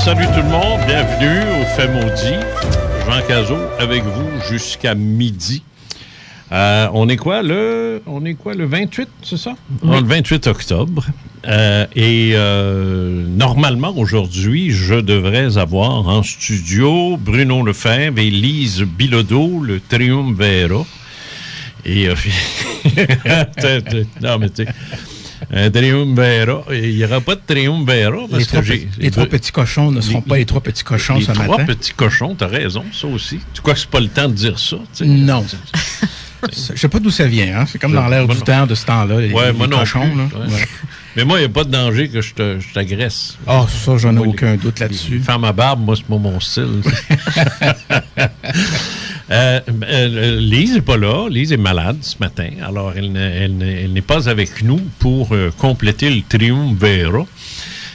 salut tout le monde. Bienvenue au Fait Maudit. Jean Cazot avec vous jusqu'à midi. On est quoi, le 28, c'est ça? Oui. Le 28 octobre. Normalement, aujourd'hui, je devrais avoir en studio Bruno Lefebvre et Lise Bilodeau, le Triumvirat. Et... non, mais tu sais... Un triumvirat. Il n'y aura pas de triumvirat. Les trois petits cochons ne seront pas les trois petits cochons ce matin. Les trois petits cochons, t'as raison, ça aussi. Tu crois que c'est pas le temps de dire ça? T'sais? Non. Je sais pas d'où ça vient. Hein? C'est comme dans l'air du temps de ce temps-là, les cochons. Là. Ouais. Mais moi, il n'y a pas de danger que je t'agresse. Ah, ça, j'en ai aucun doute là-dessus. Faire ma barbe, moi, c'est pas mon style. Lise n'est pas là. Lise est malade ce matin. Alors, elle n'est pas avec nous pour compléter le triumvirat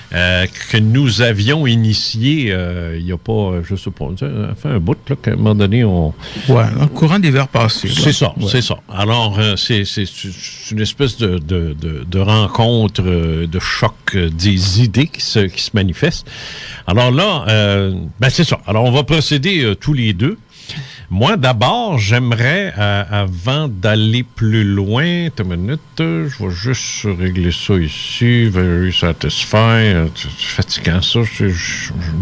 que nous avions initié il n'y a pas, je sais pas, ça fait un bout, là, qu'à un moment donné, on... Oui, dans le courant des l'hiver passé. C'est ça, ouais. C'est ça. Alors, c'est une espèce de rencontre, de choc des idées qui se manifestent. Alors là, c'est ça. Alors, on va procéder tous les deux. Moi, d'abord, j'aimerais, avant d'aller plus loin, une minute, je vais juste régler ça ici, very satisfy, c'est fatigant ça, je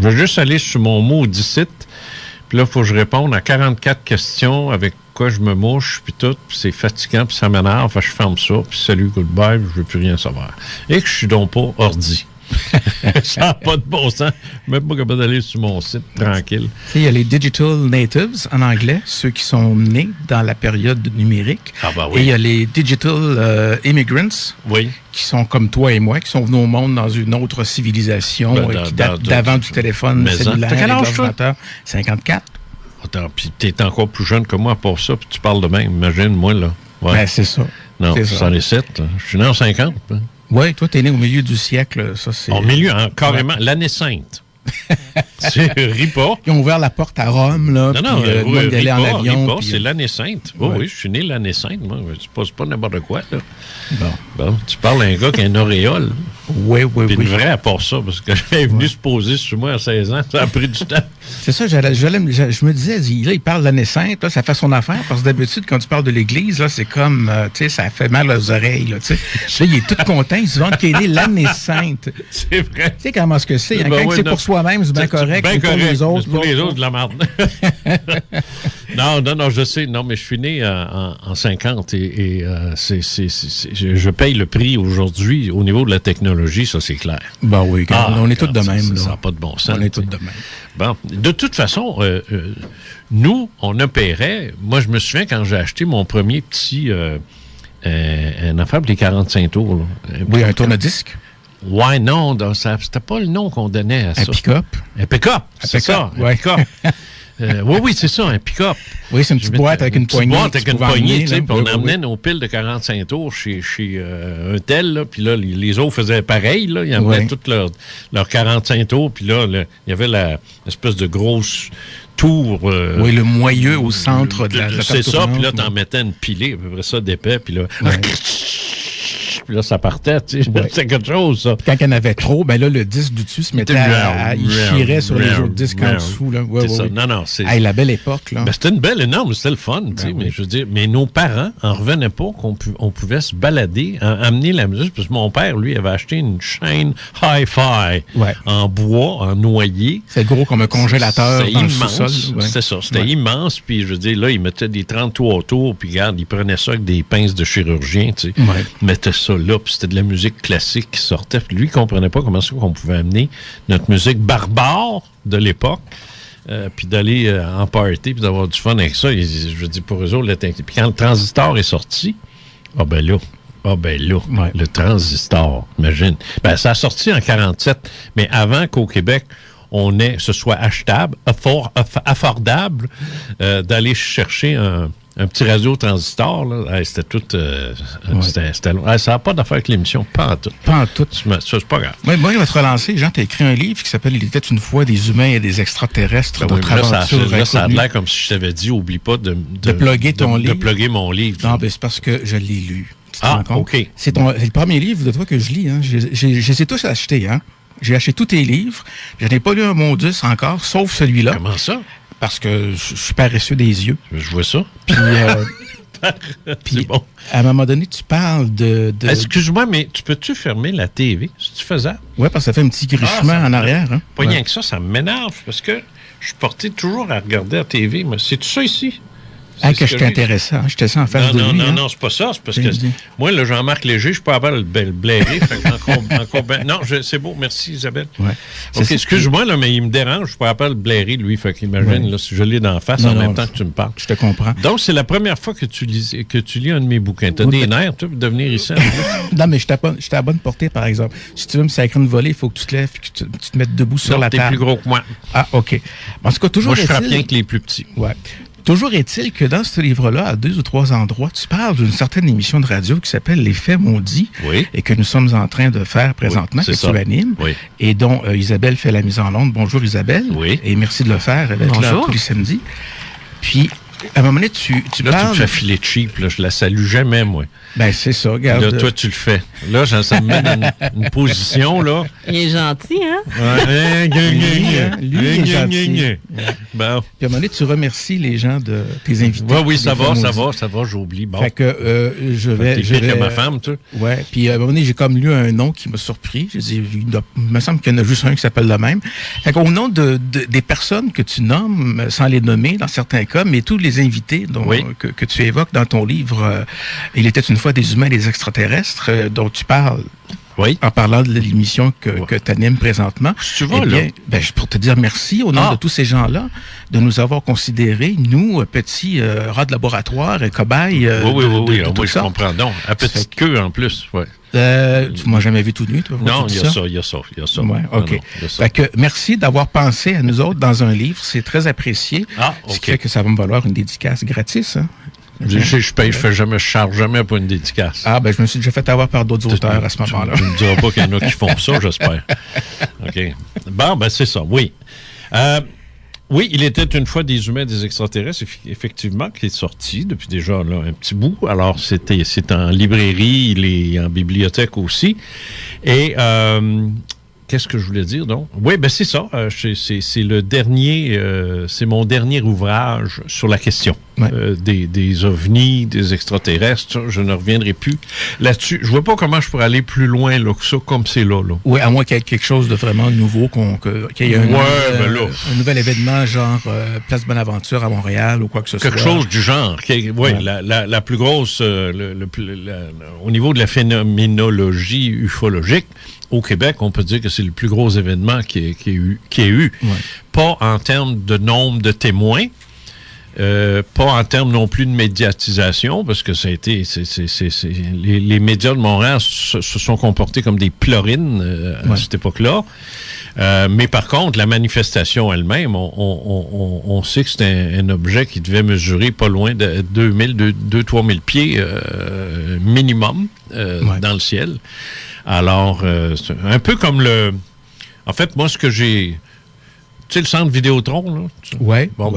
vais juste aller sur mon maudit site, puis là, il faut que je réponde à 44 questions avec quoi je me mouche, puis tout, puis c'est fatigant, puis ça m'énerve, je ferme ça, puis salut, goodbye, je veux plus rien savoir. Et que je suis donc pas ordi. Ça n'a pas de bon sens. Même pas capable d'aller sur mon site tranquille. Il y a les Digital Natives en anglais, ceux qui sont nés dans la période numérique. Ah bah oui. Et il y a les Digital Immigrants, oui, qui sont comme toi et moi, qui sont venus au monde dans une autre civilisation qui date d'avant du téléphone cellulaire et de l'ordinateur. 54. Attends, puis t'es encore plus jeune que moi pour ça, puis tu parles de même. Imagine, moi, là. Ouais. Ben, c'est ça. Non, c'est 67. Je suis né en 50. Hein. Oui, toi, t'es né au milieu du siècle, ça, c'est... Au milieu, hein, carrément, l'année sainte. Ris pas. Ils ont ouvert la porte à Rome, là, ris en pas, c'est l'année sainte. Oui, je suis né l'année sainte, moi. C'est pas n'importe quoi, là. Bon, tu parles à un gars qui a une auréole. Oui. Puis une vraie à part ça, parce que est venu se poser sur moi à 16 ans, ça a pris du temps. C'est ça, je me disais, là, il parle de l'année sainte, là, ça fait son affaire, parce que d'habitude, quand tu parles de l'Église, là, c'est comme, tu sais, ça fait mal aux oreilles, là, tu sais. Là, il est tout content, il se vante qu'il est né l'année sainte. C'est vrai. Tu sais comment est-ce que c'est, hein, quand c'est pour soi-même, c'est bien correct, bien pour les autres. Pour les autres, de la merde. Non, je sais, non, mais je suis né en 50 et je paye le prix aujourd'hui au niveau de la technologie, ça, c'est clair. Ben oui, on est tous de même. Ça n'a pas de bon sens. On est tous de même. Bon, de toute façon, nous, on opérait... Moi, je me souviens quand j'ai acheté mon premier petit... un affaire pour les 45 tours. Là. Oui, un tourne-disque. Ouais, non, c'était pas le nom qu'on donnait à ça. Un pick-up. Un pick-up, c'est ça. Ouais. Un pick-up. Oui, c'est ça, un pick-up. Oui, c'est une petite boîte avec une poignée. Une petite boîte avec une poignée, tu sais, puis on emmenait nos piles de 45 tours chez un tel, là, puis là, les autres faisaient pareil, là, ils emmenaient toutes leurs 45 tours, puis là, il y avait l'espèce de grosse tour... oui, le moyeu au centre de la c'est ça, puis là, t'en mettais une pilée, à peu près ça d'épais, puis là... Ouais. Puis là, ça partait, tu sais, c'est quelque chose, ça. Quand il y en avait trop, ben là, le disque du dessus se mettait il chirait sur les autres disques en dessous, là. Ouais, c'est ça. Non, c'est... Hey, la belle époque, là. Ben, c'était une belle, énorme, c'était le fun, tu sais, mais je veux dire, mais nos parents en revenaient pas qu'on pouvait se balader, amener la musique, parce que mon père, lui, avait acheté une chaîne hi-fi en bois, en noyer. C'est gros comme un congélateur dans le sous-sol. C'était ça, c'était immense, puis je veux dire, là, il mettait des 33 tours, puis regarde, il prenait ça avec des pinces de chirurgien, tu sais, il mettait ça là, puis c'était de la musique classique qui sortait. Puis lui, il comprenait pas comment ça qu'on pouvait amener notre musique barbare de l'époque, puis d'aller en party, puis d'avoir du fun avec ça. Je veux dire, pour eux autres, puis quand le transistor est sorti, le transistor, imagine. Ben, ça a sorti en 47, mais avant qu'au Québec, ce soit achetable, affordable, d'aller chercher un petit radio transistor, là, c'était tout... c'était long. Ça n'a pas d'affaire avec l'émission, pas en tout. Pas en tout. Ça, c'est pas grave. Oui, moi, il va te relancer. Jean, tu as écrit un livre qui s'appelle « Il était une fois des humains et des extraterrestres ». Là, ça a l'air comme si je t'avais dit, oublie pas de plugger ton livre. De plugger mon livre. Non, ben, c'est parce que je l'ai lu. OK. C'est le premier livre de toi que je lis. Hein. Je les ai tous achetés, hein. J'ai acheté tous tes livres. Je n'ai pas lu un modus encore, sauf celui-là. Comment ça? Parce que je suis paresseux des yeux. Je vois ça. Puis, c'est bon. À un moment donné, tu parles de... Excuse-moi, mais peux-tu fermer la TV? C'est-tu faisable? Oui, parce que ça fait un petit grichement en arrière. Hein? Pas rien que ça m'énerve, parce que je suis porté toujours à regarder la TV. Mais c'est tout ça ici? Ah, que je t'intéressais. J'étais ça en face de lui. Non, c'est pas ça. C'est parce que moi, le Jean-Marc Léger, je suis pas capable de le blairer. Non, c'est beau. Merci, Isabelle. Ouais. OK, excuse-moi, là, mais il me dérange. Je suis pas capable de blairer, lui. Fait qu'imagine, là, si je l'ai d'en face en même temps que tu me parles. Je te comprends. Donc, c'est la première fois que tu lis un de mes bouquins. T'as des nerfs, toi, de venir ici. Non, mais je t'ai à bonne portée, par exemple. Si tu veux me sacrer une volée, il faut que tu te lèves et que tu te mettes debout sur la table. T'es plus gros que moi. Ah, OK. En tout cas, toujours moi, je frappe bien que les plus petits. Ouais. Toujours est-il que dans ce livre-là, à 2 ou 3 endroits, tu parles d'une certaine émission de radio qui s'appelle Les Faits maudits et que nous sommes en train de faire présentement, que tu animes, et dont Isabelle fait la mise en onde. Bonjour Isabelle, et merci de le faire. Elle va être là tous les samedis. Puis, à un moment donné, tu là, parles... tu me fais filer cheap, là, je la salue jamais, moi. Ben, c'est ça, regarde. Là, toi, tu le fais. Là, ça me met dans une position, là. Il est gentil, hein? Ouais, lui, il est gentil. Bon. Puis, à un moment donné, tu remercies les gens de tes invités. Oui, ça va, j'oublie. Bon. Fait que je vais... T'es pire que ma femme, tu sais. Ouais, puis à un moment donné, j'ai comme lu un nom qui m'a surpris. J'ai dit, il me semble qu'il y en a juste un qui s'appelle le même. Fait qu'au nom des personnes que tu nommes, sans les nommer dans certains cas, mais tous les invités que tu évoques dans ton livre, Il était une fois des humains et des extraterrestres, dont tu parles en parlant de l'émission que tu animes présentement. Tu vois, là? Pour te dire merci au nom de tous ces gens-là, de nous avoir considérés, nous, petits rats de laboratoire et cobayes. Oui, tout je comprends. Donc, à petite queue en plus, tu m'as jamais vu tout nu, toi? Non, il y a ça. Ouais, OK. Fait que merci d'avoir pensé à nous autres dans un livre. C'est très apprécié. Ce qui fait que ça va me valoir une dédicace gratis, hein? Je charge jamais pour une dédicace. Ah, je me suis déjà fait avoir par d'autres auteurs à ce moment-là. Tu ne me diras pas qu'il y en a qui font ça, j'espère. OK. Bon, c'est ça, oui. Oui, il était une fois des humains et des extraterrestres, effectivement, qui est sorti depuis déjà là, un petit bout. Alors, c'est en librairie, il est en bibliothèque aussi. Et qu'est-ce que je voulais dire, donc? Oui, c'est ça. C'est le dernier, c'est mon dernier ouvrage sur la question des ovnis, des extraterrestres. Je ne reviendrai plus là-dessus. Je vois pas comment je pourrais aller plus loin là, que ça, comme c'est là. Oui, à moins qu'il y ait quelque chose de vraiment nouveau, qu'il y ait un nouvel événement, genre Place Bonaventure à Montréal ou quoi que ce soit. Quelque chose du genre. La plus grosse, au niveau de la phénoménologie ufologique, au Québec, on peut dire que c'est le plus gros événement qu'il y a eu. Pas en termes de nombre de témoins, pas en termes non plus de médiatisation, parce que ça a été... les médias de Montréal se sont comportés comme des plorines à cette époque-là. Mais par contre, la manifestation elle-même, on sait que c'est un objet qui devait mesurer pas loin de 2 000 pieds minimum dans le ciel. Alors, c'est un peu comme en fait, moi, ce que j'ai... Tu sais, le centre Vidéotron, là? Oui. Bon,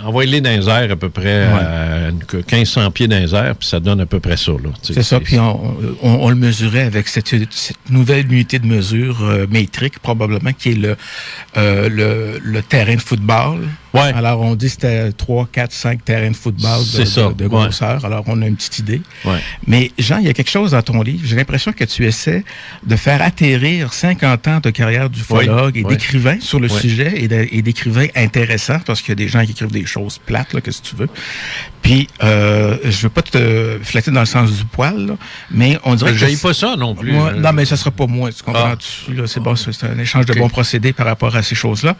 envoyez-les dans les airs à peu près à 1500 pieds dans les airs, puis ça donne à peu près ça, là. C'est ça, puis on le mesurait avec cette nouvelle unité de mesure métrique, probablement, qui est le terrain de football. Ouais. Alors, on dit que c'était 3, 4, 5 terrains de football de grosseur. Alors, on a une petite idée. Ouais. Mais, Jean, il y a quelque chose dans ton livre. J'ai l'impression que tu essaies de faire atterrir 50 ans de carrière d'ufologue et d'écrivain sur le sujet et d'écrivain intéressant, parce qu'il y a des gens qui écrivent des choses plates, là, que si tu veux. Puis, je veux pas te flatter dans le sens du poil, là, mais on dirait que... J'aille pas ça non plus. Non, mais ça sera pas moi, tu comprends? C'est bon, c'est un échange de bons procédés par rapport à ces choses-là.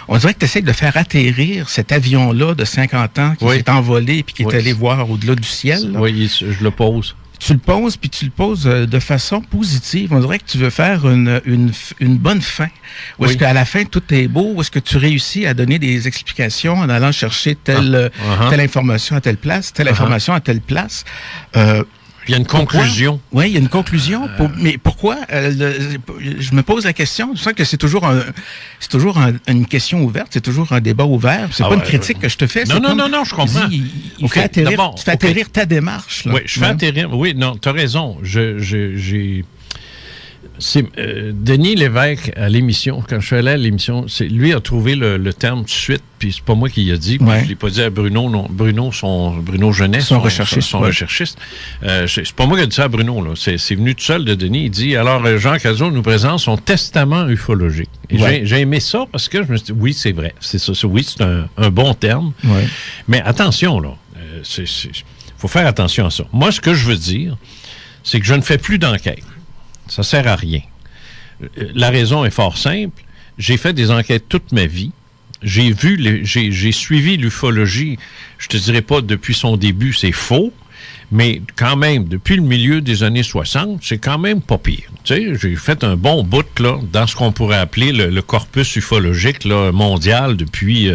On dirait que tu essaies de faire atterrir cet avion-là de 50 ans qui s'est envolé et qui est allé voir au-delà du ciel. Là. Oui, je le pose. Tu le poses, puis tu le poses de façon positive. On dirait que tu veux faire une bonne fin. Ou est-ce qu'à la fin, tout est beau? Ou est-ce que tu réussis à donner des explications en allant chercher telle information à telle place, telle information à telle place? Il y a une conclusion. Oui, il y a une conclusion. Mais pourquoi? Je me pose la question. Je sens que c'est toujours une question ouverte, c'est toujours un débat ouvert. C'est pas une critique que je te fais. Non, je comprends. Tu fais atterrir ta démarche. Là. Oui, je fais atterrir. Oui, non, tu as raison. Denis Lévesque, à l'émission, quand je suis allé à l'émission, lui a trouvé le terme tout de suite, puis c'est pas moi qui l'ai dit, puis je l'ai pas dit à Bruno, non. Bruno Jeunesse, son recherchiste. C'est pas moi qui ai dit ça à Bruno, là. C'est venu tout seul de Denis. Il dit, alors, Jean Cazot nous présente son testament ufologique. Et j'ai aimé ça parce que je me suis dit, oui, c'est vrai. C'est ça. Oui, c'est un bon terme. Ouais. Mais attention, là. Faut faire attention à ça. Moi, ce que je veux dire, c'est que je ne fais plus d'enquête. Ça sert à rien. La raison est fort simple. J'ai fait des enquêtes toute ma vie. J'ai suivi l'ufologie, je te dirais pas depuis son début, c'est faux, mais quand même, depuis le milieu des années 60, c'est quand même pas pire. Tu sais, j'ai fait un bon bout, là, dans ce qu'on pourrait appeler le corpus ufologique, là, mondial depuis...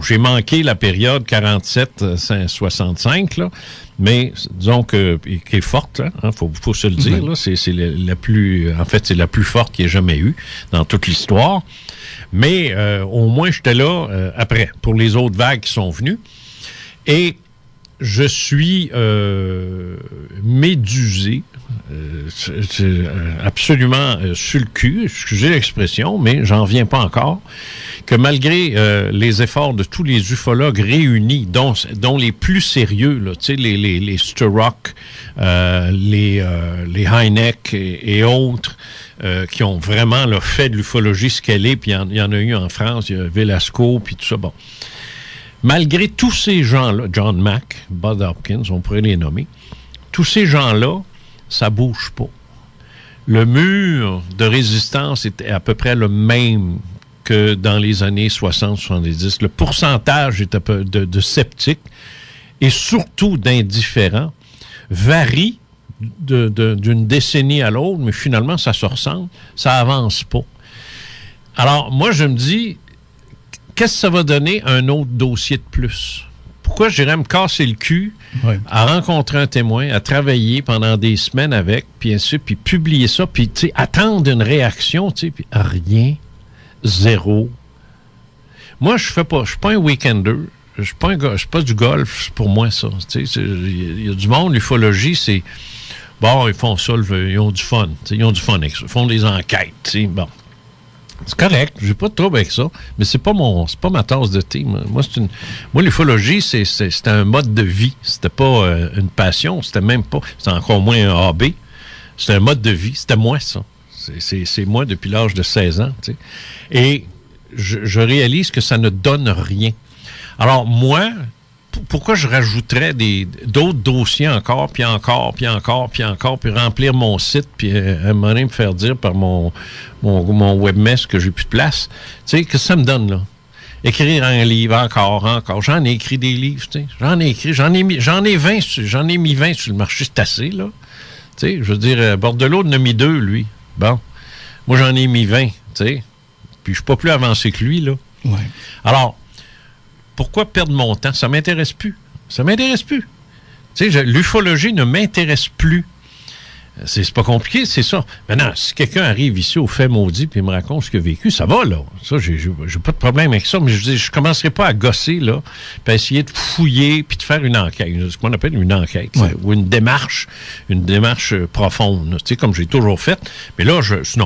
j'ai manqué la période 47-65, là, mais disons que qui est forte, hein, faut se le dire, là, c'est la plus... En fait, c'est la plus forte qu'il y ait jamais eu dans toute l'histoire. Mais au moins, j'étais là après, pour les autres vagues qui sont venues. Et je suis médusé, absolument sur le cul, excusez l'expression, mais j'en viens pas encore, que malgré les efforts de tous les ufologues réunis, dont les plus sérieux, là, tu sais, les Sturrock, les Hynek et autres, qui ont vraiment là, fait de l'ufologie ce qu'elle est, puis il y en a eu en France, il y a Velasco, puis tout ça, bon. Malgré tous ces gens-là, John Mack, Bud Hopkins, on pourrait les nommer, tous ces gens-là, ça bouge pas. Le mur de résistance était à peu près le même que dans les années 60-70. Le pourcentage de sceptiques et surtout d'indifférents varie d'une décennie à l'autre, mais finalement, ça se ressemble, ça avance pas. Alors, moi, je me dis, qu'est-ce que ça va donner un autre dossier de plus? Pourquoi j'irais me casser le cul à rencontrer un témoin, à travailler pendant des semaines avec, puis ainsi, puis publier ça, puis attendre une réaction, puis rien, zéro. Moi, je suis pas un week-ender, je suis pas du golf, pour moi, ça. Il y a du monde, l'ufologie, c'est... Bon, ils font ça, ils ont du fun, ils ont du fun avec ça, ils font des enquêtes, bon. C'est correct, j'ai pas de trouble avec ça, mais c'est pas ma tasse de thé. Moi, l'ufologie, c'était un mode de vie. C'était pas une passion, c'était encore moins un AB. C'était un mode de vie, c'était moi, ça. C'est moi depuis l'âge de 16 ans, tu sais. Et je réalise que ça ne donne rien. Alors, moi, pourquoi je rajouterais d'autres dossiers encore, puis remplir mon site, puis à un moment donné me faire dire par mon webmestre que j'ai plus de place. Tu sais, que ça me donne, là? Écrire un livre encore. J'en ai écrit des livres, tu sais. J'en ai mis 20 sur le marché, c'est assez, là. Tu sais, je veux dire, Bordelot en a mis 2, lui. Bon. Moi, j'en ai mis 20, tu sais. Puis je suis pas plus avancé que lui, là. Ouais. Alors, pourquoi perdre mon temps? Ça m'intéresse plus. Tu sais, l'ufologie ne m'intéresse plus. C'est pas compliqué, c'est ça. Maintenant, si quelqu'un arrive ici au fait maudit puis il me raconte ce qu'il a vécu, ça va, là. Ça, j'ai pas de problème avec ça, mais je commencerai pas à gosser, là, puis à essayer de fouiller puis de faire une enquête. Ce qu'on appelle une enquête, ou une démarche profonde, tu sais, comme j'ai toujours fait. Mais là, je suis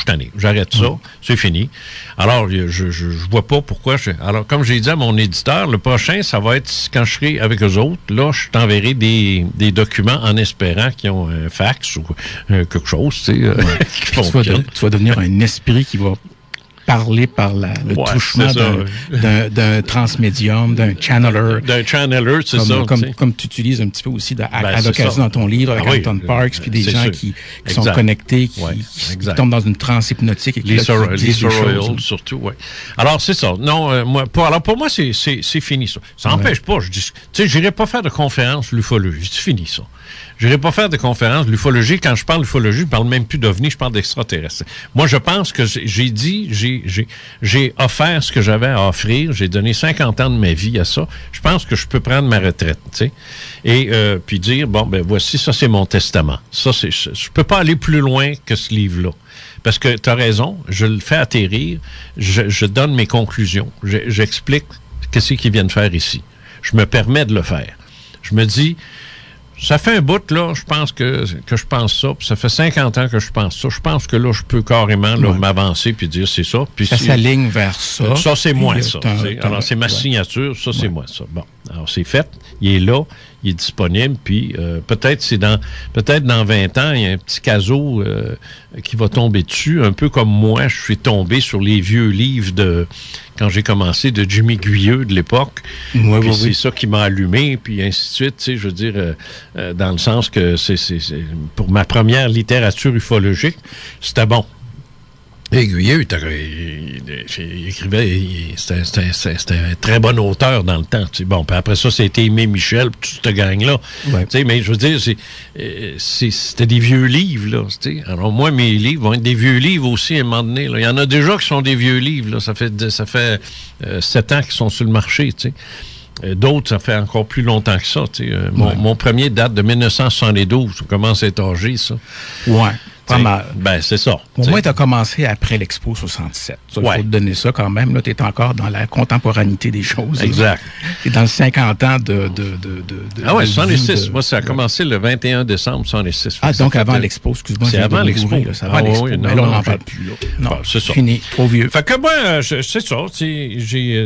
tanné. J'arrête ça, c'est fini. Alors, je vois pas pourquoi. Alors, comme j'ai dit à mon éditeur, le prochain, ça va être quand je serai avec eux autres. Là, je t'enverrai des documents en espérant qu'ils ont un fax ou quelque chose, tu sais. Tu vas devenir un esprit qui va parler par le touchement d'un transmédium, d'un channeler. C'est ça. Comme tu utilises un petit peu aussi à l'occasion dans ton livre avec Anton Parks, puis des gens qui sont connectés, qui tombent dans une transe hypnotique. Et les Royals, surtout, oui. Alors, c'est ça. Non, pour moi, c'est fini, ça. Ça n'empêche pas. Tu sais, j'irai pas faire de conférence l'ufologie. C'est fini, ça. Je n'irai pas faire de conférence. L'ufologie, quand je parle d'ufologie, je ne parle même plus d'OVNI, je parle d'extraterrestres. Moi, je pense que j'ai offert ce que j'avais à offrir. J'ai donné 50 ans de ma vie à ça. Je pense que je peux prendre ma retraite, tu sais. Et puis dire, voici, ça, c'est mon testament. Ça, je peux pas aller plus loin que ce livre-là. Parce que tu as raison, je le fais atterrir, je donne mes conclusions, j'explique qu'est-ce qu'ils viennent faire ici. Je me permets de le faire. Je me dis... Ça fait un bout, là, je pense que je pense ça. Puis ça fait 50 ans que je pense ça. Je pense que là, je peux carrément là, m'avancer puis dire c'est ça. Puis ça s'aligne vers ça. Ça, c'est moi, ça. Alors, c'est ma signature. Ça, c'est moi, ça. Bon. Alors, c'est fait. Il est là. Il est disponible. Puis peut-être dans 20 ans, il y a un petit caseau qui va tomber dessus. Un peu comme moi, je suis tombé sur les vieux livres quand j'ai commencé, de Jimmy Guyeux de l'époque. Puis c'est ça qui m'a allumé, puis ainsi de suite. Tu sais, je veux dire, dans le sens que c'est pour ma première littérature ufologique, c'était bon. Et Guyeux, il écrivait, c'était un très bon auteur dans le temps. Tu sais. Bon, puis après ça, c'était Aimé Michel, toute cette gang-là. Ouais. Tu sais, mais je veux dire, c'était des vieux livres, là. Tu sais. Alors moi, mes livres vont être des vieux livres aussi à un moment donné. Là. Il y en a déjà qui sont des vieux livres. Là. Ça fait 7 ans qu'ils sont sur le marché, tu sais. D'autres, ça fait encore plus longtemps que ça. Tu sais. Mon premier date de 1972. Ça commence à être âgé, ça. Ouais. Pas mal. Ben, c'est ça. Au moins, tu as commencé après l'Expo 67. Il faut te donner ça quand même. Là, tu es encore dans la contemporanéité des choses. Exact. Tu es dans le 50 ans de ah oui, 66. Moi, ça a commencé le 21 décembre 66. Ah, donc avant l'Expo, excuse-moi. C'est avant l'Expo. C'est avant l'Expo. Mais là, on n'en parle plus. Là. Non, c'est ça. Fini. Trop vieux. Fait que moi, c'est ça.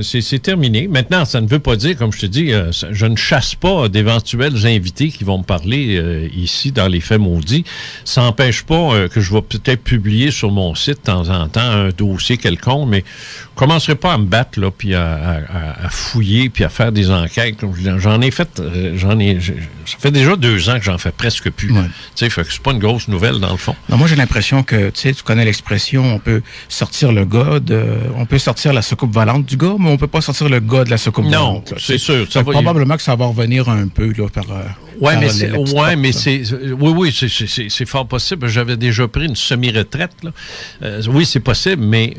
C'est terminé. Maintenant, ça ne veut pas dire, comme je te dis, je ne chasse pas d'éventuels invités qui vont me parler ici dans les Faits maudits. Ça n'empêche pas que je vais peut-être publier sur mon site de temps en temps un dossier quelconque, mais je ne commencerai pas à me battre, là, puis à fouiller, puis à faire des enquêtes. J'en ai fait, ça fait déjà 2 ans que j'en fais presque plus. Ouais. Tu sais, fait que c'est pas une grosse nouvelle, dans le fond. Non, moi, j'ai l'impression que, tu sais, tu connais l'expression, on peut sortir on peut sortir la soucoupe volante du gars, mais on peut pas sortir le gars de la soucoupe volante. Non, c'est sûr. Probablement que ça va revenir un peu, là, par... c'est fort possible. J'avais déjà pris une semi-retraite, là. Oui, c'est possible, mais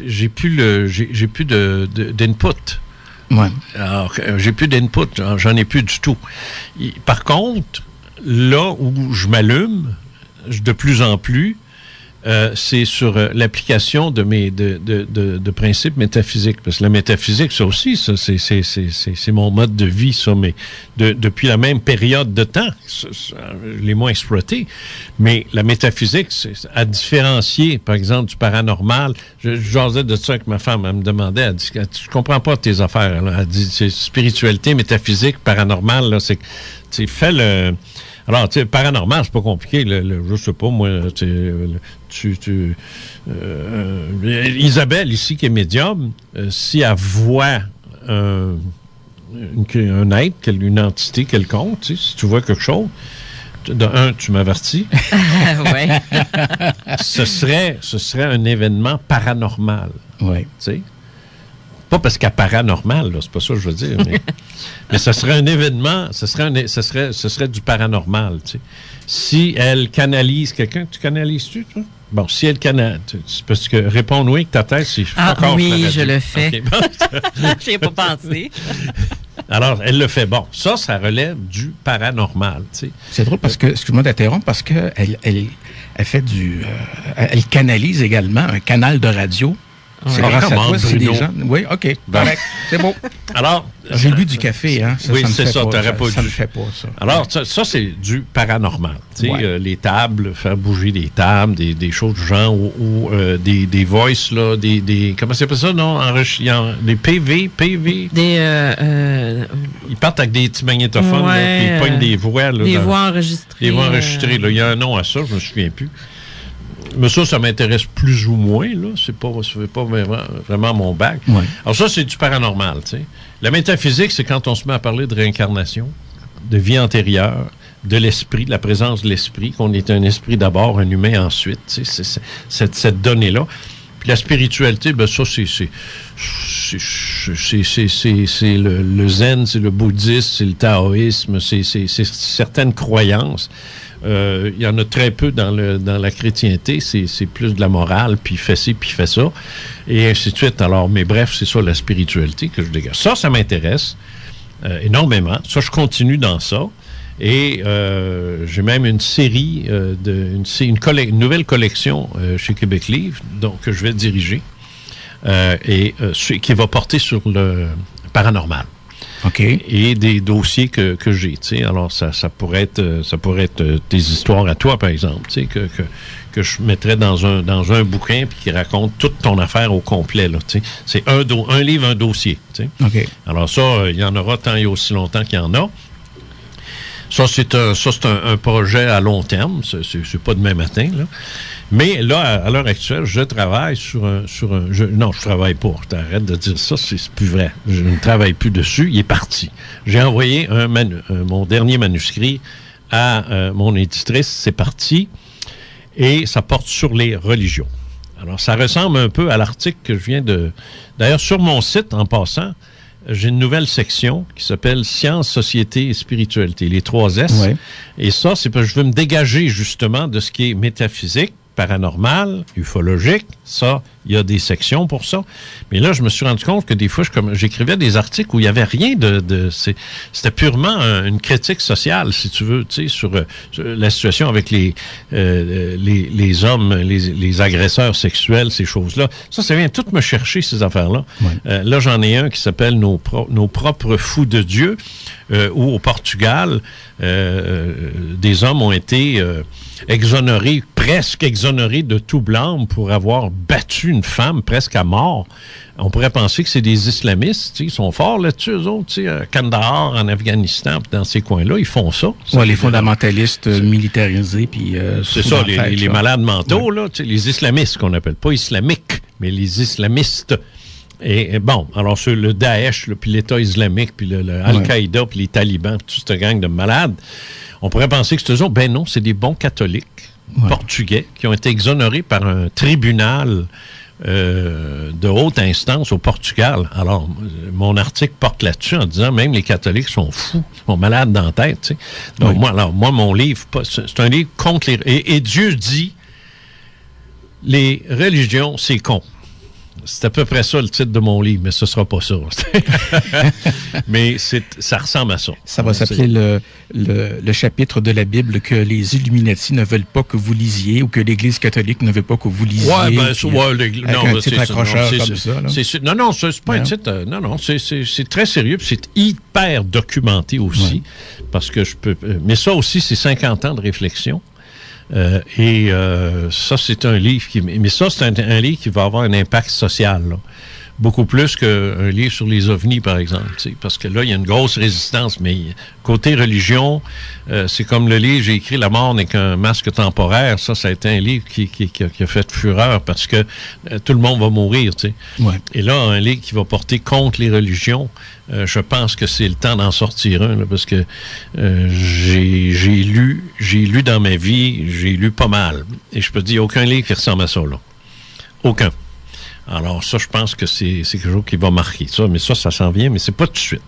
j'ai plus d'input. Ouais. Alors, j'ai plus d'input, j'en ai plus du tout. Par contre, là où je m'allume, de plus en plus, c'est sur l'application de principes métaphysiques. Parce que la métaphysique, ça aussi, ça, c'est mon mode de vie, ça, mais depuis la même période de temps, je l'ai moins exploité. Mais la métaphysique, c'est à différencier, par exemple, du paranormal. Je jasais de ça avec ma femme, elle me demandait, elle dit, je comprends pas tes affaires. Là. Elle dit, c'est spiritualité, métaphysique, paranormal, là, c'est fais le... Alors, tu sais, paranormal, c'est pas compliqué. Je sais pas, moi, Isabelle, ici, qui est médium, si elle voit un être, une entité quelconque, tu sais, si tu vois quelque chose, tu m'avertis. Oui. Ce serait un événement paranormal. Oui. Tu sais? Pas parce qu'elle paranormal, là, c'est pas ça que je veux dire, mais ce serait un événement, ce serait du paranormal, tu sais. Si elle canalise quelqu'un, tu canalises-tu, toi? Bon, si elle canalise, parce que réponds oui que ta tête, c'est encore oui, je le fais. Okay, bon. J'y ai pas pensé. Alors, elle le fait. Bon, ça relève du paranormal, tu sais. C'est drôle parce que, excuse-moi d'interrompre, parce que elle fait elle canalise également un canal de radio. C'est grâce à toi, c'est des gens... Oui, OK, correct, c'est beau. Alors... J'ai bu du café, hein. Oui, c'est ça, t'aurais pas dû. Ça me fait pas, ça. Alors, ça c'est du paranormal. Tu sais, les tables, faire bouger des tables, des choses du genre, ou des voices, là, comment ça s'appelle ça, non? Des PV? Ils partent avec des petits magnétophones, là, puis ils pognent des voix. Là, des voix enregistrées. Des voix enregistrées, là. Il y a un nom à ça, je me souviens plus. Mais ça m'intéresse plus ou moins, là. C'est pas vraiment mon bac. Ouais. Alors ça, c'est du paranormal, tu sais. La métaphysique, c'est quand on se met à parler de réincarnation, de vie antérieure, de l'esprit, de la présence de l'esprit, qu'on est un esprit d'abord, un humain ensuite, tu sais, c'est cette donnée-là. Puis la spiritualité, ben ça, c'est le zen, c'est le bouddhisme, c'est le taoïsme, c'est certaines croyances. Il y en a très peu dans la chrétienté, c'est plus de la morale, puis fait ci, puis fait ça, et ainsi de suite. Alors, mais bref, c'est ça la spiritualité que je dégage. Ça m'intéresse énormément. Ça, je continue dans ça. Et j'ai même une série, une nouvelle collection chez Québec Livre, donc que je vais diriger, qui va porter sur le paranormal. OK. et des dossiers que j'ai. Tu sais. Alors, ça pourrait être tes histoires à toi, par exemple, tu sais, que je mettrais dans un bouquin puis qui raconte toute ton affaire au complet. Là, tu sais. C'est un livre, un dossier. Tu sais. OK. Alors ça, il y en aura tant et aussi longtemps qu'il y en a. Ça, c'est un projet à long terme. C'est pas demain matin, là. Mais là, à l'heure actuelle, je travaille non, je travaille pas. Arrête de dire ça, c'est plus vrai. Je ne travaille plus dessus. Il est parti. J'ai envoyé mon dernier manuscrit à mon éditrice. C'est parti. Et ça porte sur les religions. Alors, ça ressemble un peu à l'article que je viens de... D'ailleurs, sur mon site, en passant, j'ai une nouvelle section qui s'appelle « Sciences, société et spiritualité », les 3 S. Ouais. Et ça, c'est parce que je veux me dégager justement de ce qui est métaphysique, paranormal, ufologique. Ça, il y a des sections pour ça. Mais là, je me suis rendu compte que des fois, j'écrivais des articles où il n'y avait rien c'était purement une critique sociale, si tu veux, tu sais, sur la situation avec les hommes, les agresseurs sexuels, ces choses-là. Ça vient tout me chercher, ces affaires-là. Ouais. Là, j'en ai un qui s'appelle Nos propres fous de Dieu, où au Portugal, des hommes ont été presque exonérés de tout blâme pour avoir battu une femme presque à mort. On pourrait penser que c'est des islamistes, ils sont forts là-dessus, eux autres, à Kandahar, en Afghanistan, dans ces coins-là, ils font ça. Ouais, les fondamentalistes militarisés, puis... c'est ça, les malades mentaux, là, les islamistes qu'on appelle, pas islamiques, mais les islamistes. Et bon, alors sur le Daesh, puis l'État islamique, puis le Al-Qaïda, puis les talibans, toute cette gang de malades, on pourrait penser que c'est eux autres. Ben non, c'est des bons catholiques portugais qui ont été exonérés par un tribunal de haute instance au Portugal. Alors, mon article porte là-dessus en disant même les catholiques sont fous, sont malades dans la tête. Tu sais. Donc, moi, mon livre, c'est un livre contre les... Et Dieu dit, les religions, c'est con. C'est à peu près ça le titre de mon livre, mais ce ne sera pas ça. Mais ça ressemble à ça. Ça va s'appeler le chapitre de la Bible que les Illuminati ne veulent pas que vous lisiez ou que l'Église catholique ne veut pas que vous lisiez. Oui, bien sûr. Un titre accrocheur comme ça. Non, c'est pas un titre. Non, c'est très sérieux. C'est hyper documenté aussi. Ouais. Parce que mais ça aussi, c'est 50 ans de réflexion. Ça, c'est un livre mais ça, c'est un livre qui va avoir un impact social, là. Beaucoup plus qu'un livre sur les ovnis, par exemple. Parce que là, il y a une grosse résistance. Mais côté religion, c'est comme le livre, j'ai écrit « La mort n'est qu'un masque temporaire ». Ça a été un livre qui a fait fureur parce que tout le monde va mourir. Ouais. Et là, un livre qui va porter contre les religions, je pense que c'est le temps d'en sortir un, là, parce que j'ai lu dans ma vie, j'ai lu pas mal. Et je peux te dire, aucun livre qui ressemble à ça, là. Aucun. Alors ça, je pense que c'est quelque chose qui va marquer ça. Mais ça s'en vient, mais c'est pas tout de suite.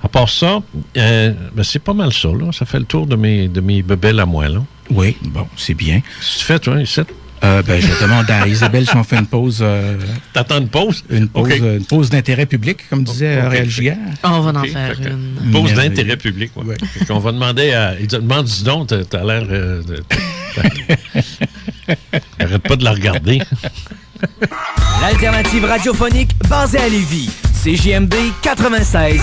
À part ça, c'est pas mal ça, là. Ça fait le tour de mes bebelles à moi, là. Oui, bon, c'est bien. Qu'est-ce que tu fais, toi, ici? Je demande à Isabelle si on fait une pause. T'attends une pause? Une pause d'intérêt public, comme disait Ariel Giguère. On va en faire une. Pause d'intérêt public, oui. On va demander dis donc, t'as l'air... Arrête pas de la regarder. L'alternative radiophonique basée à Lévis. CJMD 96.9.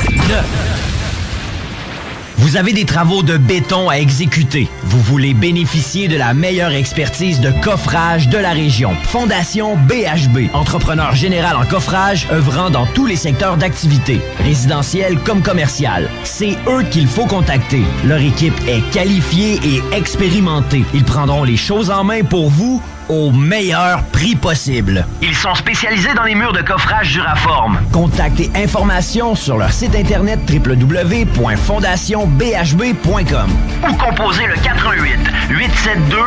Vous avez des travaux de béton à exécuter. Vous voulez bénéficier de la meilleure expertise de coffrage de la région. Fondation BHB, entrepreneur général en coffrage, œuvrant dans tous les secteurs d'activité, résidentiel comme commercial. C'est eux qu'il faut contacter. Leur équipe est qualifiée et expérimentée. Ils prendront les choses en main pour vous au meilleur prix possible. Ils sont spécialisés dans les murs de coffrage Duraform. Contacts et informations sur leur site internet www.fondationbhb.com ou composez le 88 872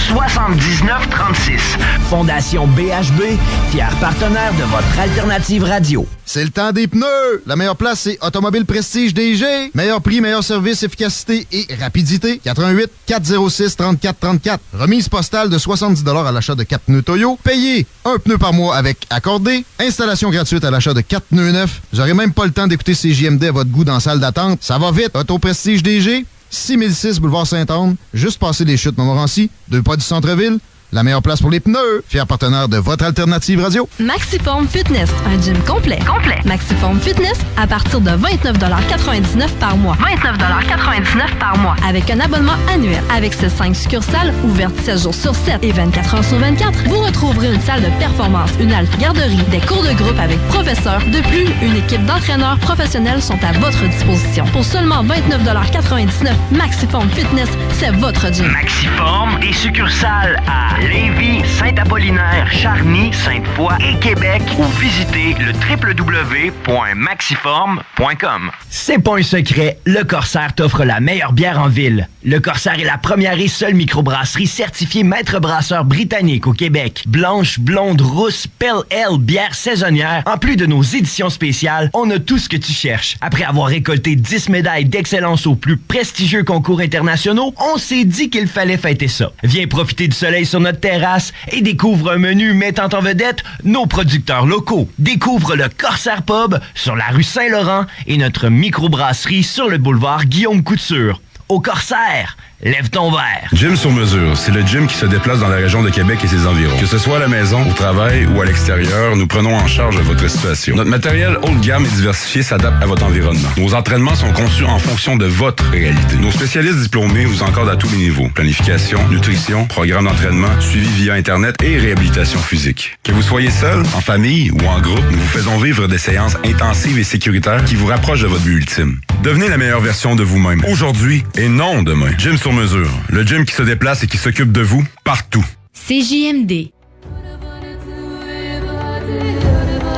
7936. Fondation BHB, fier partenaire de votre alternative radio. C'est le temps des pneus! La meilleure place, c'est Automobile Prestige DG. Meilleur prix, meilleur service, efficacité et rapidité. 88 406 34 34. Remise postale de 70$ à l'achat de 4 pneus Toyo. Payez un pneu par mois avec accordé. Installation gratuite à l'achat de 4 pneus neufs. Vous n'aurez même pas le temps d'écouter CJMD à votre goût dans la salle d'attente. Ça va vite. Auto Prestige DG, 6006 Boulevard Sainte-Anne, juste passer les chutes Montmorency, 2 pas du centre-ville. la meilleure place pour les pneus. Fier partenaire de votre alternative radio. Maxiform Fitness, un gym complet. Maxiform Fitness, à partir de 29,99$ par mois. 29,99$ par mois. Avec un abonnement annuel. Avec ses 5 succursales, ouvertes 7 jours sur 7 et 24 heures sur 24, vous retrouverez une salle de performance, une halte garderie, des cours de groupe avec professeurs. De plus, une équipe d'entraîneurs professionnels sont à votre disposition. Pour seulement 29,99$, Maxiform Fitness, c'est votre gym. Maxiform, des succursales à Lévis, Saint-Apollinaire, Charny, Sainte-Foy et Québec. Ou visitez le www.maxiform.com. C'est pas un secret, le Corsaire t'offre la meilleure bière en ville. Le Corsaire est la première et seule microbrasserie certifiée maître brasseur britannique au Québec. Blanche, blonde, rousse, pale ale, bière saisonnière. En plus de nos éditions spéciales, on a tout ce que tu cherches. Après avoir récolté 10 médailles d'excellence aux plus prestigieux concours internationaux, on s'est dit qu'il fallait fêter ça. Viens profiter du soleil sur notre terrasse et découvre un menu mettant en vedette nos producteurs locaux. Découvre le Corsaire Pub sur la rue Saint-Laurent et notre microbrasserie sur le boulevard Guillaume Couture. Au Corsaire, lève ton verre. Gym sur mesure, c'est le gym qui se déplace dans la région de Québec et ses environs. Que ce soit à la maison, au travail ou à l'extérieur, nous prenons en charge votre situation. Notre matériel haut de gamme et diversifié s'adapte à votre environnement. Nos entraînements sont conçus en fonction de votre réalité. Nos spécialistes diplômés vous encadrent à tous les niveaux. Planification, nutrition, programme d'entraînement, suivi via Internet et réhabilitation physique. Que vous soyez seul, en famille ou en groupe, nous vous faisons vivre des séances intensives et sécuritaires qui vous rapprochent de votre but ultime. Devenez la meilleure version de vous-même, aujourd'hui et non demain. Gym sur mesure, le gym qui se déplace et qui s'occupe de vous partout. CJMD.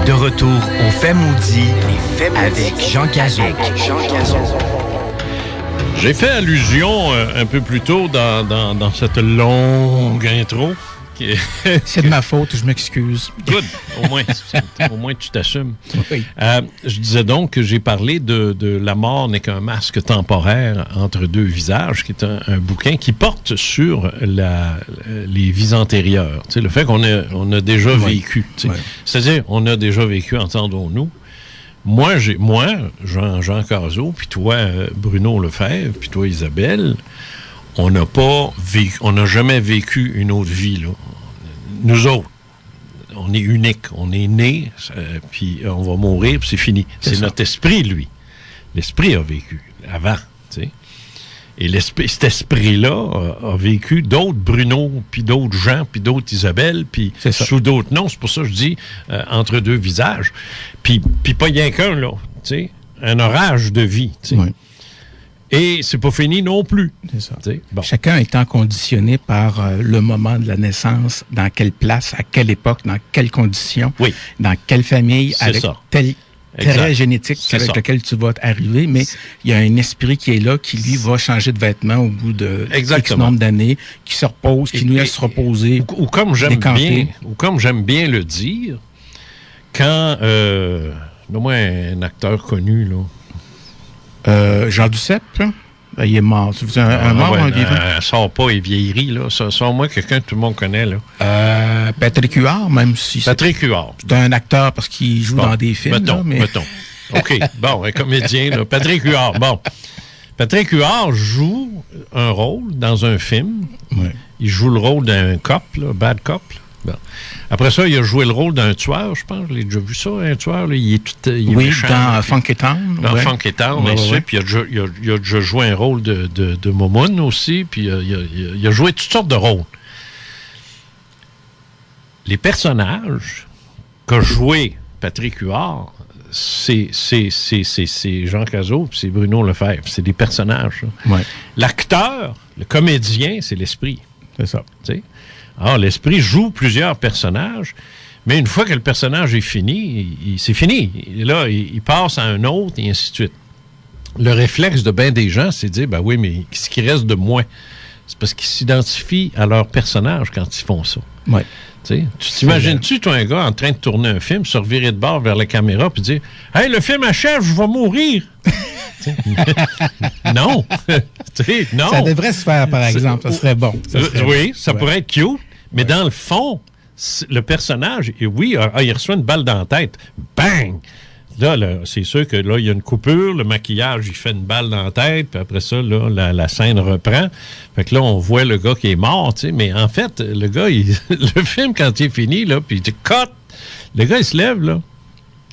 De retour au Fait Maudit avec Jean Cazot. J'ai fait allusion un peu plus tôt dans cette longue intro. C'est de ma faute, je m'excuse. Good, au moins tu t'assumes. Oui. Je disais donc que j'ai parlé de La mort n'est qu'un masque temporaire entre deux visages, qui est un bouquin qui porte sur les vies antérieures. Tu sais, le fait qu'on a déjà vécu. Tu sais. Oui. C'est-à-dire, on a déjà vécu, entendons-nous. Moi, Jean Cazot, puis toi, Bruno Lefebvre, puis toi, Isabelle, on n'a jamais vécu une autre vie, là. Nous autres, on est unique. On est né, puis on va mourir, puis c'est fini. C'est notre esprit, lui. L'esprit a vécu avant, tu sais. Et cet esprit-là a vécu d'autres Bruno, puis d'autres Jean, puis d'autres Isabelle, puis sous d'autres noms. C'est pour ça que je dis entre deux visages. Puis pas rien qu'un, là, tu sais. Un orage de vie, tu sais. Oui. Et c'est pas fini non plus. C'est ça. Bon. Chacun étant conditionné par le moment de la naissance, dans quelle place, à quelle époque, dans quelles conditions, dans quelle famille, avec tel trait génétique avec lequel tu vas arriver. Mais il y a un esprit qui est là, qui lui va changer de vêtements au bout de X nombre d'années, qui se repose, qui nous laisse se reposer. Ou comme j'aime bien le dire, quand donne-moi un acteur connu, là. Jean Duceppe, hein? Il est mort. Tu faisais un mort en vivant? Sort pas et vieillerie, là. Sors-moi quelqu'un que tout le monde connaît, là. Patrick Huard, même si Patrick Huard. C'est un acteur parce qu'il joue dans des films. Mettons. OK. Bon, un comédien, là. Patrick Huard. Bon. Patrick Huard joue un rôle dans un film. Oui. Il joue le rôle d'un cop, là, bad cop, là. Bon. Après ça, il a joué le rôle d'un tueur, je pense. J'ai déjà vu ça, un tueur. Là. Il est méchant. Dans Funky Town. Dans Funky Town, puis il a déjà joué un rôle de Momoun aussi, puis il a joué toutes sortes de rôles. Les personnages qu'a joué Patrick Huard, c'est Jean Cazot, puis c'est Bruno Lefebvre. C'est des personnages. Ouais. L'acteur, le comédien, c'est l'esprit. C'est ça. Tu sais? Alors, l'esprit joue plusieurs personnages, mais une fois que le personnage est fini, c'est fini. Et là, il passe à un autre, et ainsi de suite. Le réflexe de bien des gens, c'est de dire, ben oui, mais ce qui reste de moi, c'est parce qu'ils s'identifient à leur personnage quand ils font ça. Oui. Tu t'imagines-tu, toi, un gars en train de tourner un film, se revirer de bord vers la caméra, puis dire, hey, le film achève, je vais mourir. Non. Non. Ça devrait se faire, par exemple. Ça serait bon. Ça pourrait être cute. Mais dans le fond, le personnage, il reçoit une balle dans la tête. Bang! Là, c'est sûr que là, il y a une coupure, le maquillage, il fait une balle dans la tête, puis après ça, là, la scène reprend. Fait que là, on voit le gars qui est mort, tu sais. Mais en fait, le gars, le film, quand il est fini, là, puis il dit « cut », le gars, il se lève, là.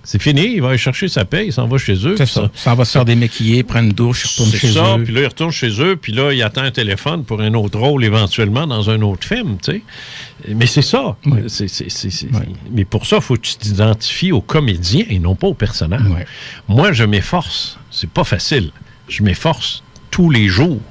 C'est fini, il va aller chercher sa paie, il s'en va chez eux. C'est ça. Ça va se faire démaquiller, prendre une douche, il retourne chez eux. C'est ça, puis là, il retourne chez eux, puis là, il attend un téléphone pour un autre rôle, éventuellement, dans un autre film, tu sais. Mais c'est ça. Oui. Oui. Mais pour ça, il faut que tu t'identifies aux comédiens et non pas aux personnages. Oui. Moi, je m'efforce, c'est pas facile, je m'efforce tous les jours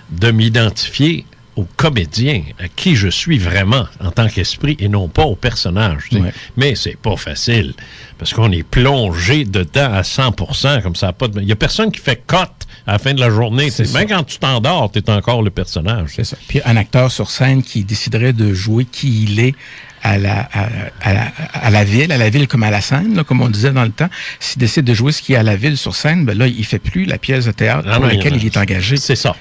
de m'identifier aux comédiens, à qui je suis vraiment en tant qu'esprit et non pas aux personnages. Ouais. Mais c'est pas facile parce qu'on est plongé dedans à 100%, comme ça n'a pas de... Il n'y a personne qui fait cote à la fin de la journée. Même quand tu t'endors, tu es encore le personnage. C'est ça. Puis un acteur sur scène qui déciderait de jouer qui il est à la ville comme à la scène, là, comme on disait dans le temps, s'il décide de jouer ce qui est à la ville sur scène, ben là, il fait plus la pièce de théâtre pour laquelle il est engagé. C'est ça.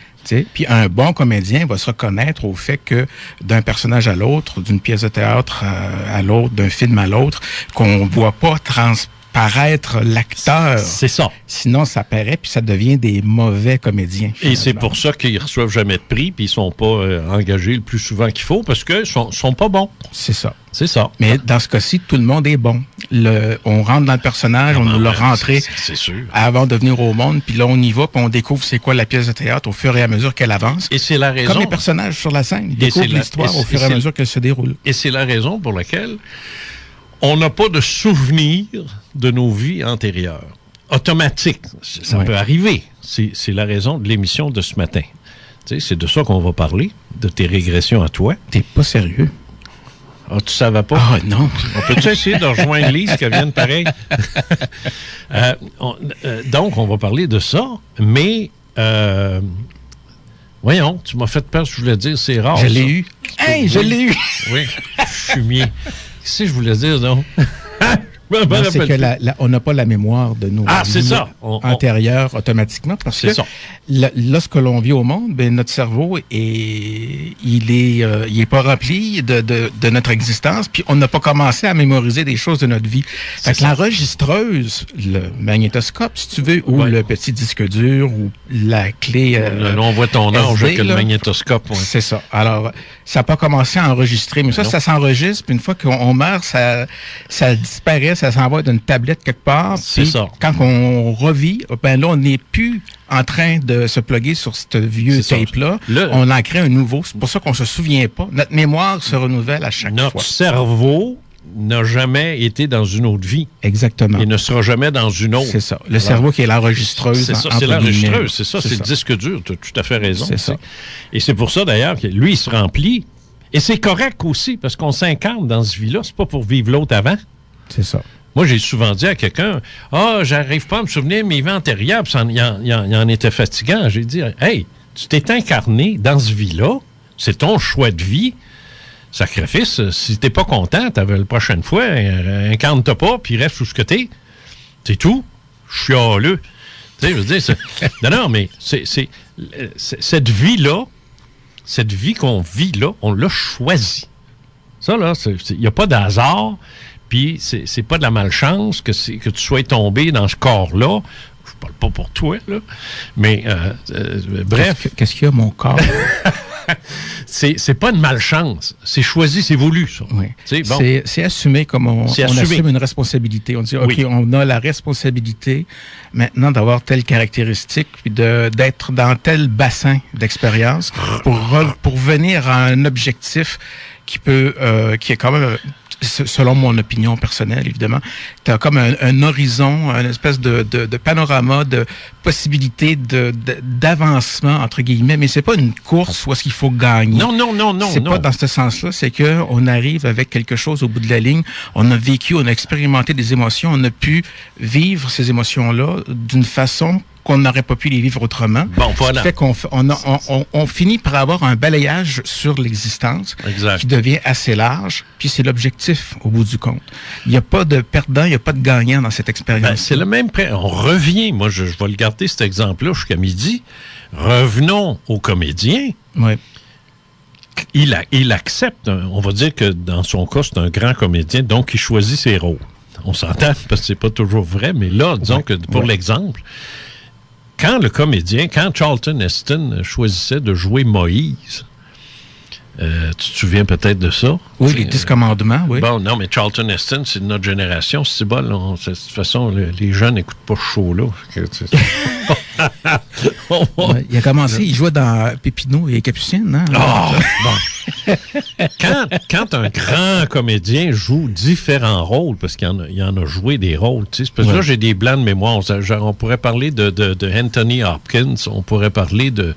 Puis un bon comédien va se reconnaître au fait que d'un personnage à l'autre, d'une pièce de théâtre à l'autre, d'un film à l'autre, qu'on voit pas transparaître l'acteur. C'est ça. Sinon, ça paraît, puis ça devient des mauvais comédiens. Et c'est pour ça qu'ils reçoivent jamais de prix, puis ils sont pas engagés le plus souvent qu'il faut, parce qu'ils sont pas bons. C'est ça. C'est ça. Mais dans ce cas-ci, tout le monde est bon. On rentre dans le personnage, on nous l'a rentré avant de venir au monde, puis là, on y va, puis on découvre c'est quoi la pièce de théâtre au fur et à mesure qu'elle avance. Et c'est la raison. Comme les personnages sur la scène, ils découvrent l'histoire au fur et à mesure qu'elle se déroule. Et c'est la raison pour laquelle on n'a pas de souvenir de nos vies antérieures. Automatique. Ça peut arriver. C'est la raison de l'émission de ce matin. Tu sais, c'est de ça qu'on va parler, de tes régressions à toi. T'es pas sérieux? Ah, tu savais pas? Ah, non. On peut-tu essayer de rejoindre Lise, qu'elle vienne pareil? Donc, on va parler de ça, mais voyons, tu m'as fait peur, je voulais dire, c'est rare. Je l'ai eu. Hey, je l'ai eu! Oui, fumier. Qu'est-ce que je voulais dire, donc? Non, c'est que on n'a pas la mémoire de nos vies antérieures automatiquement parce que lorsque l'on vit au monde, ben, notre cerveau il est pas rempli de notre existence, puis on n'a pas commencé à mémoriser des choses de notre vie. Fait que l'enregistreuse, le magnétoscope, si tu veux, ou le petit disque dur, ou la clé... on voit ton âge avec le magnétoscope. Ouais. C'est ça. Alors, ça n'a pas commencé à enregistrer, mais ça s'enregistre, puis une fois qu'on meurt, ça disparaît, ça s'en va d'une tablette quelque part. C'est ça. Quand on revit, ben là, on n'est plus en train de se plugger sur ce vieux tape-là. On en crée un nouveau. C'est pour ça qu'on se souvient pas. Notre mémoire se renouvelle à chaque fois. Notre cerveau n'a jamais été dans une autre vie. Exactement. Il ne sera jamais dans une autre. C'est ça. Le cerveau qui est l'enregistreuse. C'est ça, c'est l'enregistreuse. C'est ça, c'est le disque dur. Tu as tout à fait raison. C'est ça. Et c'est pour ça, d'ailleurs, que lui, il se remplit. Et c'est correct aussi, parce qu'on s'incarne dans ce vie-là. C'est pas pour vivre l'autre avant. C'est ça. Moi, j'ai souvent dit à quelqu'un, « Ah, j'arrive pas à me souvenir de mes vies antérieures, puis il en était fatigant. » J'ai dit, « Hey, tu t'es incarné dans ce vie-là, c'est ton choix de vie. Sacrifice, si t'es pas content, la prochaine fois, incarne-toi pas, puis reste où ce que t'es. C'est tout. Chialeux. » Tu sais, je veux dire, non, mais cette vie-là, cette vie qu'on vit là, on l'a choisie. Ça, là, il n'y a pas de hasard. Puis c'est pas de la malchance que tu sois tombé dans ce corps-là. Je parle pas pour toi, là. Mais bref. Qu'est-ce qu'il y a, mon corps? c'est pas une malchance. C'est choisi, c'est voulu, ça. Oui. Bon. C'est assumé comme on assume une responsabilité. On dit, OK, on a la responsabilité maintenant d'avoir telle caractéristique, puis d'être dans tel bassin d'expérience pour venir à un objectif qui est quand même... selon mon opinion personnelle, évidemment, tu as comme un horizon, une espèce de panorama de possibilités d'avancement, entre guillemets, mais c'est pas une course où est-ce qu'il faut gagner. Non. C'est pas dans ce sens-là, c'est que on arrive avec quelque chose au bout de la ligne, on a vécu, on a expérimenté des émotions, on a pu vivre ces émotions-là d'une façon qu'on n'aurait pas pu les vivre autrement. Bon, voilà. Ce qui fait qu'on finit par avoir un balayage sur l'existence qui devient assez large, puis c'est l'objectif au bout du compte. Il n'y a pas de perdant, il n'y a pas de gagnant dans cette expérience. Ben, c'est le même prêt. On revient, moi je vais le garder cet exemple-là jusqu'à midi. Revenons au comédien. Oui. Il accepte, on va dire que dans son cas, c'est un grand comédien, donc il choisit ses rôles. On s'entend parce que c'est pas toujours vrai, mais là, disons que pour l'exemple, quand Charlton Heston choisissait de jouer Moïse, tu te souviens peut-être de ça? Oui, les 10 commandements, oui. Bon, non, mais Charlton Heston, c'est de notre génération. C'est bon, de toute façon, les jeunes n'écoutent pas ce show-là. Il a commencé, il jouait dans Pépinot et Capucine, hein? Bon. Quand un grand comédien joue différents rôles, parce qu'il y en a joué des rôles, tu sais, parce que là, j'ai des blancs de mémoire. On pourrait parler de Anthony Hopkins, on pourrait parler de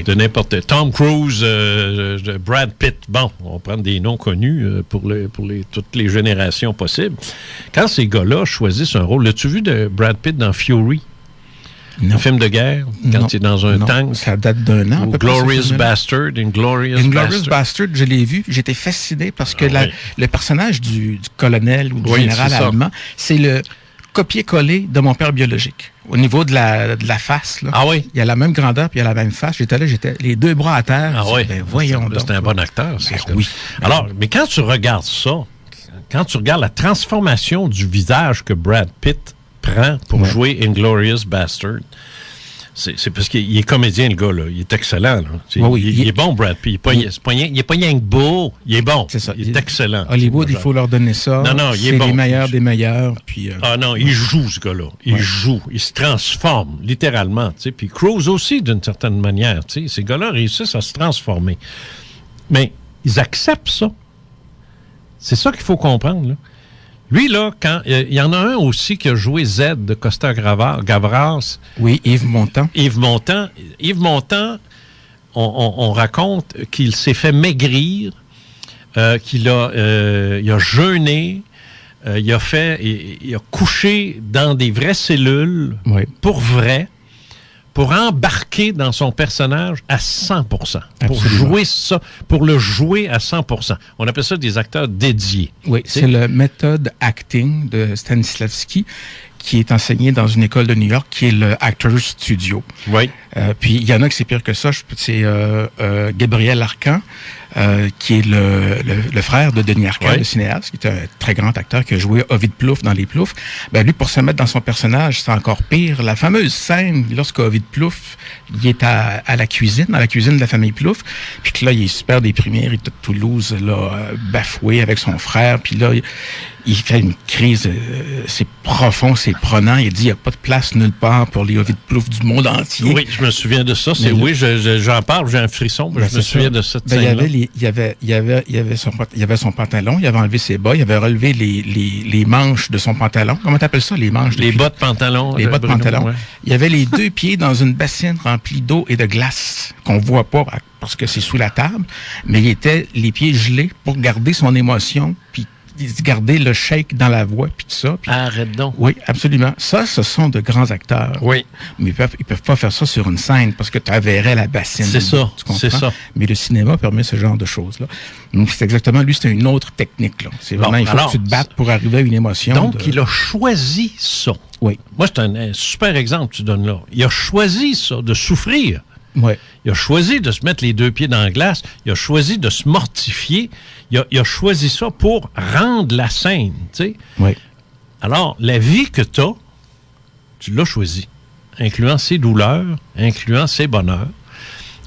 n'importe... Tom Cruise, de Brad Pitt. Bon, on va prendre des noms connus pour toutes les générations possibles. Quand ces gars-là choisissent un rôle, l'as-tu vu de Brad Pitt dans Fury? Non. Un film de guerre, quand il est dans un tank. Ça date d'un an. Ou Glorious Bastard, Inglorious Bastard, je l'ai vu. J'étais fasciné parce que le personnage du colonel ou du général allemand, c'est le copier-coller de mon père biologique. Au niveau de la face, là. Ah oui? Il y a la même grandeur puis il y a la même face. J'étais les deux bras à terre. Ah oui? Ben, voyons donc. C'est un bon acteur, ben, oui. Alors, mais quand tu regardes ça, quand tu regardes la transformation du visage que Brad Pitt prend pour jouer Inglorious Bastard, c'est parce qu'il est comédien, le gars, là. Il est excellent, là. Il est bon, Brad Pitt. Il est pas rien que beau. Il est bon. C'est ça. Il est excellent. Hollywood, il faut leur donner ça. Non, il est bon. C'est les meilleurs des meilleurs. Puis, Ah non, il joue, ce gars-là. Il joue. Il se transforme, littéralement. Tu sais. Puis Cruise aussi, d'une certaine manière. Tu sais. Ces gars-là réussissent à se transformer. Mais ils acceptent ça. C'est ça qu'il faut comprendre, là. Lui, là, il y en a un aussi qui a joué Z de Costa Gavras. Oui, Yves Montand. Yves Montand, on raconte qu'il s'est fait maigrir, il a jeûné, il a couché dans des vraies cellules, pour vrai, pour embarquer dans son personnage à 100%. Pour le jouer à 100%. On appelle ça des acteurs dédiés. Oui, c'est le méthode acting de Stanislavski qui est enseigné dans une école de New York qui est le Actors Studio. Oui. Puis il y en a que c'est pire que ça. C'est Gabriel Arcan, qui est le frère de Denis Arcand, le cinéaste, qui est un très grand acteur qui a joué Ovid Plouffe dans Les Plouffe. Ben lui, pour se mettre dans son personnage, c'est encore pire. La fameuse scène lorsqu'Ovid Plouffe, il est à la cuisine, dans la cuisine de la famille Plouffe, puis que là, il est super déprimé, il est de Toulouse, là, bafoué avec son frère, puis là, il fait une crise, c'est profond, c'est prenant. Il dit, il n'y a pas de place nulle part pour les Ovid Plouffe du monde entier. Oui, je me souviens de ça. J'en parle, j'ai un frisson, je me souviens de cette scène-là. Il y avait son pantalon, il avait enlevé ses bas, il avait relevé les manches de son pantalon. Comment t'appelles ça, les manches? Les bas de pantalon. Les bas de pantalon. Ouais. Il y avait les deux pieds dans une bassine remplie d'eau et de glace qu'on voit pas parce que c'est sous la table, mais il était les pieds gelés pour garder son émotion, puis garder le shake dans la voix, puis tout ça. Puis... Arrête donc. Oui, absolument. Ça, ce sont de grands acteurs. Oui. Mais ils peuvent pas faire ça sur une scène parce que tu verrais la bassine. C'est ça. Tu comprends? C'est ça. Mais le cinéma permet ce genre de choses-là. Donc, c'est exactement, lui, c'est une autre technique, là. C'est vraiment, il faut que tu te battes pour arriver à une émotion. Donc, il a choisi ça. Oui. Moi, c'est un super exemple que tu donnes là. Il a choisi ça, de souffrir. Oui. Il a choisi de se mettre les deux pieds dans la glace. Il a choisi de se mortifier. Il a choisi ça pour rendre la scène, tu sais. Oui. Alors, la vie que tu l'as choisie, incluant ses douleurs, incluant ses bonheurs.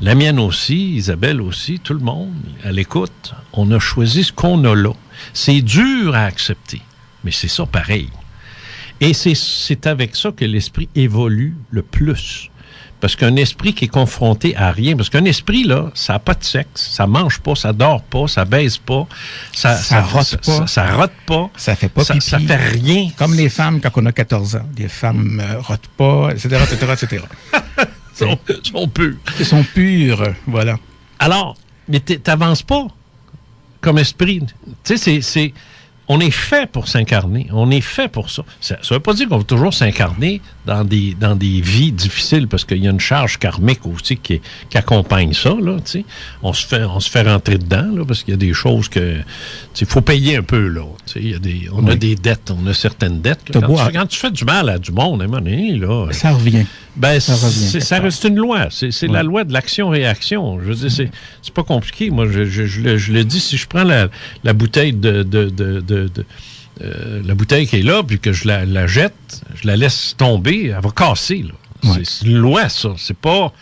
La mienne aussi, Isabelle aussi, tout le monde, à l'écoute, on a choisi ce qu'on a là. C'est dur à accepter, mais c'est ça pareil. Et c'est avec ça que l'esprit évolue le plus. Parce qu'un esprit qui est confronté à rien, parce qu'un esprit, là, ça n'a pas de sexe, ça mange pas, ça dort pas, ça baise pas, ça rote pas. Ça rote pas. Ça fait pas pipi. Ça fait rien. Comme les femmes quand on a 14 ans. Les femmes rotent pas, etc., etc., etc. sont pures. Ils sont pures, voilà. Alors, mais t'avances pas comme esprit. Tu sais, on est fait pour s'incarner. On est fait pour ça. Ça ne veut pas dire qu'on va toujours s'incarner dans des vies difficiles, parce qu'il y a une charge karmique aussi qui accompagne ça, là, tu sais. On se fait rentrer dedans, là, parce qu'il y a des choses que, il faut payer un peu, là. Tu sais, on a des dettes, on a certaines dettes. Là. Quand tu fais du mal à du monde, à un moment donné, là. Ça revient. Ben, ça reste une loi. C'est la loi de l'action-réaction. Je veux dire, c'est pas compliqué. Moi, je le dis, si je prends la bouteille de la bouteille qui est là, puis que je la jette, je la laisse tomber, elle va casser. Là. Ouais. C'est une loi, ça. C'est pas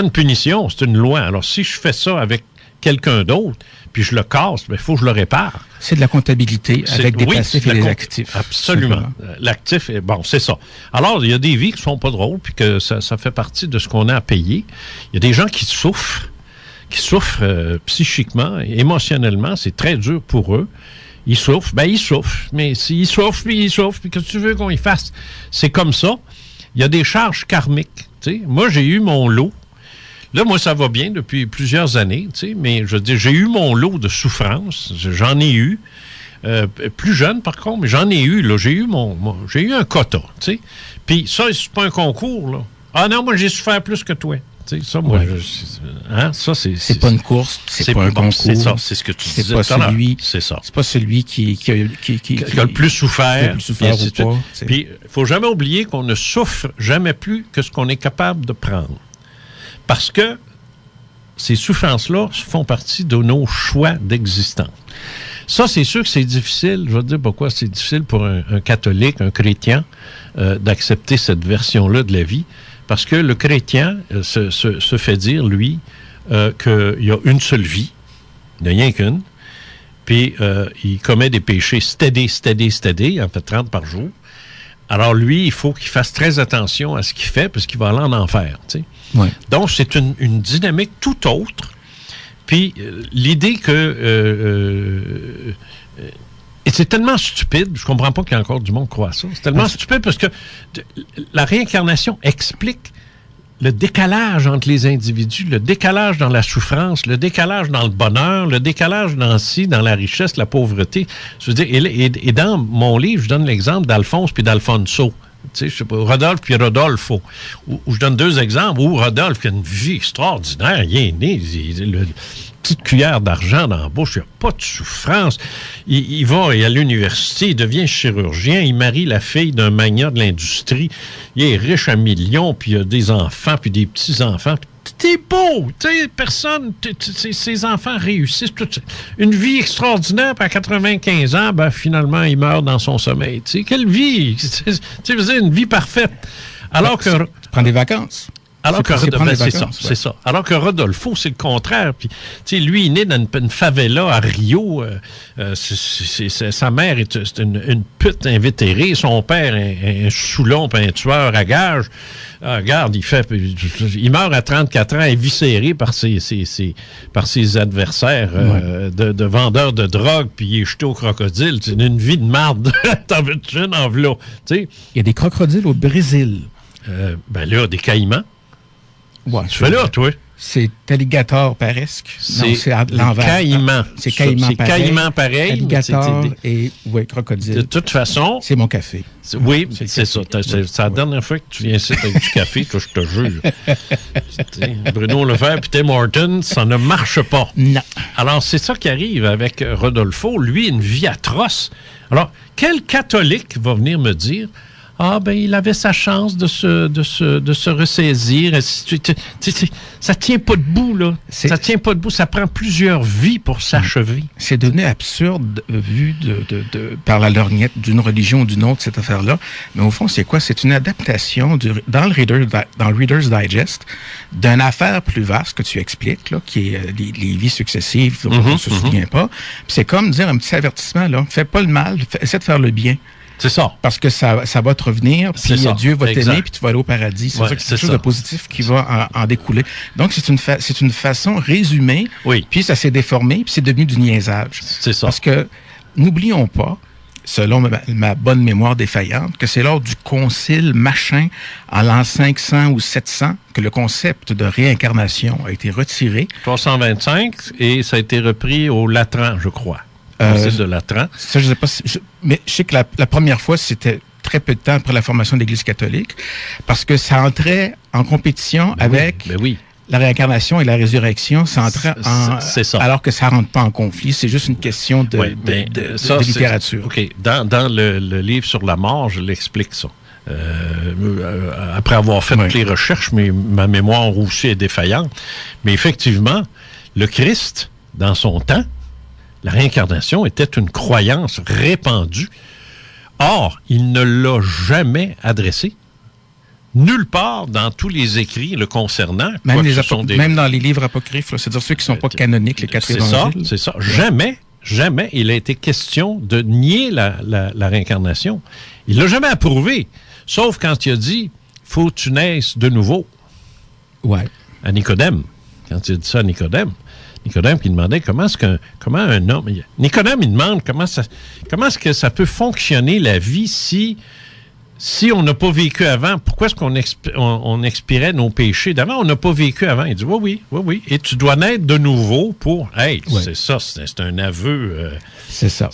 une punition, c'est une loi. Alors, si je fais ça avec quelqu'un d'autre, puis je le casse, il faut que je le répare. C'est de la comptabilité avec des passifs et des actifs. Absolument. L'actif, bon, c'est ça. Alors, il y a des vies qui sont pas drôles, puis que ça fait partie de ce qu'on a à payer. Il y a des gens qui souffrent psychiquement, émotionnellement. C'est très dur pour eux. Ils souffrent. Mais s'ils souffrent, puis qu'est-ce que tu veux qu'on y fasse? C'est comme ça. Il y a des charges karmiques. T'sais. Moi, j'ai eu mon lot. Là, moi, ça va bien depuis plusieurs années, mais je veux dire, j'ai eu mon lot de souffrances. J'en ai eu. Plus jeune, par contre, mais j'en ai eu. Là, j'ai eu un quota. Puis ça, c'est pas un concours. Là. Ah non, moi, j'ai souffert plus que toi. Ça, moi, ça, c'est pas une course, c'est pas un concours. C'est ça, c'est ce que tu disais tout à l'heure. C'est ça. C'est pas celui qui a le plus souffert. ou pas. Puis, il faut jamais oublier qu'on ne souffre jamais plus que ce qu'on est capable de prendre. Parce que ces souffrances-là font partie de nos choix d'existence. Ça, c'est sûr que c'est difficile. Je vais te dire pourquoi c'est difficile pour un catholique, un chrétien, d'accepter cette version-là de la vie. Parce que le chrétien se fait dire, lui, qu'il y a une seule vie. Il n'y a rien qu'une. Puis, il commet des péchés stédés, il en fait 30 par jour. Alors, lui, il faut qu'il fasse très attention à ce qu'il fait, parce qu'il va aller en enfer, tu sais. Ouais. Donc, c'est une dynamique tout autre. Puis, l'idée que... et c'est tellement stupide, je comprends pas qu'il y a encore du monde qui croit à ça. C'est tellement stupide parce que la réincarnation explique le décalage entre les individus, le décalage dans la souffrance, le décalage dans le bonheur, le décalage dans la richesse, la pauvreté. Je veux dire, et dans mon livre, je donne l'exemple d'Alphonse puis d'Alfonso. Tu sais, je sais pas, Rodolphe puis Rodolfo. Où je donne deux exemples où Rodolphe qui a une vie extraordinaire, il est né, petite cuillère d'argent dans la bouche, il n'y a pas de souffrance. Il va à l'université, il devient chirurgien, il marie la fille d'un magnat de l'industrie, il est riche à millions, puis il a des enfants, puis des petits-enfants. T'es beau, tu sais, personne, ses enfants réussissent. Une vie extraordinaire, puis à 95 ans, ben finalement, il meurt dans son sommeil. Tu sais, quelle vie! Tu sais, une vie parfaite. Alors que... Tu prends des vacances. Alors que c'est ça. Alors que Rodolfo, c'est le contraire. Puis, tu sais, lui, il est dans une favela à Rio. Sa mère est une pute invétérée. Son père est un soulon, un tueur à gages. Regarde, il meurt à 34 ans, éviscéré par ses adversaires de vendeurs de drogue, puis il est jeté au crocodile. C'est une vie de marde. T'en veux-tu une en v'là? Il y a des crocodiles au Brésil. Ben là, des caïmans. Ouais, tu fais là, toi? C'est alligator paresque. C'est l'envers. Caïman. C'est caïman pareil. C'est caïman pareil. Alligator et crocodile. De toute façon... C'est mon café. Oui, c'est ça. C'est la dernière fois que tu viens ici avec du café, toi, je te juge. Bruno Lefebvre et Tim Hortons, ça ne marche pas. Non. Alors, c'est ça qui arrive avec Rodolfo. Lui, une vie atroce. Alors, quel catholique va venir me dire... Ah, ben, il avait sa chance de se ressaisir. Ça tient pas debout, là. Ça tient pas debout. Ça prend plusieurs vies pour s'achever. C'est devenu absurde, vu par la lorgnette d'une religion ou d'une autre, cette affaire-là. Mais au fond, c'est quoi? C'est une adaptation dans le Reader's Digest d'une affaire plus vaste que tu expliques, là, qui est les vies successives dont on ne se souvient pas. Puis c'est comme dire un petit avertissement, là. Fais pas le mal, essaie de faire le bien. C'est ça. Parce que ça va te revenir, puis Dieu va t'aimer, puis tu vas aller au paradis. C'est quelque chose de positif qui va en découler. Donc, c'est une façon résumée, puis ça s'est déformé, puis c'est devenu du niaisage. C'est ça. Parce que, n'oublions pas, selon ma bonne mémoire défaillante, que c'est lors du concile machin, en l'an 500 ou 700, que le concept de réincarnation a été retiré. 325, et ça a été repris au Latran, je crois. De Latran. Ça, je sais pas mais je sais que la première fois, c'était très peu de temps après la formation de l'Église catholique, parce que ça entrait en compétition avec la réincarnation et la résurrection. Ça entrait c'est ça. Alors que ça rentre pas en conflit. C'est juste une question de littérature. OK. Dans le livre sur la mort, je l'explique ça. Après avoir fait toutes les recherches, mais ma mémoire aussi est défaillante. Mais effectivement, le Christ, dans son temps, la réincarnation était une croyance répandue. Or, il ne l'a jamais adressée. Nulle part dans tous les écrits le concernant. Même dans les livres apocryphes, là, c'est-à-dire ceux qui ne sont pas canoniques, les 4 évangiles. C'est ça. Jamais il a été question de nier la réincarnation. Il ne l'a jamais approuvé. Sauf quand il a dit « faut que tu naisses de nouveau ». Ouais. À Nicodème. Quand il a dit ça à Nicodème qui demandait comment un homme... Nicodème, il demande comment est-ce que ça peut fonctionner la vie si on n'a pas vécu avant. Pourquoi est-ce qu'on expirait nos péchés d'avant? On n'a pas vécu avant. Il dit oui. Et tu dois naître de nouveau pour... Hey, c'est ça, c'est un aveu... c'est ça.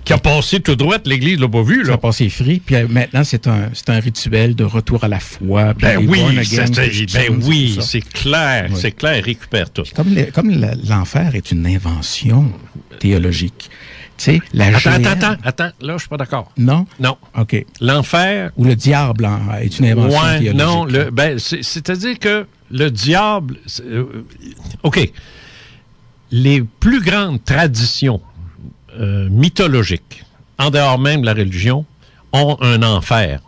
Qui a passé tout droit, l'Église ne l'a pas vu. Là. Ça a passé free, puis maintenant, c'est un rituel de retour à la foi. C'est clair. C'est clair, récupère tout. Comme l'enfer est une invention théologique. Tu sais, Attends, là, je suis pas d'accord. Non? Non. OK. L'enfer... Ou le diable est une invention théologique. Non, c'est-à-dire que le diable... OK. Les plus grandes traditions mythologiques, en dehors même de la religion, ont un enfer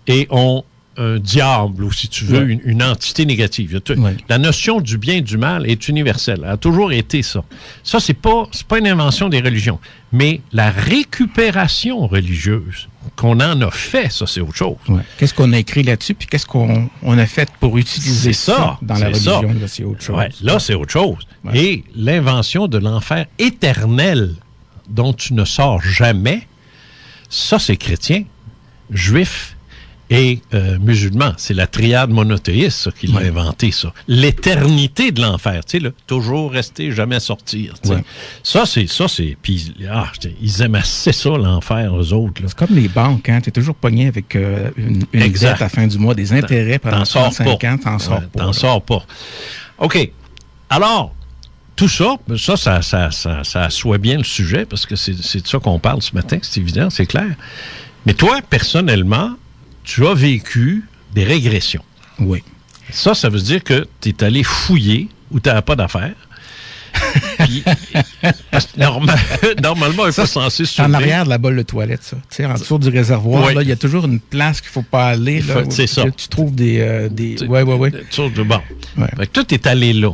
et ont un diable, ou si tu veux, une entité négative. La notion du bien et du mal est universelle. Elle a toujours été ça. Ça, c'est pas une invention des religions. Mais la récupération religieuse, qu'on en a fait, ça, c'est autre chose. Ouais. Qu'est-ce qu'on a écrit là-dessus, puis qu'est-ce qu'on a fait pour utiliser ça dans la religion, là, c'est autre chose. Ouais, là, c'est autre chose. Ouais. Et l'invention de l'enfer éternel, dont tu ne sors jamais, ça, c'est chrétien, juif et musulman. C'est la triade monothéiste, ça, qui l'a inventé, ça. L'éternité de l'enfer, tu sais, là, toujours rester, jamais sortir. Ouais. Ça, c'est... Puis, ils aiment assez ça, l'enfer, eux autres. Là. C'est comme les banques, hein. T'es toujours pogné avec une dette à la fin du mois, des intérêts pendant 35 ans, t'en sors pas. T'en sors pas. OK. Alors... Tout ça assoit bien le sujet, parce que c'est de ça qu'on parle ce matin, c'est évident, c'est clair. Mais toi, personnellement, tu as vécu des régressions. Oui. Ça veut dire que tu es allé fouiller où tu n'avais pas d'affaires. Parce que normalement, il n'est pas censé se en arrière de la bolle de toilette, ça. Tu sais, en dessous du réservoir, il y a toujours une place qu'il ne faut pas aller. Là, c'est ça. Tu trouves des... Bon. Fait que toi, tu es allé là.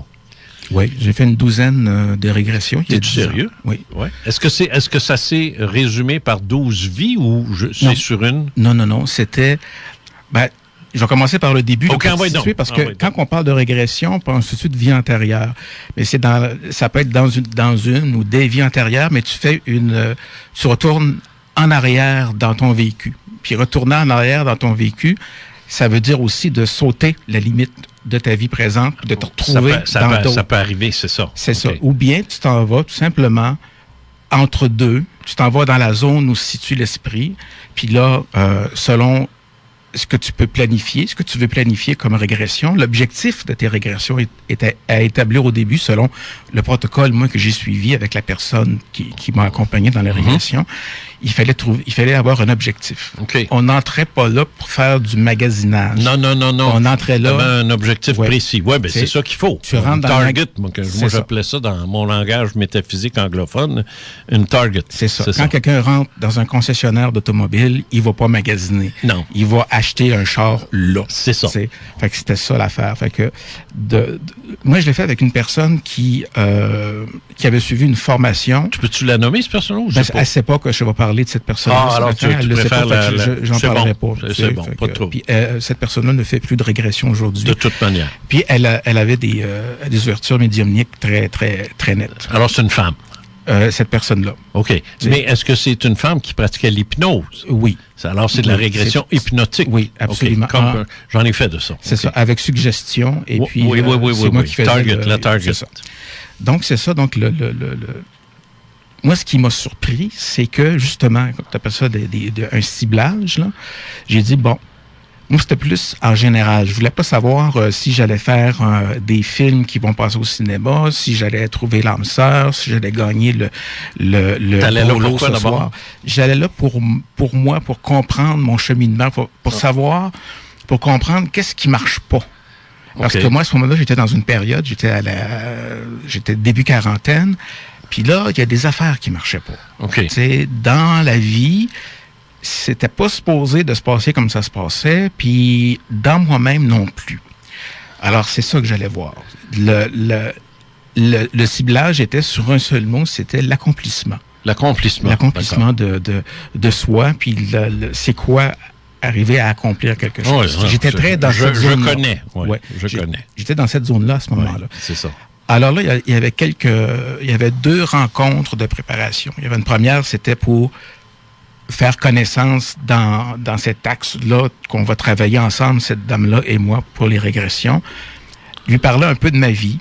Oui, j'ai fait une douzaine de régressions. Es-tu sérieux? Oui. Ouais. Est-ce que ça s'est résumé par 12 vies ou c'est sur une? Non. C'était... je vais commencer par le début. Parce que quand on parle de régression, on pense tout de suite de vie antérieure. Mais ça peut être dans une ou des vies antérieures, mais tu retournes en arrière dans ton vécu. Puis retourner en arrière dans ton vécu, ça veut dire aussi de sauter la limite de ta vie présente, de te retrouver dans d'autres. Ça peut arriver, c'est ça. C'est ça. Ou bien tu t'en vas tout simplement entre deux, tu t'en vas dans la zone où se situe l'esprit, puis là, selon ce que tu peux planifier, ce que tu veux planifier comme régression, l'objectif de tes régressions est à établir au début selon le protocole, moi, que j'ai suivi avec la personne qui m'a accompagné dans la régression. Il fallait avoir un objectif. Okay. On n'entrait pas là pour faire du magasinage. Non. On entrait là. Un objectif précis. Oui, ben c'est ça qu'il faut. Tu rentres dans target. Moi, j'appelais ça dans mon langage métaphysique anglophone, une target. C'est ça. Quand quelqu'un rentre dans un concessionnaire d'automobile, il va pas magasiner. Non. Il va acheter un char là. C'est ça. Fait que c'était ça l'affaire. Fait que moi, je l'ai fait avec une personne qui avait suivi une formation. Peux-tu la nommer, cette personne-là? Elle ne sait pas que je vais parler de cette personne-là. Alors tu préfères j'en parlerai pas. C'est bon, pas trop. Puis cette personne-là ne fait plus de régression aujourd'hui. De toute manière. Puis elle avait des ouvertures médiumniques très, très, très nettes. Alors c'est une femme? Cette personne-là. OK. Mais est-ce que c'est une femme qui pratiquait l'hypnose? Oui. Alors, c'est de la régression hypnotique? Oui, absolument. Okay. J'en ai fait de ça. C'est ça, avec suggestion. Et puis, oui, c'est moi qui faisais la target. Ça. Donc, c'est ça. Donc, moi, ce qui m'a surpris, c'est que, justement, quand tu appelles ça un ciblage, là, j'ai dit, bon, moi, c'était plus en général. Je voulais pas savoir si j'allais faire des films qui vont passer au cinéma, si j'allais trouver l'âme sœur, si j'allais gagner le lot ce soir. J'allais là pour moi, pour comprendre mon cheminement, pour savoir, pour comprendre qu'est-ce qui marche pas. Parce que moi, à ce moment-là, j'étais dans une période, j'étais début quarantaine, Puis là, il y a des affaires qui marchaient pas. OK. Tu sais, dans la vie, c'était pas supposé de se passer comme ça se passait, puis dans moi-même non plus. Alors, c'est ça que j'allais voir. Le ciblage était sur un seul mot, c'était l'accomplissement. L'accomplissement. L'accomplissement de soi, puis c'est quoi arriver à accomplir quelque chose. J'étais très dans cette zone. Je connais. Je connais. J'étais dans cette zone-là à ce moment-là. C'est ça. Alors là, il y avait 2 rencontres de préparation. Il y avait une première, c'était pour faire connaissance dans cet axe-là qu'on va travailler ensemble, cette dame-là et moi, pour les régressions. Lui parler un peu de ma vie,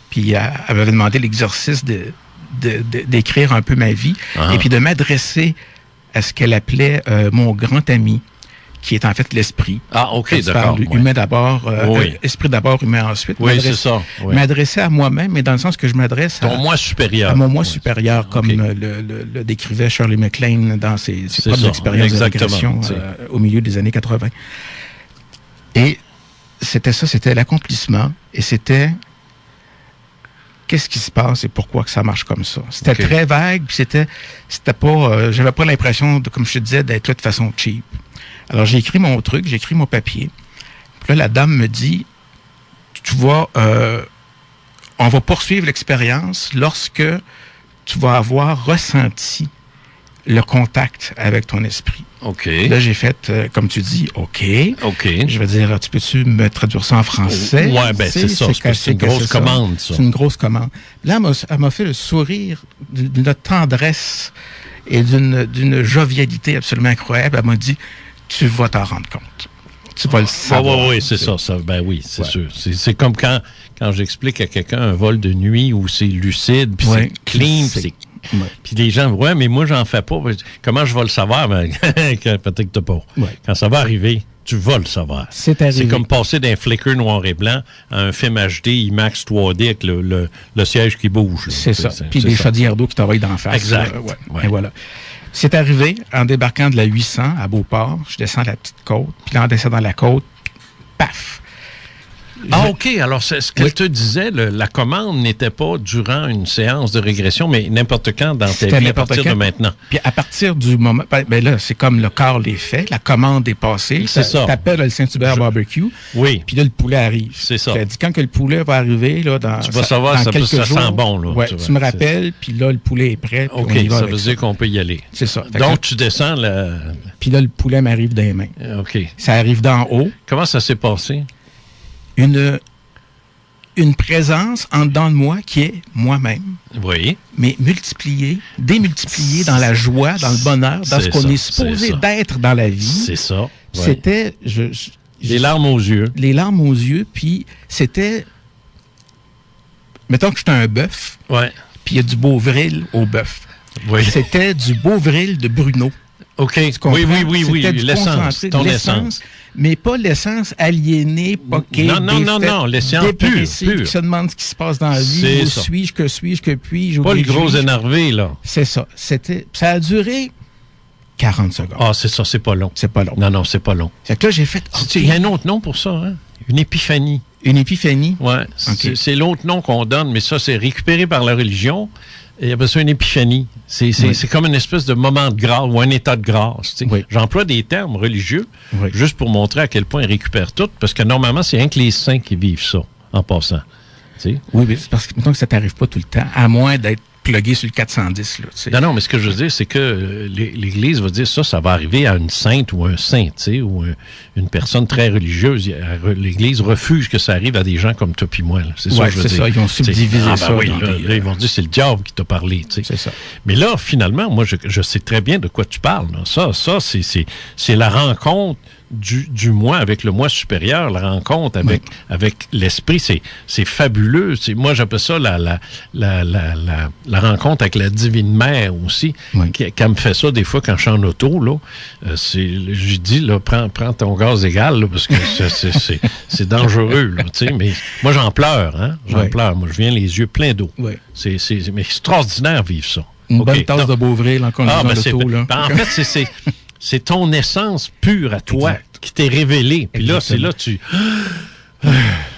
puis elle m'avait demandé l'exercice d'écrire un peu ma vie, et puis de m'adresser à ce qu'elle appelait mon grand ami, qui est en fait l'esprit. Ah, OK, d'accord. Humain d'abord, esprit d'abord, humain ensuite. Oui, c'est ça. Oui. M'adresser à moi-même, mais dans le sens que je m'adresse à moi supérieur. À mon moi supérieur, comme le décrivait Shirley MacLaine dans ses propres expériences de régression au milieu des années 80. Et c'était l'accomplissement, et c'était qu'est-ce qui se passe et pourquoi que ça marche comme ça. C'était très vague, puis c'était pas, j'avais pas l'impression, comme je te disais, d'être là de façon cheap. Alors, j'ai écrit mon truc, j'ai écrit mon papier. Puis là, la dame me dit, tu vas, on va poursuivre l'expérience lorsque tu vas avoir ressenti le contact avec ton esprit. OK. Là, j'ai fait, comme tu dis, OK. OK. Je vais dire, peux-tu me traduire ça en français? Ouais, ben c'est ça. C'est une grosse commande, ça. C'est une grosse commande. Là, elle m'a fait le sourire d'une tendresse et d'une jovialité absolument incroyable. Elle m'a dit, tu vas t'en rendre compte. Tu vas le savoir. Oui, c'est ça. Ben oui, c'est sûr. C'est comme quand j'explique à quelqu'un un vol de nuit où c'est lucide, puis c'est clean, puis puis les gens, mais moi, j'en fais pas. Comment je vais le savoir? Ben, peut-être que t'as pas. Ouais. Quand ça va arriver, tu vas le savoir. C'est arrivé. C'est comme passer d'un flicker noir et blanc à un film HD IMAX 3D avec le siège qui bouge. C'est ça. Puis des chaudières d'eau qui t'envoient d'en face. Exact. Et voilà. C'est arrivé en débarquant de la 800 à Beauport. Je descends la petite côte. Puis là, en descendant la côte, paf! Ah, OK. Alors, ce qu'elle te disait, la commande n'était pas durant une séance de régression, mais n'importe quand dans ta vie, à partir de maintenant. Puis à partir du moment... Ben là, c'est comme le corps l'est fait, la commande est passée. C'est ça. T'appelles le Saint-Hubert barbecue. Oui. Puis là, le poulet arrive. C'est ça. T'as dit, quand que le poulet va arriver, là, tu vas savoir, ça sent bon, là. Ouais, tu me rappelles, puis là, le poulet est prêt. OK, ça veut dire qu'on peut y aller. C'est ça. Donc, tu descends Puis là, le poulet m'arrive dans les mains. OK. Ça arrive d'en haut. Comment ça s'est passé? Une présence en dedans de moi qui est moi-même. Oui. Mais démultipliée dans la joie, dans le bonheur, dans ce qu'on est supposé d'être dans la vie. C'est ça. Ouais. C'était... les larmes aux yeux. Les larmes aux yeux, puis c'était... Mettons que j'étais un bœuf. Ouais. Puis il y a du Beauvril au bœuf. Oui. C'était du Beauvril de Bruno. OK. Oui. L'essence. Ton essence. Mais pas l'essence aliénée, poquée, non, l'essence pure. Qui se demande ce qui se passe dans la vie. Où suis-je, que puis-je. Pas le gros énervé, là. C'est ça. Ça a duré 40 secondes. Ah, c'est ça, c'est pas long. C'est pas long. Non, c'est pas long. Fait que là, j'ai fait... Il y a un autre nom pour ça, hein? Une épiphanie. Une épiphanie? Oui. Okay. C'est l'autre nom qu'on donne, mais ça, c'est récupéré par la religion. Et après ça, une épiphanie. C'est comme une espèce de moment de grâce ou un état de grâce. Oui. J'emploie des termes religieux juste pour montrer à quel point ils récupèrent tout, parce que normalement, c'est rien que les saints qui vivent ça, en passant. T'sais? Oui, mais c'est parce que, mettons que ça t'arrive pas tout le temps, à moins d'être plugué sur le 410. Là, non, mais ce que je veux dire, c'est que l'Église va dire ça va arriver à une sainte ou un saint, ou une personne très religieuse. L'Église refuse que ça arrive à des gens comme toi puis moi. Là. C'est ça, je veux dire. Ça, ils ont subdivisé ça. Oui, là, ils vont dire c'est le diable qui t'a parlé. C'est ça. Mais là, finalement, moi, je sais très bien de quoi tu parles. Là. Ça c'est la rencontre du moi avec le moi supérieur, la rencontre avec l'esprit, c'est fabuleux. Moi, j'appelle ça la rencontre avec la divine mère aussi, qui me fait ça des fois quand je suis en auto. Là, je dis, là, prends ton gaz égal, là, parce que c'est dangereux. Là, mais moi, j'en pleure. Hein? J'en pleure. Moi, je viens les yeux pleins d'eau. C'est extraordinaire vivre ça. Une bonne tasse de Beauvril en conduisant l'auto. En fait, c'est ton essence pure à toi qui t'est révélée. Puis là, c'est là tu...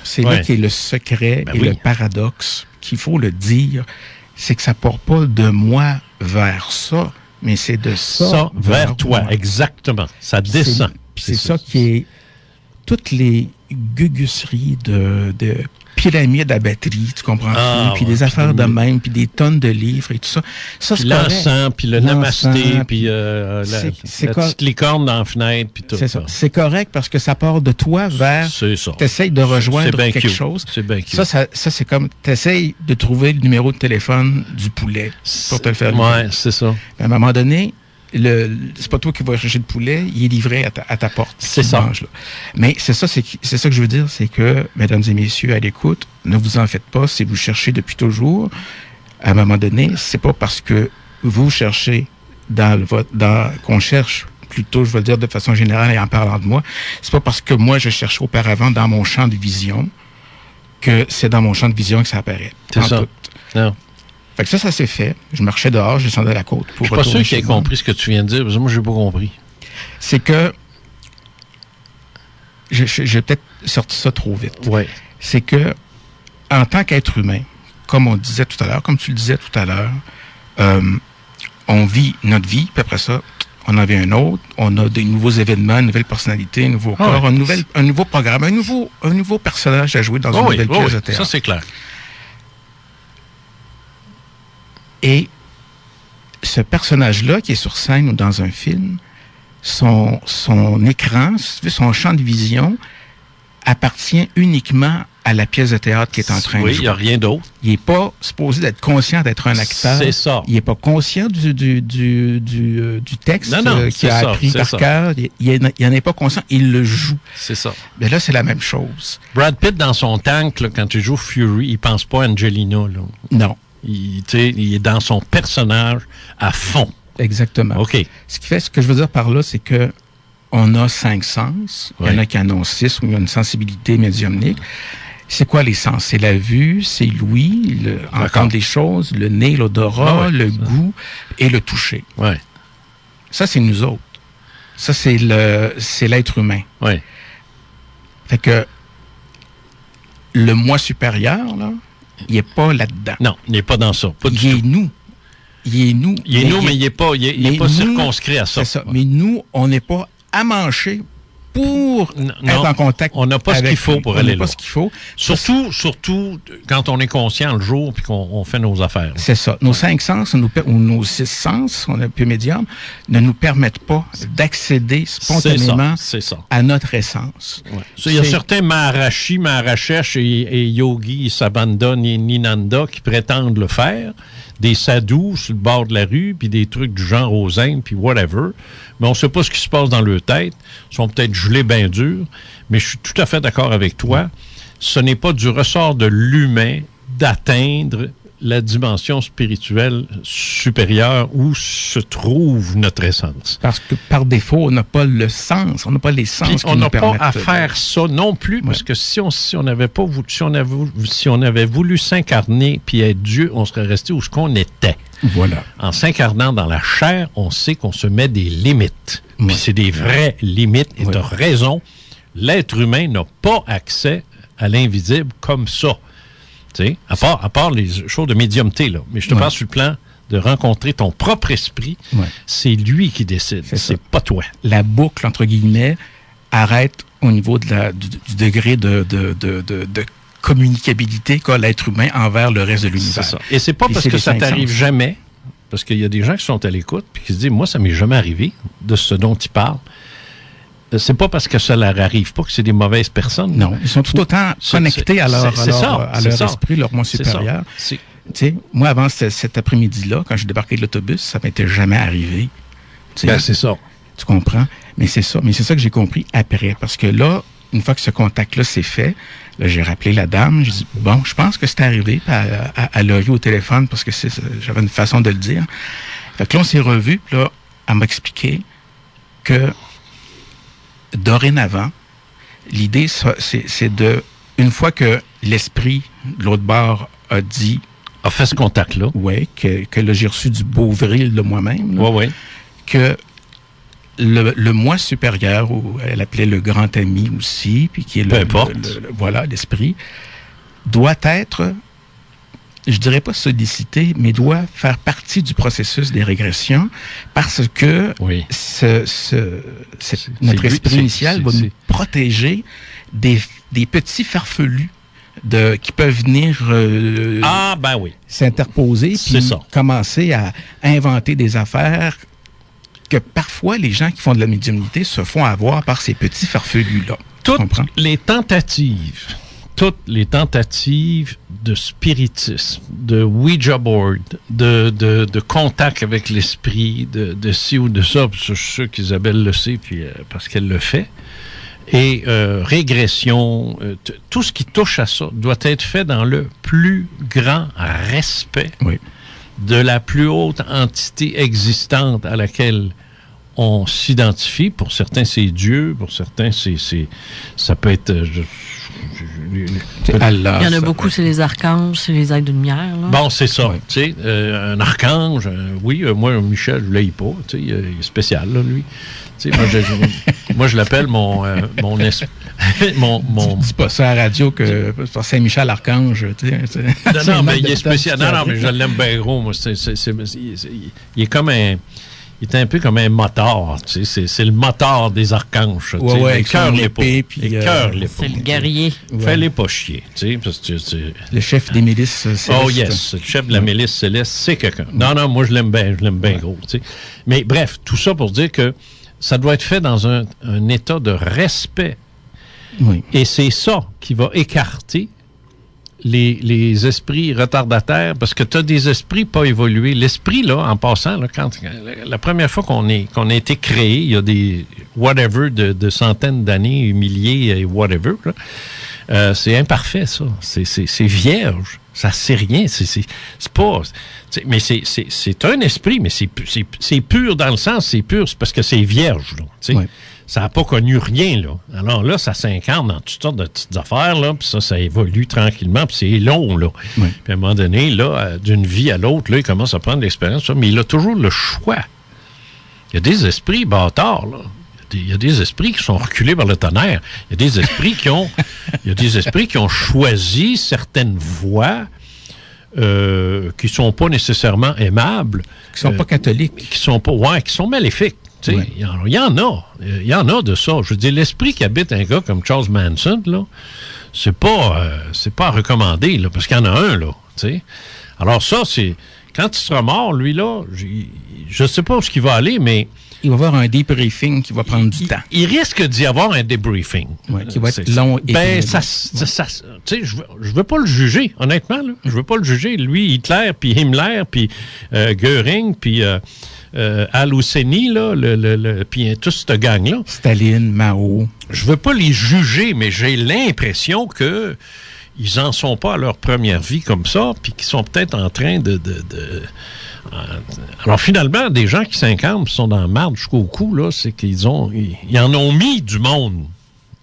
C'est là qu'est le secret et le paradoxe, qu'il faut le dire. c'est que ça part pas de moi vers ça, mais c'est de ça vers toi. moi. Exactement. Ça descend. C'est ça qui est... Toutes les gugusseries de pyramides à batterie, tu comprends? Puis des affaires de même, puis des tonnes de livres et tout ça. Ça, c'est correct. L'encens, puis le namasté, puis la petite licorne dans la fenêtre, puis tout. C'est ça. C'est correct parce que ça part de toi vers... C'est ça. T'essayes de rejoindre quelque chose. C'est bien cute. Ça, c'est comme... T'essayes de trouver le numéro de téléphone du poulet pour te le faire livrer. Ouais, c'est ça. À un moment donné, c'est pas toi qui vas chercher le poulet, il est livré à ta porte. C'est ça. Manges, là. Mais c'est ça que je veux dire, c'est que, mesdames et messieurs, à l'écoute, ne vous en faites pas si vous cherchez depuis toujours. À un moment donné, c'est pas parce que vous cherchez qu'on cherche, plutôt, je vais le dire de façon générale et en parlant de moi, c'est pas parce que moi je cherchais auparavant dans mon champ de vision que c'est dans mon champ de vision que ça apparaît. C'est ça. Non. Fait que ça s'est fait. Je marchais dehors, je descendais la côte. Je suis pas sûr qu'il ait compris ce que tu viens de dire, parce que moi, j'ai pas compris. C'est que... J'ai peut-être sorti ça trop vite. Ouais. C'est que, en tant qu'être humain, comme on disait tout à l'heure, comme tu le disais tout à l'heure, on vit notre vie, puis après ça, on en vit un autre, on a des nouveaux événements, une nouvelle personnalité, un nouveau corps, un nouveau programme, un nouveau personnage à jouer dans une nouvelle pièce de théâtre. Ça, c'est clair. Et ce personnage-là qui est sur scène ou dans un film, son écran, son champ de vision appartient uniquement à la pièce de théâtre qui est en train de jouer. Oui, il n'y a rien d'autre. Il n'est pas supposé d'être conscient d'être un acteur. C'est ça. Il n'est pas conscient du texte qu'il a appris par cœur. Il n'en est pas conscient. Il le joue. C'est ça. Mais là, c'est la même chose. Brad Pitt, dans son tank, là, quand il joue Fury, il pense pas à Angelina. Là. Non. Il est dans son personnage à fond. Exactement. OK. Ce que je veux dire par là, c'est que on a 5 sens. Il y en a qui en ont 6, où il y a une sensibilité médiumnique. C'est quoi les sens? C'est la vue, c'est l'ouïe, entendre des choses, le nez, l'odorat, le goût et le toucher. Ouais. Ça, c'est nous autres. Ça, c'est l'être humain. Ouais. Fait que le moi supérieur, là, il n'est pas là-dedans. Non, il n'est pas dans ça. Pas du tout. Il est nous. Mais il n'est pas circonscrit à ça. C'est ça. Mais nous, on n'est pas amanchés pour être en contact. On n'a pas ce qu'il faut pour aller là. On n'a pas ce qu'il faut. Surtout quand on est conscient le jour puis qu'on fait nos affaires. C'est ça. Nos 5 sens, ou nos 6 sens, on est un peu médium, ne nous permettent pas d'accéder spontanément à notre essence. Ouais. Il y a certains Maharachesh et Yogi Sabanda, Ninanda qui prétendent le faire. Des sadhus sur le bord de la rue, puis des trucs du genre aux Indes, puis whatever. Mais on ne sait pas ce qui se passe dans leur tête. Ils sont peut-être gelés bien durs. Mais je suis tout à fait d'accord avec toi. Ce n'est pas du ressort de l'humain d'atteindre la dimension spirituelle supérieure où se trouve notre essence. Parce que par défaut, on n'a pas le sens, on n'a pas les sens puis qui on nous n'a permettent... pas à faire ça non plus, parce que si on n'avait pas voulu, si on avait voulu s'incarner puis être Dieu, on serait resté où ce qu'on était. Voilà. En s'incarnant dans la chair, on sait qu'on se met des limites. Puis c'est des vraies limites. Et tu as raison, l'être humain n'a pas accès à l'invisible comme ça. À part les choses de médiumnité, là. Mais je te parle sur le plan de rencontrer ton propre esprit. C'est lui qui décide, c'est pas toi. La boucle, entre guillemets, arrête au niveau du degré de communicabilité qu'a l'être humain envers le reste de l'univers. C'est ça. Et c'est pas parce que ça t'arrive jamais, parce qu'il y a des gens qui sont à l'écoute et qui se disent, moi, ça m'est jamais arrivé de ce dont ils parlent. C'est pas parce que ça leur arrive pas que c'est des mauvaises personnes. Non, ils sont tout autant connectés à leur esprit, leur moi supérieur. Moi, avant cet après-midi-là, quand j'ai débarqué de l'autobus, ça m'était jamais arrivé. C'est ça. Tu comprends? Mais c'est ça. Mais c'est ça que j'ai compris après. Parce que là, une fois que ce contact-là s'est fait, là, j'ai rappelé la dame. J'ai dit, bon, je pense que c'est arrivé. Elle l'a eu au téléphone parce que j'avais une façon de le dire. Fait que là, on s'est revus. Puis là, elle m'a expliqué que dorénavant, l'idée, c'est de, une fois que l'esprit de l'autre bord a dit... A fait ce contact-là. Oui, que là, j'ai reçu du beau vril de moi-même. Oui. Que le moi supérieur, ou elle appelait le grand ami aussi, puis qui est peu importe. Voilà, l'esprit, doit être je dirais pas solliciter, mais doit faire partie du processus des régressions parce que notre esprit initial va nous protéger des petits farfelus qui peuvent venir s'interposer puis commencer à inventer des affaires que parfois les gens qui font de la médiumnité se font avoir par ces petits farfelus-là. Toutes les tentatives de spiritisme, de Ouija board, de contact avec l'esprit, de ci ou de ça, je suis sûr qu'Isabelle le sait puis, parce qu'elle le fait, et régression, tout ce qui touche à ça doit être fait dans le plus grand respect de la plus haute entité existante à laquelle on s'identifie. Pour certains, c'est Dieu. Pour certains, ça peut être... Allah, il y en a beaucoup, c'est les archanges, c'est les êtres de lumière. Là. Bon, c'est ça. Tu sais, un archange, moi, Michel, je ne l'aille pas. Tu sais, il est spécial, là, lui. Tu sais, moi, je l'appelle mon Dis pas ça à la radio que Saint-Michel Archange. Non, mais il est spécial. Non, mais je l'aime bien gros. Moi, il est comme un... Il est un peu comme un moteur, tu sais, c'est le moteur des archanges. Ouais, cœur l'épée. C'est le guerrier. Fais-les pas chier, tu sais, parce que le chef des milices célestes. Oh yes, le chef de la milice céleste, c'est quelqu'un. Non, moi je l'aime bien gros, tu sais. Mais bref, tout ça pour dire que ça doit être fait dans un état de respect. Oui. Et c'est ça qui va écarter les esprits retardataires, parce que tu as des esprits pas évolués. L'esprit, là, en passant, là, la première fois qu'on a été créé, il y a des whatever de centaines d'années, milliers et whatever, là, c'est imparfait, ça. C'est vierge. Ça sait rien. C'est pas... Mais c'est un esprit, mais c'est pur dans le sens, c'est pur, c'est parce que c'est vierge, là, tu sais. Oui. Ça n'a pas connu rien, là. Alors là, ça s'incarne dans toutes sortes de petites affaires, là, puis ça évolue tranquillement, puis c'est long, là. Oui. Puis à un moment donné, là, d'une vie à l'autre, là, il commence à prendre l'expérience, mais il a toujours le choix. Il y a des esprits bâtards, là. Il y a des esprits qui sont reculés par le tonnerre. Il y a des esprits qui ont choisi certaines voies qui sont pas nécessairement aimables. Qui sont pas catholiques. Qui sont maléfiques. Il y en a de ça. Je veux dire, l'esprit qui habite un gars comme Charles Manson, là, c'est pas à recommander, là, parce qu'il y en a un, là. T'sais. Alors ça, c'est... Quand il sera mort, lui, là, je sais pas où il va aller, mais... Il va y avoir un débriefing qui va prendre du temps. Il risque d'y avoir un débriefing. Oui, qui va être long et... je veux pas le juger, honnêtement, là. Je veux pas le juger. Lui, Hitler, puis Himmler, puis Göring, puis... Al-Husseini, là, puis toute cette gang-là. Staline, Mao. Je veux pas les juger, mais j'ai l'impression que ils en sont pas à leur première vie comme ça, puis qu'ils sont peut-être en train de... Alors finalement, des gens qui s'incarnent, sont dans la marde jusqu'au cou, là, c'est qu'ils en ont mis du monde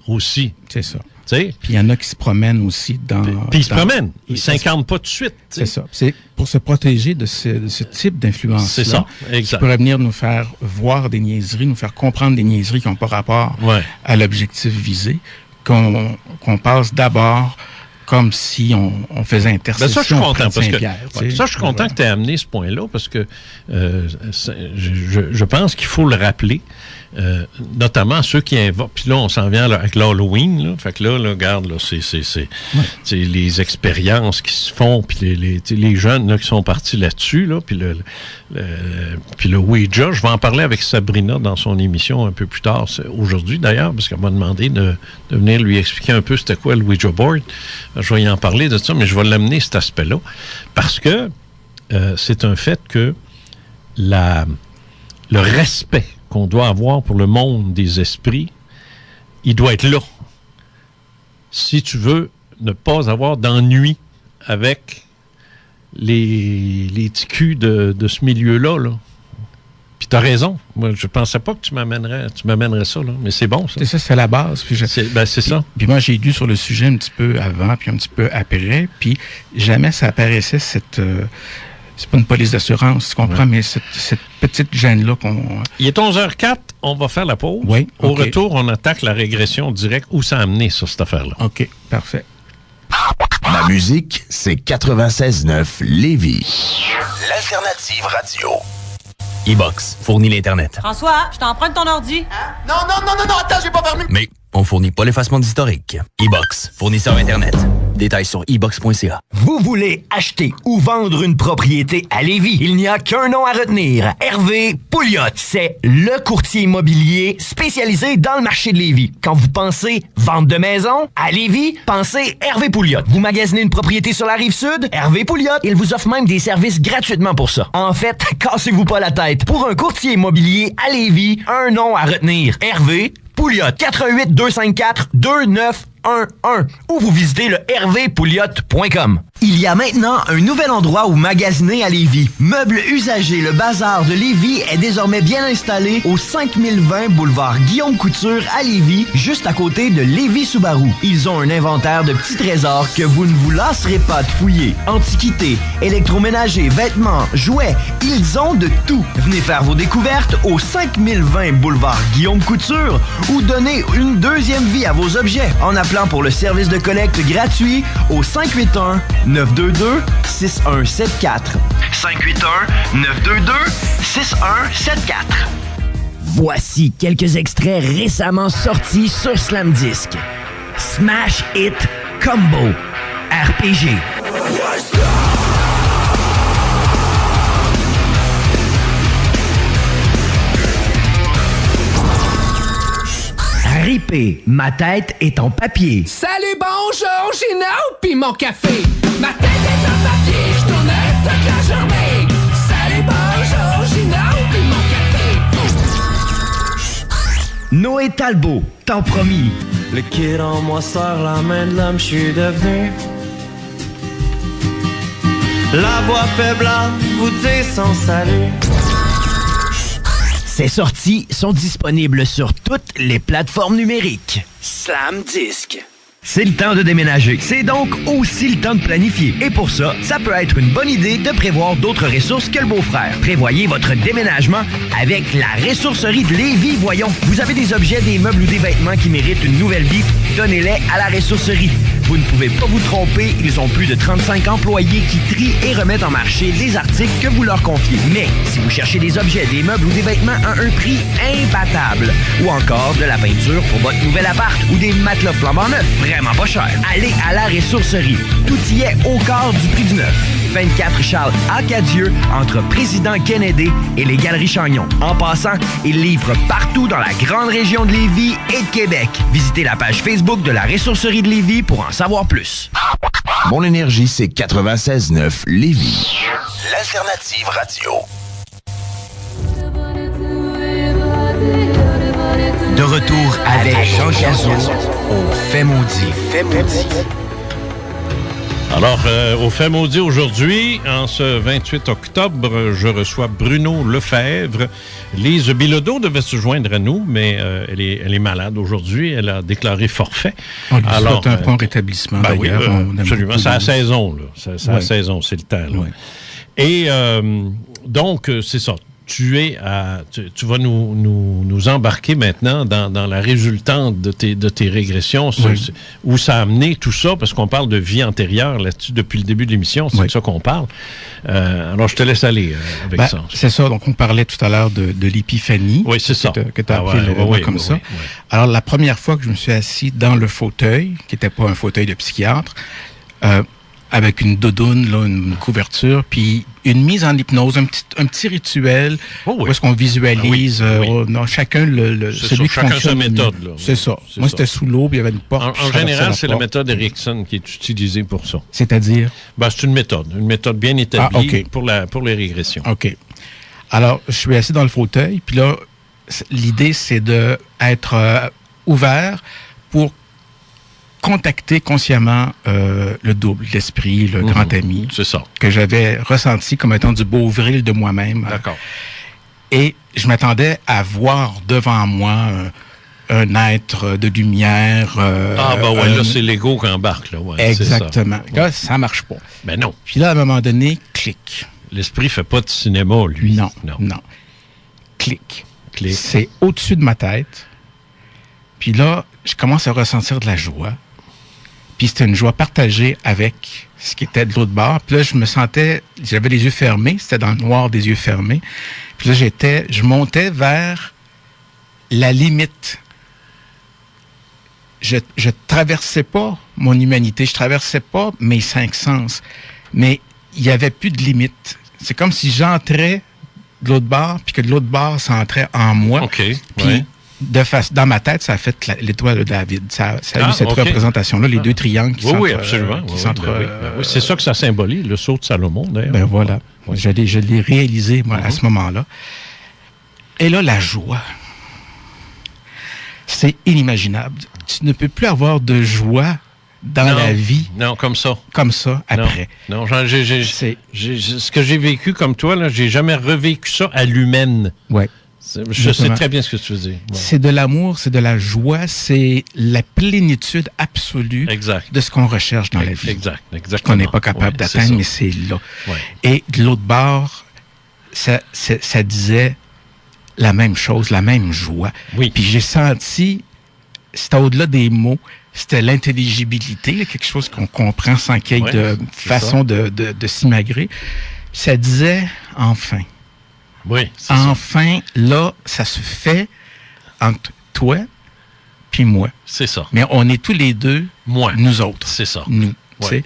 aussi. C'est ça. T'sais? Puis il y en a qui se promènent aussi dans... Puis ils se promènent. Ils ne s'incarnent pas tout de suite. T'sais. C'est ça. C'est pour se protéger de ce type d'influence-là. C'est ça, exact. Qui pourrait venir nous faire voir des niaiseries, nous faire comprendre des niaiseries qui n'ont pas rapport à l'objectif visé, qu'on passe d'abord comme si on faisait intercession. Ben ça, je suis content, parce que Pierre, ça, je suis content que tu aies amené ce point-là, parce que je pense qu'il faut le rappeler, notamment ceux qui invoquent. Puis là, on s'en vient avec l'Halloween, là. Fait que là, regarde, là, c'est les expériences qui se font, puis les jeunes là, qui sont partis là-dessus, là, puis le Ouija. Je vais en parler avec Sabrina dans son émission un peu plus tard, aujourd'hui d'ailleurs, parce qu'elle m'a demandé de venir lui expliquer un peu c'était quoi le Ouija board. Je vais y en parler de ça, mais je vais l'amener cet aspect-là, parce que c'est un fait que le respect qu'on doit avoir pour le monde des esprits, il doit être là. Si tu veux ne pas avoir d'ennui avec les petits culs de ce milieu-là, là. Puis t'as raison. Moi, je pensais pas que tu m'amènerais ça, là. Mais c'est bon, ça. C'est ça, c'est la base. Puis c'est ça. Puis moi, j'ai lu sur le sujet un petit peu avant, puis un petit peu après, puis jamais ça apparaissait cette... c'est pas une police d'assurance, tu comprends, mais cette petite gêne-là qu'on... Il est 11h04, on va faire la pause. Oui, Au retour, on attaque la régression directe. Où ça a amené, ça, cette affaire-là? OK, parfait. La musique, c'est 96.9 Lévis. L'alternative radio. E-Box fournit l'Internet. François, je t'emprunte ton ordi. Hein? Non, attends, j'ai pas permis. Mais on fournit pas l'effacement d'historique. E-Box, fournisseur Internet. Détails sur e-box.ca. Vous voulez acheter ou vendre une propriété à Lévis? Il n'y a qu'un nom à retenir. Hervé Pouliot. C'est le courtier immobilier spécialisé dans le marché de Lévis. Quand vous pensez vente de maison à Lévis, pensez Hervé Pouliot. Vous magasinez une propriété sur la Rive-Sud? Hervé Pouliot. Il vous offre même des services gratuitement pour ça. En fait, cassez-vous pas la tête. Pour un courtier immobilier à Lévis, un nom à retenir. Hervé Pouliot. 88 254 2911 ou vous visitez le hervépouliot.com. Il y a maintenant un nouvel endroit où magasiner à Lévis. Meubles usagés, le bazar de Lévis est désormais bien installé au 5020 boulevard Guillaume Couture à Lévis, juste à côté de Lévis Subaru. Ils ont un inventaire de petits trésors que vous ne vous lasserez pas de fouiller. Antiquités, électroménagers, vêtements, jouets, ils ont de tout. Venez faire vos découvertes au 5020 boulevard Guillaume Couture ou donnez une deuxième vie à vos objets en appelant pour le service de collecte gratuit au 581-922-6174. 581-922-6174. Voici quelques extraits récemment sortis sur Slamdisk. Smash Hit Combo RPG. Ripé, ma tête est en papier. Salut, bonjour, j'ai Nao pis mon café. Ma tête est en papier, je tourne toute la journée. Salut, bonjour, j'ai Nao pis mon café. Noé Talbot, tant promis. Le kid en moi serre la main de l'homme, je suis devenu. La voix faible à vous dire son salut. Ces sorties sont disponibles sur toutes les plateformes numériques. Slamdisk. C'est le temps de déménager. C'est donc aussi le temps de planifier. Et pour ça, ça peut être une bonne idée de prévoir d'autres ressources que le beau-frère. Prévoyez votre déménagement avec la ressourcerie de Lévis. Voyons, vous avez des objets, des meubles ou des vêtements qui méritent une nouvelle vie? Donnez-les à la ressourcerie. Vous ne pouvez pas vous tromper, ils ont plus de 35 employés qui trient et remettent en marché les articles que vous leur confiez. Mais si vous cherchez des objets, des meubles ou des vêtements à un prix imbattable, ou encore de la peinture pour votre nouvel appart ou des matelas flambant neufs, vraiment pas cher, allez à la ressourcerie. Tout y est au quart du prix du neuf. 24 Charles Acadieux, entre Président Kennedy et les Galeries Chagnon. En passant, ils livrent partout dans la grande région de Lévis et de Québec. Visitez la page Facebook de la ressourcerie de Lévis pour en savoir plus. Mon énergie, c'est 96.9 Lévis. L'alternative radio. De retour avec Jean Cazot au Fait Maudit. Fait Maudit. Alors, au Fait Maudit aujourd'hui, en ce 28 octobre, je reçois Bruno Lefebvre. Lise Bilodeau devait se joindre à nous, mais elle est malade aujourd'hui. Elle a déclaré forfait. On lui souhaite un bon rétablissement, d'ailleurs. Oui, absolument. C'est la saison, là. C'est la saison, c'est le temps, là. Oui. Et donc, c'est ça. Tu vas nous embarquer maintenant dans la résultante de tes régressions, où ça a amené tout ça, parce qu'on parle de vie antérieure là-dessus depuis le début de l'émission, c'est de ça qu'on parle. Alors, je te laisse aller avec ça. C'est ça, donc on parlait tout à l'heure de l'épiphanie. Oui, c'est ça. Que tu as appelé comme ça. Oui. Alors, la première fois que je me suis assis dans le fauteuil, qui n'était pas un fauteuil de psychiatre, avec une doudoune, là, une couverture, puis une mise en hypnose, un petit rituel où est-ce qu'on visualise chacun celui qui fonctionne. Chacun sa méthode. Là. C'est ça. Moi, c'était sous l'eau, puis il y avait une porte. En général, c'est la méthode Erickson qui est utilisée pour ça. C'est-à-dire? C'est une méthode bien établie pour les régressions. OK. Alors, je suis assis dans le fauteuil, puis là, l'idée, c'est d'être ouvert pour contacter consciemment le double, l'esprit, le grand ami. C'est ça. Que j'avais ressenti comme étant du beau vril de moi-même. D'accord. Et je m'attendais à voir devant moi un être de lumière. Là, c'est l'ego qui embarque. Là, exactement. C'est ça. Là, ça marche pas. Ben non. Puis là, à un moment donné, clic. L'esprit fait pas de cinéma, lui. Non. Clic. C'est au-dessus de ma tête. Puis là, je commence à ressentir de la joie. Puis c'était une joie partagée avec ce qui était de l'autre bord. Puis là, j'avais les yeux fermés, c'était dans le noir des yeux fermés. Puis là, je montais vers la limite. Je traversais pas mon humanité, je traversais pas mes 5 sens, mais il y avait plus de limite. C'est comme si j'entrais de l'autre bord, puis que de l'autre bord, ça entrait en moi. OK, puis dans ma tête, ça a fait l'étoile de David. Ça a eu cette représentation-là, les deux triangles qui oui, absolument. Oui. C'est ça que ça symbolise, le sceau de Salomon, d'ailleurs. Ben voilà. Oui. Je l'ai réalisé, moi, à ce moment-là. Et là, la joie. C'est inimaginable. Tu ne peux plus avoir de joie dans la vie. Non, comme ça. Comme ça, après. Non, ce que j'ai vécu comme toi, là, j'ai jamais revécu ça à l'humaine. Oui. Je sais très bien ce que tu veux dire. Ouais. C'est de l'amour, c'est de la joie, c'est la plénitude absolue de ce qu'on recherche dans la vie. Exactement. Qu'on n'est pas capable d'atteindre, mais c'est là. Ouais. Et de l'autre bord, ça disait la même chose, la même joie. Oui. Puis j'ai senti, c'était au-delà des mots, c'était l'intelligibilité, quelque chose qu'on comprend sans qu'il y ait de façon de s'imagrer. Ça disait « enfin ». Oui, enfin, là, ça se fait entre toi puis moi. C'est ça. Mais on est tous les deux, nous autres. C'est ça. Nous, tu sais.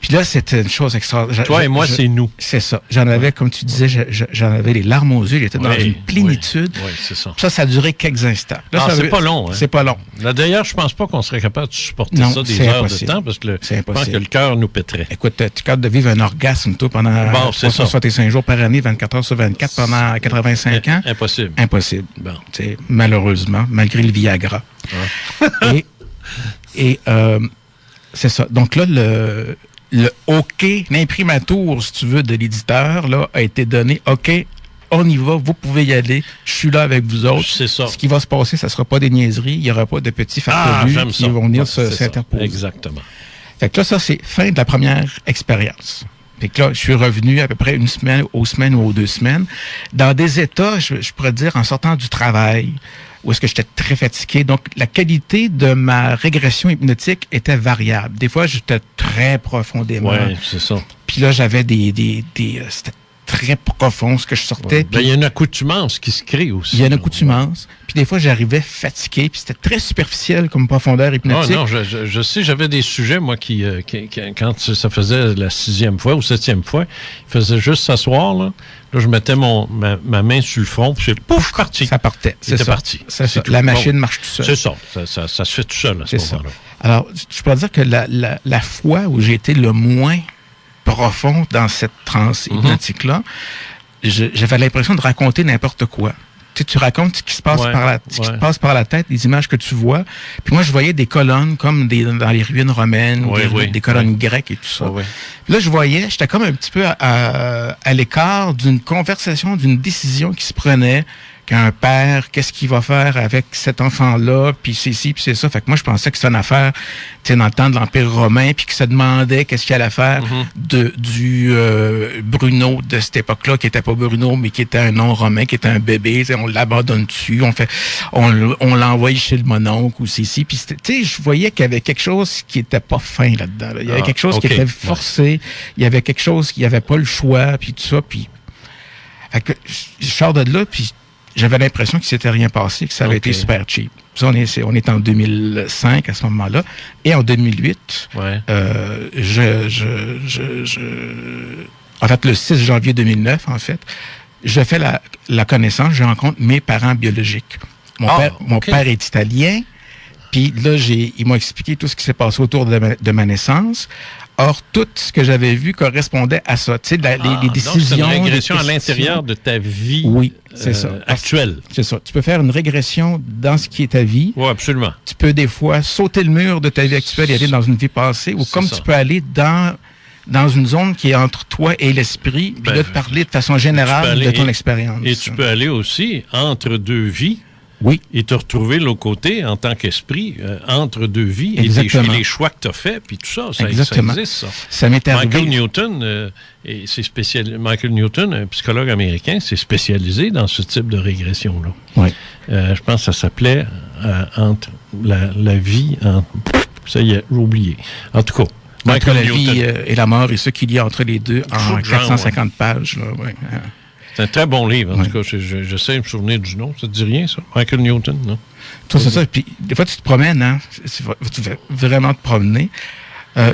Puis là, c'était une chose extraordinaire. Toi et moi, c'est nous. C'est ça. J'en avais, comme tu disais, j'en avais les larmes aux yeux. J'étais dans une plénitude. Oui, c'est ça. Ça a duré quelques instants. Là, c'est pas long. Hein? C'est pas long. Là, d'ailleurs, je pense pas qu'on serait capable de supporter ça des heures de temps parce que je pense que le cœur nous pèterait. Écoute, tu es capable de vivre un orgasme, toi, pendant 365 jours par année, 24 heures sur 24, pendant 85 ans. Impossible. Impossible. Bon. Malheureusement, malgré le Viagra. Et c'est ça. Donc là, le OK, l'imprimatur, si tu veux, de l'éditeur, là, a été donné. OK, on y va, vous pouvez y aller, je suis là avec vous autres. C'est ça. Ce qui va se passer, ça ne sera pas des niaiseries, il n'y aura pas de petits farfelus qui vont venir s'interposer. Exactement. Fait que là, ça, c'est fin de la première expérience. Fait que là, je suis revenu à peu près une semaine ou aux 2 semaines, dans des états, je pourrais dire, en sortant du travail, où est-ce que j'étais très fatigué. Donc, la qualité de ma régression hypnotique était variable. Des fois, j'étais très profondément. Oui, c'est ça. Puis là, j'avais c'était très profond ce que je sortais. Ouais. Il y a une accoutumance qui se crée aussi. Il y a une accoutumance. Puis des fois, j'arrivais fatigué, puis c'était très superficiel comme profondeur hypnotique. Non, je sais, j'avais des sujets, moi, qui quand ça faisait la 6e fois ou 7e fois, ils faisaient juste s'asseoir, là. Là, je mettais ma main sur le front, puis pouf, parti. Ça partait. C'était parti. La machine marche tout seul. C'est ça. Ça se fait tout seul à ce moment-là. Alors, je peux dire que la fois où j'ai été le moins profond dans cette transe hypnotique-là, j'avais l'impression de raconter n'importe quoi. Tu racontes ce qui se passe qui te passe par la tête, les images que tu vois. Puis moi, je voyais des colonnes comme dans les ruines romaines, des colonnes grecques et tout ça. Puis là, j'étais comme un petit peu à l'écart d'une conversation, d'une décision qui se prenait, qu'un père, qu'est-ce qu'il va faire avec cet enfant-là, puis c'est ci, puis c'est ça. Fait que moi, je pensais que c'était une affaire, tu sais, dans le temps de l'Empire romain, puis que ça demandait qu'est-ce qu'il allait faire du Bruno de cette époque-là, qui était pas Bruno, mais qui était un nom romain, qui était un bébé. On l'abandonne dessus, on l'envoie chez le mononcle ou c'est ci. Puis, tu sais, je voyais qu'il y avait quelque chose qui était pas fin là-dedans. Là. Il y avait quelque chose qui était forcé. Il y avait quelque chose qui n'y avait pas le choix, puis tout ça. Puis, fait que je sors de là, puis j'avais l'impression qu'il s'était rien passé, que ça avait été super cheap. Ça, on est en 2005 à ce moment-là. Et en 2008, en fait, le 6 janvier 2009, en fait, je fais la connaissance, je rencontre mes parents biologiques. Mon père est italien, puis là, ils m'ont expliqué tout ce qui s'est passé autour de ma naissance. Or, tout ce que j'avais vu correspondait à ça. Tu sais, les décisions... Donc, c'est une régression à l'intérieur de ta vie actuelle. C'est ça. Tu peux faire une régression dans ce qui est ta vie. Oui, absolument. Tu peux des fois sauter le mur de ta vie actuelle et aller dans une vie passée, ou comme tu peux aller dans une zone qui est entre toi et l'esprit, puis là, te parler de façon générale de ton expérience. Et tu peux aller aussi entre 2 vies. Oui. Et te retrouver de l'autre côté en tant qu'esprit entre 2 vies et les choix que tu as faits, puis tout ça, ça existe, ça. Ça m'est arrivé. Michael Newton, Michael Newton, un psychologue américain, s'est spécialisé dans ce type de régression-là. Oui. Je pense que ça s'appelait entre la vie... Ça y est, j'ai oublié. En tout cas, entre la vie et la mort et ce qu'il y a entre les deux en 450 pages. Là, ouais. C'est un très bon livre, en tout cas. J'essaie de me souvenir du nom. Ça te dit rien, ça? Michael Newton, non? Toi, c'est ça. Puis, des fois, tu te promènes, hein? Tu vas vraiment te promener.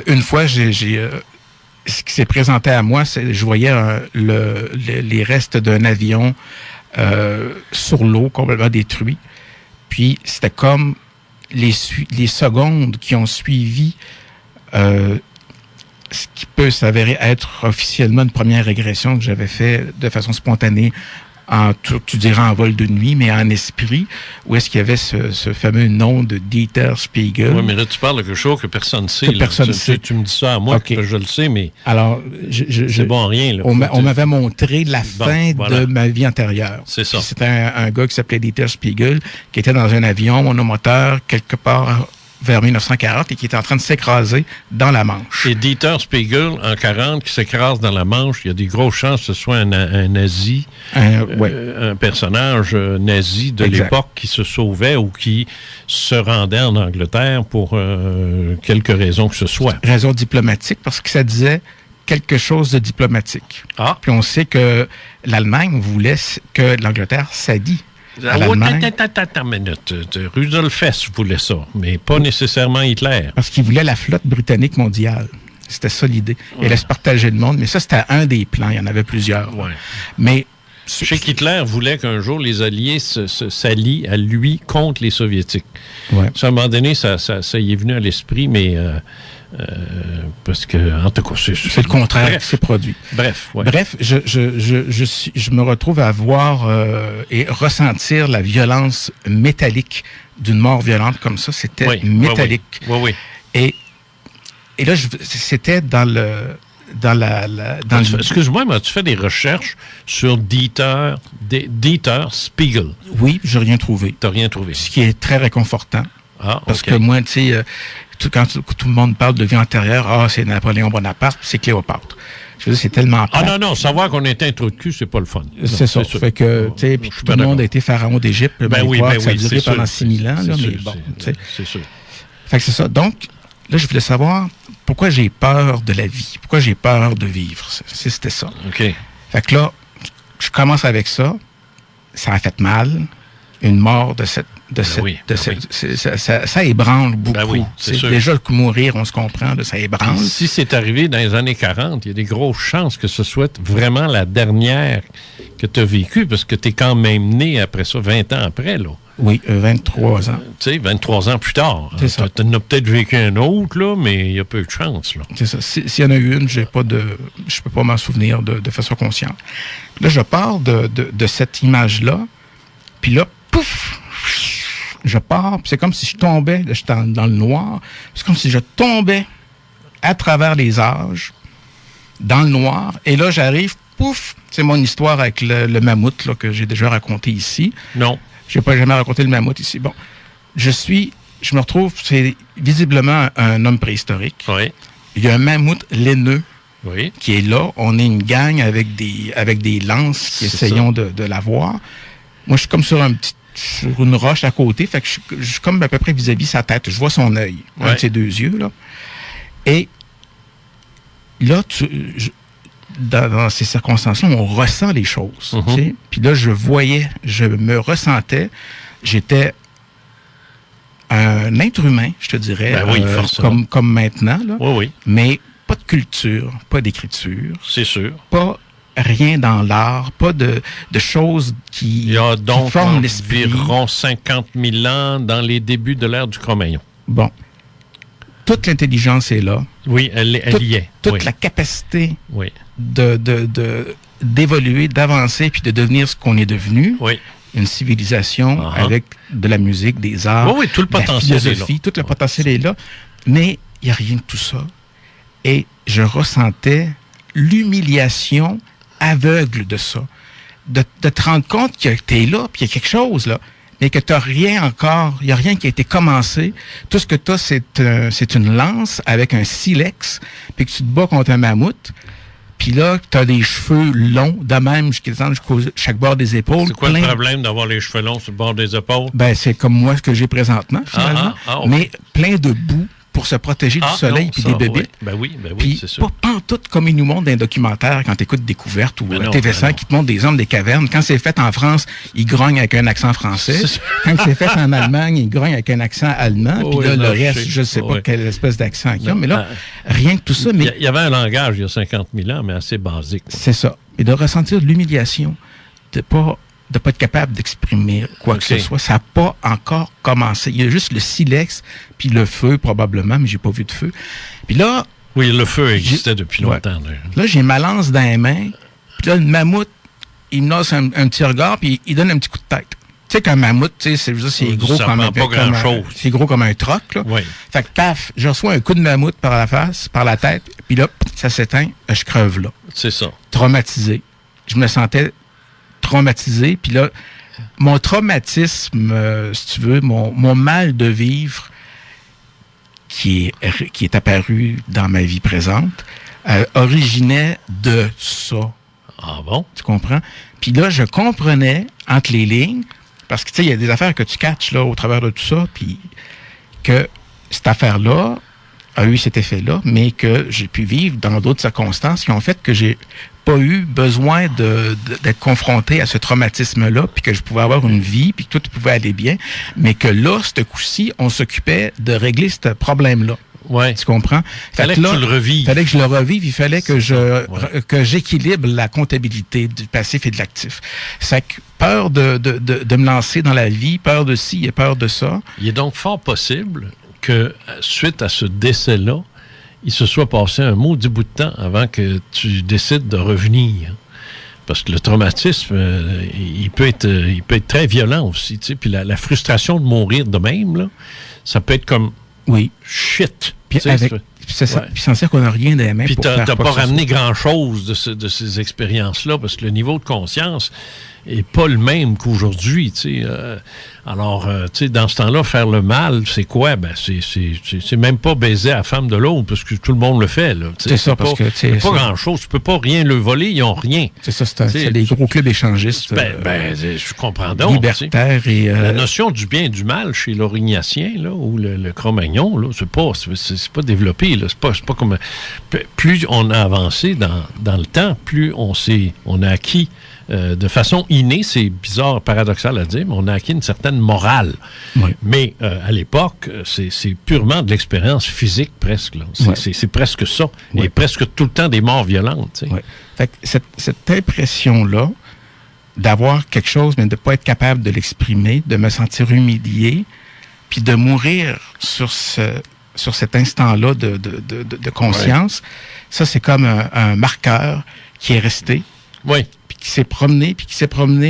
Une fois, ce qui s'est présenté à moi, je voyais les restes d'un avion sur l'eau, complètement détruit. Puis, c'était comme les secondes qui ont suivi ce qui peut s'avérer être officiellement une première régression que j'avais fait de façon spontanée, tu dirais en vol de nuit, mais en esprit, où est-ce qu'il y avait ce fameux nom de Dieter Spiegel. Oui, mais là, tu parles de quelque chose que personne ne sait. Que personne ne sait. Tu me dis ça à moi, que je le sais, mais alors, c'est bon rien. Là, on m'avait montré la fin de ma vie antérieure. C'est ça. C'était un gars qui s'appelait Dieter Spiegel, qui était dans un avion monomoteur quelque part vers 1940 et qui était en train de s'écraser dans la Manche. Et Dieter Spiegel, en 40, qui s'écrase dans la Manche, il y a des grosses chances que ce soit un nazi, un personnage nazi de l'époque qui se sauvait ou qui se rendait en Angleterre pour quelque raison que ce soit. Raison diplomatique, parce que ça disait quelque chose de diplomatique. Ah. Puis on sait que l'Allemagne voulait que l'Angleterre s'allie. Attends une minute. Rudolf Hess voulait ça, mais pas nécessairement Hitler. Parce qu'il voulait la flotte britannique mondiale. C'était ça l'idée. Il allait se partager le monde, mais ça, c'était un des plans. Il y en avait plusieurs. Ouais. Mais je sais qu'Hitler voulait qu'un jour les Alliés s'allient à lui contre les Soviétiques. Ouais. Ça, à un moment donné, ça y est venu à l'esprit, mais parce que, en tout cas, c'est le contraire qui s'est produit. Bref, je me retrouve à voir et ressentir la violence métallique d'une mort violente comme ça. C'était métallique. Oui. Et là, c'était dans excuse-moi, mais tu fais des recherches sur Dieter Spiegel. Oui, j'ai rien trouvé. T'as rien trouvé. Ce qui est très réconfortant. Ah, parce que moi, tu sais, quand tout le monde parle de vie antérieure, c'est Napoléon Bonaparte, c'est Cléopâtre. Je veux dire, c'est tellement plate. Ah non, savoir qu'on est un trou de cul, c'est pas le fun. C'est ça. Fait que, tu sais, tout le monde a été pharaon d'Égypte. Ça a duré pendant 6000 ans, là, mais bon, tu sais. C'est sûr. Fait que c'est ça. Donc, là, je voulais savoir pourquoi j'ai peur de la vie, pourquoi j'ai peur de vivre. C'était ça. OK. Fait que là, je commence avec ça. Ça a fait mal. Une mort ça ébranle beaucoup. Ben oui, c'est sûr. Déjà, mourir, on se comprend, ça ébranle. Si c'est arrivé dans les années 40, il y a des grosses chances que ce soit vraiment la dernière que tu as vécue, parce que tu es quand même né après ça, 20 ans après, là. Oui, 23 ans. Tu sais, 23 ans plus tard. C'est ça. Tu en as peut-être vécu un autre, là, mais il y a peu de chance, là. C'est ça. S'il y en a eu une, je peux pas m'en souvenir de façon consciente. Là, je pars de cette image-là, puis là, pouf! Je pars, puis c'est comme si je tombais, là, j'étais dans le noir, c'est comme si je tombais à travers les âges, dans le noir, et là, j'arrive, pouf! C'est mon histoire avec le mammouth, là, que j'ai déjà raconté ici. Non. Je n'ai pas jamais raconté le mammouth ici. Bon, je me retrouve, c'est visiblement un homme préhistorique. Oui. Il y a un mammouth laineux. Oui. Qui est là. On est une gang avec des lances qui essayons de l'avoir. Moi, je suis comme sur une roche à côté, fait que je suis comme à peu près vis-à-vis sa tête. Je vois son œil, un de ses deux yeux, là. Et là, dans ces circonstances-là, on ressent les choses. Tu sais? Puis là, je me ressentais, j'étais un être humain, je te dirais, comme maintenant, là. Oui. Mais pas de culture, pas d'écriture. C'est sûr. Pas rien dans l'art, pas de choses qui forment l'esprit. Il y a donc environ 50 000 ans dans les débuts de l'ère du Cro-Magnon. Bon. Toute l'intelligence est là. Oui, elle y est. Toute la capacité d'évoluer, d'avancer, puis de devenir ce qu'on est devenu. Oui. Une civilisation avec de la musique, des arts, oui, tout le potentiel de la philosophie, tout le potentiel est là. Mais il n'y a rien de tout ça. Et je ressentais l'humiliation aveugle de ça. De te rendre compte que tu es là, puis il y a quelque chose là, mais que tu n'as rien encore, il n'y a rien qui a été commencé. Tout ce que tu as, c'est une lance avec un silex, puis que tu te bats contre un mammouth. Puis là, tu as des cheveux longs, de même jusqu'à chaque bord des épaules. C'est quoi le problème d'avoir les cheveux longs sur le bord des épaules? Ben, c'est comme moi ce que j'ai présentement, finalement. Mais plein de boue, pour se protéger du soleil et des bébés. Oui. Ben oui, puis c'est sûr. Pas en tout comme ils nous montrent dans les documentaires quand tu écoutes Découverte ou TV5 qui te montrent des hommes des cavernes. Quand c'est fait en France, ils grognent avec un accent français. Quand c'est fait en Allemagne, ils grognent avec un accent allemand. Puis là, le reste, je ne sais pas quelle espèce d'accent qu'ils ont. Mais là, rien que tout ça. Mais il y avait un langage il y a 50 000 ans, mais assez basique. C'est ça. Et de ressentir de l'humiliation, de pas être capable d'exprimer quoi que ce soit. Ça n'a pas encore commencé. Il y a juste le silex, puis le feu probablement, mais j'ai pas vu de feu. Puis là... Oui, le feu existait depuis longtemps. Là, j'ai ma lance dans les mains, puis là, le mammouth, il me lance un petit regard, puis il donne un petit coup de tête. Tu sais qu'un mammouth, c'est gros c'est gros comme un troc, là. Oui. Fait que paf, je reçois un coup de mammouth par la face, par la tête, puis là, ça s'éteint, je creve là. C'est ça. Traumatisé. Je me sentais traumatisé. Puis là, mon traumatisme, si tu veux, mon mal de vivre qui est apparu dans ma vie présente, originait de ça. Ah bon? Tu comprends? Puis là, je comprenais entre les lignes, parce que, tu sais, il y a des affaires que tu catches, là, au travers de tout ça, puis que cette affaire-là a eu cet effet-là, mais que j'ai pu vivre dans d'autres circonstances qui ont fait que j'ai pas eu besoin d'être confronté à ce traumatisme-là, puis que je pouvais avoir une vie, puis que tout pouvait aller bien, mais que là, ce coup-ci, on s'occupait de régler ce problème-là. Ouais. Tu comprends? Fallait que tu le revives. Fallait que je le revive, il fallait que que j'équilibre la comptabilité du passif et de l'actif. C'est que peur de me lancer dans la vie, peur de ci et peur de ça. Il est donc fort possible que, suite à ce décès-là, il se soit passé un maudit bout de temps avant que tu décides de revenir. Parce que le traumatisme, il peut être très violent aussi, tu sais. Puis la frustration de mourir de même, là, ça peut être comme... Oui. Shit. Puis c'est ça. Puis sans dire qu'on n'a rien dans les mains puis pour faire t'as pas ramené grand-chose de ces expériences-là, parce que le niveau de conscience est pas le même qu'aujourd'hui, tu sais. Alors, tu sais, dans ce temps-là, faire le mal, c'est quoi? Ben, c'est même pas baiser à la femme de l'autre, parce que tout le monde le fait, là. C'est ça, parce que... C'est pas grand-chose. Tu peux pas rien le voler, ils ont rien. C'est ça, c'est des gros clubs échangistes. Je comprends donc. Libertaires et... La notion du bien et du mal chez l'Aurignacien, là, ou le Cro-Magnon, là, c'est pas développé, là. C'est pas comme... Plus on a avancé dans le temps, plus on a acquis de façon innée, c'est bizarre, paradoxal à dire, mais on a acquis une certaine morale. Oui. Mais à l'époque, c'est purement de l'expérience physique presque. Là. C'est presque ça. Oui. Et presque tout le temps des morts violentes. Tu sais. Oui. Fait que cette impression-là d'avoir quelque chose, mais de ne pas être capable de l'exprimer, de me sentir humilié, puis de mourir sur cet instant-là de conscience, ça, c'est comme un marqueur qui est resté. Oui. Qui s'est promené.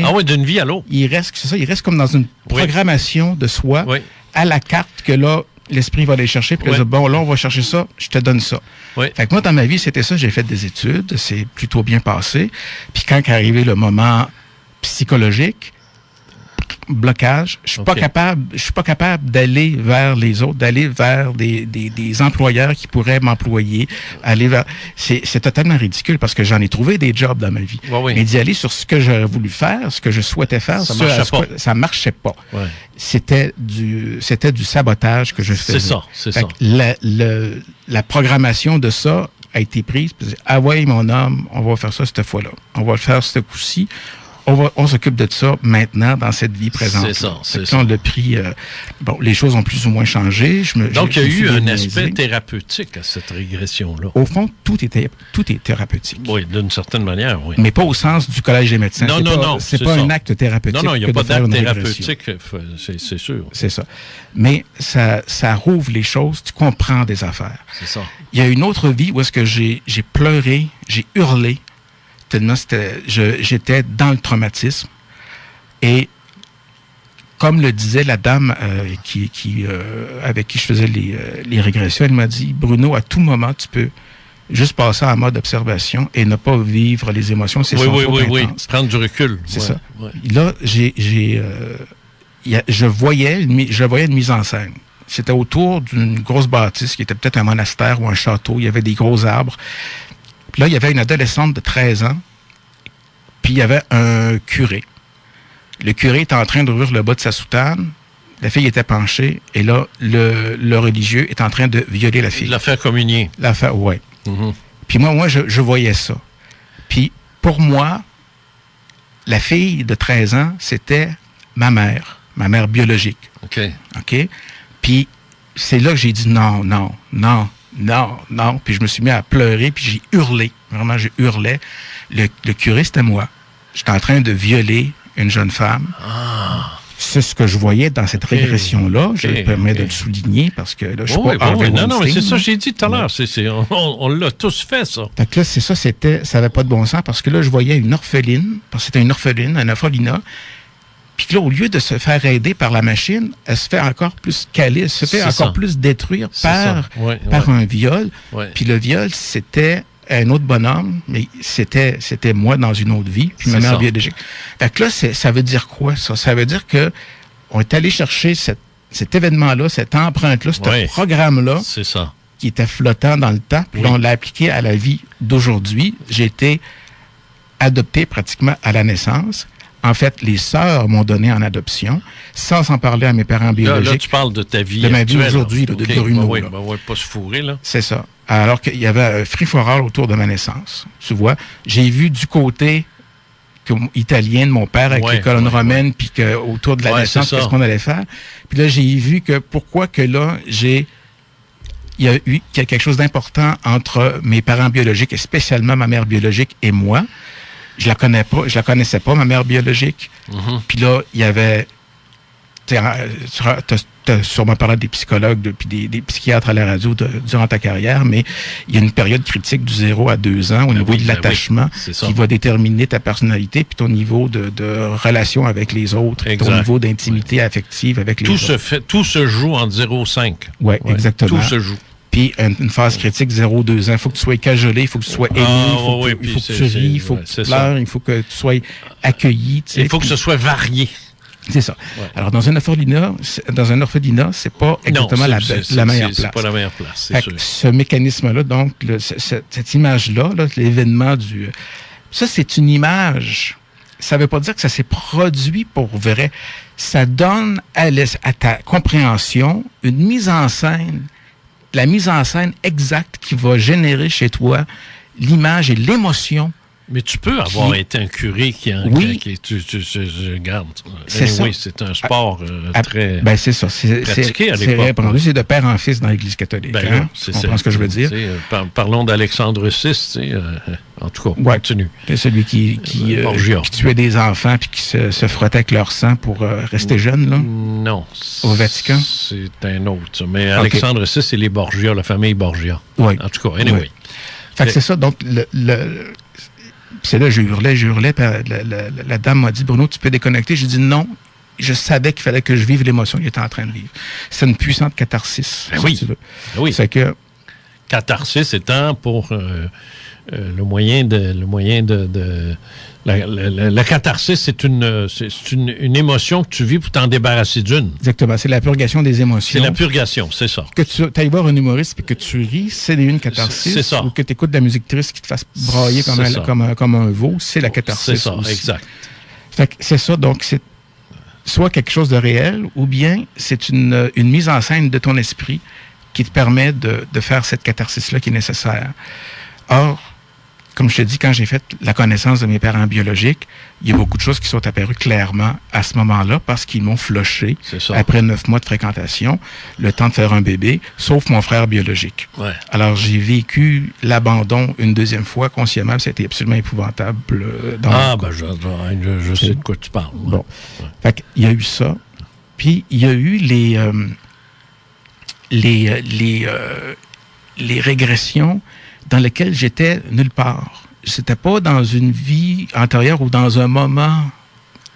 Ah oui, d'une vie à l'autre. Il reste comme dans une programmation de soi à la carte que là, l'esprit va aller chercher. Puis là, bon, là, on va chercher ça, je te donne ça. Fait que moi, dans ma vie, c'était ça. J'ai fait des études, c'est plutôt bien passé. Puis quand est arrivé le moment psychologique, blocage, je suis pas capable d'aller vers les autres, d'aller vers des employeurs qui pourraient m'employer, aller vers... C'est totalement ridicule parce que j'en ai trouvé des jobs dans ma vie. Mais d'y aller sur ce que j'aurais voulu faire, ce que je souhaitais faire, ça marchait pas. Ouais. C'était du sabotage que je faisais. C'est ça. La programmation de ça a été prise. Ah ouais, mon homme, on va faire ça cette fois-là. On va le faire ce coup-ci. On s'occupe de ça maintenant dans cette vie présente. C'est ça. On l'a pris. Les choses ont plus ou moins changé. Donc, il y a eu un aspect thérapeutique à cette régression-là. Au fond, tout est thérapeutique. Oui, d'une certaine manière, oui. Mais pas au sens du Collège des médecins. Non. C'est pas un acte thérapeutique. Non, il n'y a pas d'acte thérapeutique, c'est sûr. C'est ça. Mais ça rouvre les choses. Tu comprends des affaires. C'est ça. Il y a une autre vie où est-ce que j'ai pleuré, j'ai hurlé. Tellement j'étais dans le traumatisme. Et comme le disait la dame avec qui je faisais les régressions, elle m'a dit, Bruno, à tout moment, tu peux juste passer en mode observation et ne pas vivre les émotions. C'est oui. Prendre du recul. C'est ça. Ouais. Là, je voyais une mise en scène. C'était autour d'une grosse bâtisse qui était peut-être un monastère ou un château. Il y avait des gros arbres. Puis là, il y avait une adolescente de 13 ans, puis il y avait un curé. Le curé était en train d'ouvrir le bas de sa soutane, La fille était penchée, et là, le religieux est en train de violer la fille. La faire communier. Oui. Puis moi, je voyais ça. Puis, pour moi, la fille de 13 ans, c'était ma mère biologique. OK. Puis, c'est là que j'ai dit non. Puis, je me suis mis à pleurer, puis j'ai hurlé. Vraiment, je hurlais. Le curé, c'était moi. J'étais en train de violer une jeune femme. C'est ce que je voyais dans cette régression-là. Je me permets de le souligner parce que là, je suis pas Harvey Weinstein. Non, mais c'est ça que j'ai dit tout à l'heure. On l'a tous fait, ça. Fait que là, c'est ça, ça n'avait pas de bon sens parce que là, je voyais une orpheline, parce que c'était une orpheline, un orphelinat. Puis là, au lieu de se faire aider par la machine, elle se fait encore plus caler, elle se fait encore plus détruire par un viol. Puis le viol, c'était un autre bonhomme, mais c'était moi dans une autre vie, puis ma mère biologique. Fait que là, ça veut dire quoi, ça? Ça veut dire que on est allé chercher cet événement-là, cette empreinte-là, ce programme-là, qui était flottant dans le temps, puis on l'a appliqué à la vie d'aujourd'hui. J'ai été adopté pratiquement à la naissance. En fait, les sœurs m'ont donné en adoption, sans en parler à mes parents biologiques. Là, tu parles de ta vie de ma vie aujourd'hui, de Bruno. Oui, pas se fourrer, là. C'est ça. Alors qu'il y avait un free-for-all autour de ma naissance. Tu vois, j'ai vu du côté italien de mon père avec les colonnes romaines, puis autour de la naissance, qu'est-ce qu'on allait faire. Puis là, j'ai vu que pourquoi que là, il y a quelque chose d'important entre mes parents biologiques, et spécialement ma mère biologique et moi. Je la connaissais pas, ma mère biologique. Puis là, il y avait... Tu as sûrement parlé des psychologues puis des psychiatres à la radio durant ta carrière, mais il y a une période critique du 0 à 2 ans au niveau de l'attachement qui va déterminer ta personnalité puis ton niveau de relation avec les autres, ton niveau d'intimité affective avec les autres. Tout se joue en 0-5. Oui, exactement. Tout se joue. Puis une phase critique 0-2 ans. Il faut que tu sois cajolé, il faut que tu sois aimé, il faut que tu ris, il faut que tu pleures, il faut que tu sois accueilli. Il faut que ce soit varié. C'est ça. Ouais. Alors, dans un orphelinat, c'est pas exactement la meilleure place. C'est pas la meilleure place, c'est sûr. Ce mécanisme-là, donc, cette image-là, l'événement du... Ça, c'est une image. Ça veut pas dire que ça s'est produit pour vrai. Ça donne à ta compréhension une mise en scène, la mise en scène exacte qui va générer chez toi l'image et l'émotion. Mais tu peux avoir été un curé qui garde. C'est un sport très c'est ça. pratiqué à l'époque. C'est répandu, c'est de père en fils dans l'Église catholique. Tu comprends ce que je veux dire? Parlons d'Alexandre VI, en tout cas, continue. C'est celui qui tuait des enfants puis qui se frottait avec leur sang pour rester jeune, là? Non. Au Vatican? C'est un autre. Mais Alexandre VI, c'est les Borgia, la famille Borgia. Oui. En tout cas, anyway. Fait que c'est ça, donc c'est là, je hurlais, la dame m'a dit, Bruno, tu peux déconnecter. J'ai dit non, je savais qu'il fallait que je vive l'émotion qu'il était en train de vivre. C'est une puissante catharsis, si tu veux. Oui. C'est que... Catharsis étant pour le moyen de la catharsis, c'est une émotion que tu vis pour t'en débarrasser d'une. Exactement, c'est la purgation des émotions. C'est la purgation, c'est ça. Que tu ailles voir un humoriste et que tu ris, c'est une catharsis. C'est ça. Ou que tu écoutes de la musique triste qui te fasse brailler comme un veau, c'est la catharsis. C'est ça, aussi. exact. Fait que c'est ça, donc c'est soit quelque chose de réel, ou bien c'est une mise en scène de ton esprit qui te permet de faire cette catharsis-là qui est nécessaire. Or, comme je te dis, quand j'ai fait la connaissance de mes parents biologiques, il y a beaucoup de choses qui sont apparues clairement à ce moment-là parce qu'ils m'ont floché après 9 mois de fréquentation, le temps de faire un bébé, sauf mon frère biologique. Ouais. Alors, j'ai vécu l'abandon une deuxième fois consciemment, c'était absolument épouvantable. Je sais de quoi tu parles. Ouais. Bon. Ouais. Fait qu'il y a eu ça. Puis, il y a eu les régressions dans lesquelles j'étais nulle part. C'était pas dans une vie antérieure ou dans un moment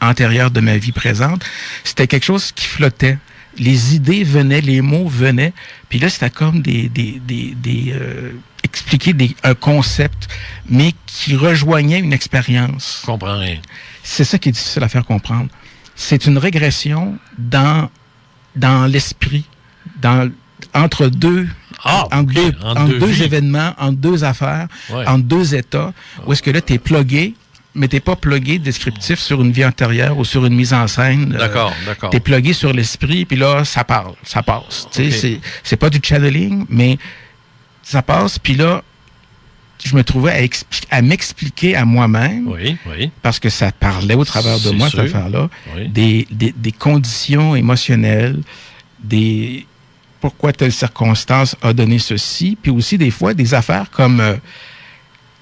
antérieur de ma vie présente. C'était quelque chose qui flottait. Les idées venaient, les mots venaient. Puis là, c'était comme expliquer un concept, mais qui rejoignait une expérience. Je comprends rien. C'est ça qui est difficile à faire comprendre. C'est une régression dans l'esprit, entre deux événements, entre deux affaires, entre deux états, où est-ce que là, tu es plugué mais t'es pas plugué descriptif sur une vie antérieure ou sur une mise en scène. D'accord. T'es plugué sur l'esprit, puis là, ça passe. Tu sais, c'est pas du channeling, mais ça passe, puis là, je me trouvais à m'expliquer à moi-même, parce que ça parlait au travers de moi, cette affaire-là, des conditions émotionnelles, pourquoi telle circonstance a donné ceci, puis aussi des fois des affaires comme,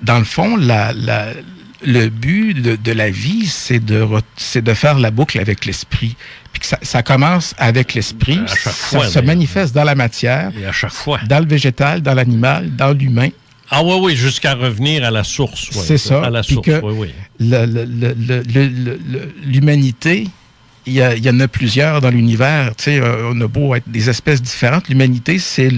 dans le fond, le but de la vie, c'est de faire la boucle avec l'esprit. Puis que ça commence avec l'esprit, ça se manifeste dans la matière, et à chaque fois, dans le végétal, dans l'animal, dans l'humain. Ah oui, jusqu'à revenir à la source. C'est ça. À la source, l'humanité, il y en a plusieurs dans l'univers. Tu sais, on a beau être des espèces différentes. L'humanité, c'est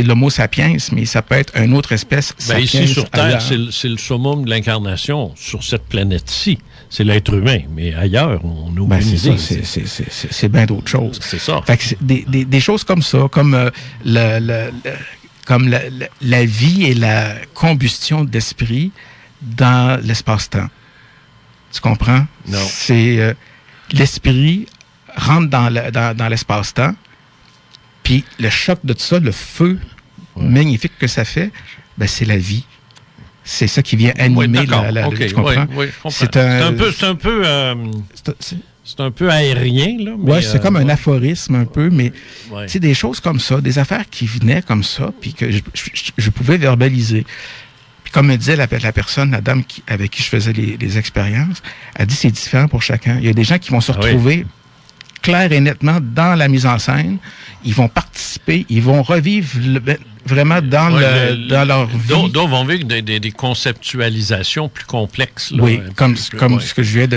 l'homo sapiens, mais ça peut être une autre espèce sapiens. Ici, sur Terre, c'est le summum de l'incarnation sur cette planète-ci. C'est l'être humain. Mais ailleurs, on a aucune idée. C'est bien d'autres choses. C'est ça. Fait que des choses comme ça, comme la vie et la combustion d'esprit dans l'espace-temps. Tu comprends? Non. C'est l'esprit rentre dans l'espace-temps, puis le choc de tout ça, le feu magnifique que ça fait, ben c'est la vie. C'est ça qui vient animer tu comprends? Oui, je comprends. C'est un peu aérien, là. Oui, c'est comme un aphorisme un peu, mais tu sais, des choses comme ça, des affaires qui venaient comme ça, puis que je pouvais verbaliser. Puis comme me disait la personne, la dame avec qui je faisais les expériences, elle dit c'est différent pour chacun. Il y a des gens qui vont se retrouver clair et nettement dans la mise en scène, ils vont participer, ils vont revivre vraiment dans leur vie. D'autres vont vivre des conceptualisations plus complexes. Là, comme ce que je viens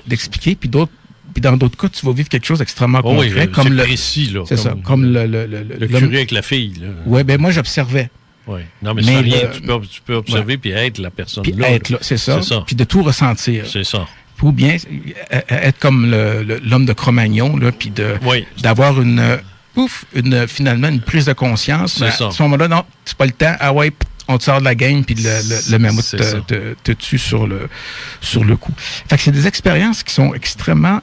d'expliquer, puis dans d'autres cas, tu vas vivre quelque chose d'extrêmement concret. Comme précis, là. C'est ça, comme le curé avec la fille. Oui, ben moi, j'observais. Oui. Non, mais c'est rien. Tu peux observer puis être la personne là. Puis être là, c'est ça. Puis de tout ressentir. C'est ça. Ou bien être comme l'homme de Cro-Magnon, là, puis d'avoir finalement une prise de conscience. À ce moment-là, non, c'est pas le temps. Ah ouais, on te sort de la game, puis le mammouth te tue sur le coup. Fait que c'est des expériences qui sont extrêmement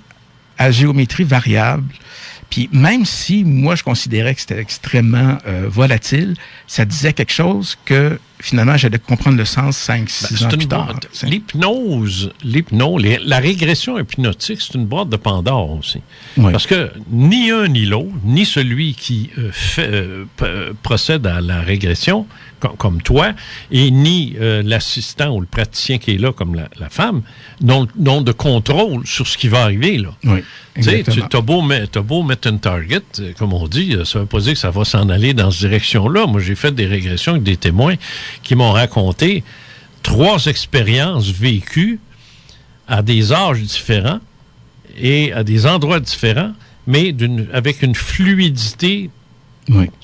à géométrie variable. Puis même si moi, je considérais que c'était extrêmement volatile, ça disait quelque chose que finalement, j'allais comprendre le sens 5-6 ans plus tard. L'hypnose, la régression hypnotique, c'est une boîte de Pandore aussi. Oui. Parce que ni un ni l'autre, ni celui qui procède à la régression, comme toi, et ni l'assistant ou le praticien qui est là, comme la femme, n'ont de contrôle sur ce qui va arriver, là. Oui. Tu sais, t'as beau mettre une target, comme on dit, ça veut pas dire que ça va s'en aller dans cette direction-là. Moi, j'ai fait des régressions avec des témoins qui m'ont raconté 3 expériences vécues à des âges différents et à des endroits différents, mais avec une fluidité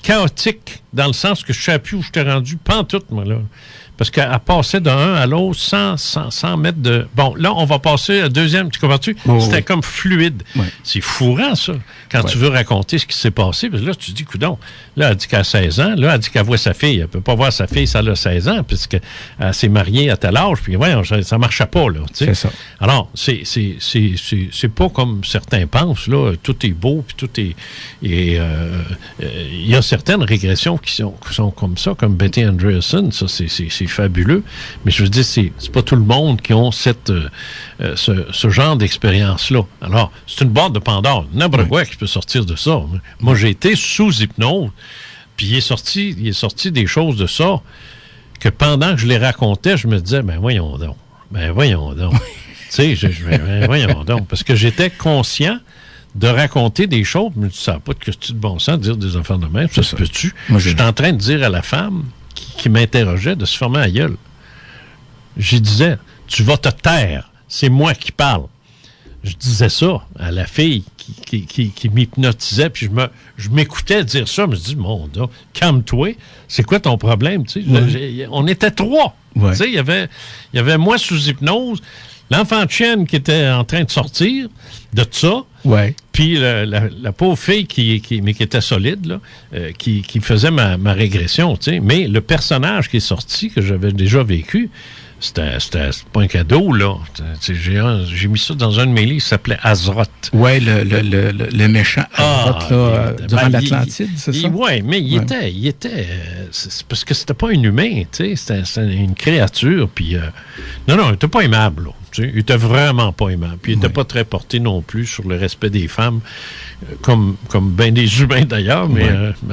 chaotique, dans le sens que je ne sais plus où je t'ai rendu, pantoute, moi, là. Parce qu'elle passait d'un à l'autre sans mettre de... Bon, là, on va passer à deuxième, tu comprends-tu? C'était comme fluide. Oui. C'est fourrant, ça, quand tu veux raconter ce qui s'est passé. Parce que là, tu te dis, coudonc, là, elle dit qu'elle a 16 ans. Là, elle dit qu'elle voit sa fille. Elle ne peut pas voir sa fille, ça a 16 ans, puisqu'elle s'est mariée à tel âge. Puis, voyons, ça ne marchait pas, là. Tu sais. C'est ça. Alors, c'est pas comme certains pensent, là. Tout est beau, puis tout est... Il y a certaines régressions qui sont comme ça, comme Betty Andreasson. Ça, c'est fabuleux, mais je veux dire, c'est pas tout le monde qui ont ce genre d'expérience-là. Alors, c'est une boîte de Pandore. N'importe quoi qui peut sortir de ça. Moi, j'ai été sous hypnose, puis il est sorti des choses de ça que pendant que je les racontais, je me disais, ben voyons donc. Tu sais, ben voyons donc. Parce que j'étais conscient de raconter des choses, mais ça n'a pas de bon sens de dire des affaires de même. Ça se peut-tu? Je suis en train de dire à la femme qui m'interrogeait de se fermer la gueule. Je disais, tu vas te taire, c'est moi qui parle. Je disais ça à la fille qui m'hypnotisait, puis je m'écoutais dire ça, je me dis, mon Dieu, calme-toi, c'est quoi ton problème? Tu sais, on était 3. Tu sais, il y avait moi sous hypnose, l'enfant de chienne qui était en train de sortir de ça, puis la pauvre fille qui était solide, là, qui faisait ma régression, tu sais. Mais le personnage qui est sorti, que j'avais déjà vécu, C'était pas un cadeau, là. J'ai mis ça dans un de mes livres qui s'appelait Azeroth. Oui, le méchant Azeroth, durant l'Atlantide, c'est ça? Oui, mais il était c'est parce que c'était pas un humain, tu sais. C'était une créature, puis... non, il était pas aimable, là. Tu sais, il était vraiment pas aimable. Puis il était pas très porté non plus sur le respect des femmes, comme bien des humains d'ailleurs, mais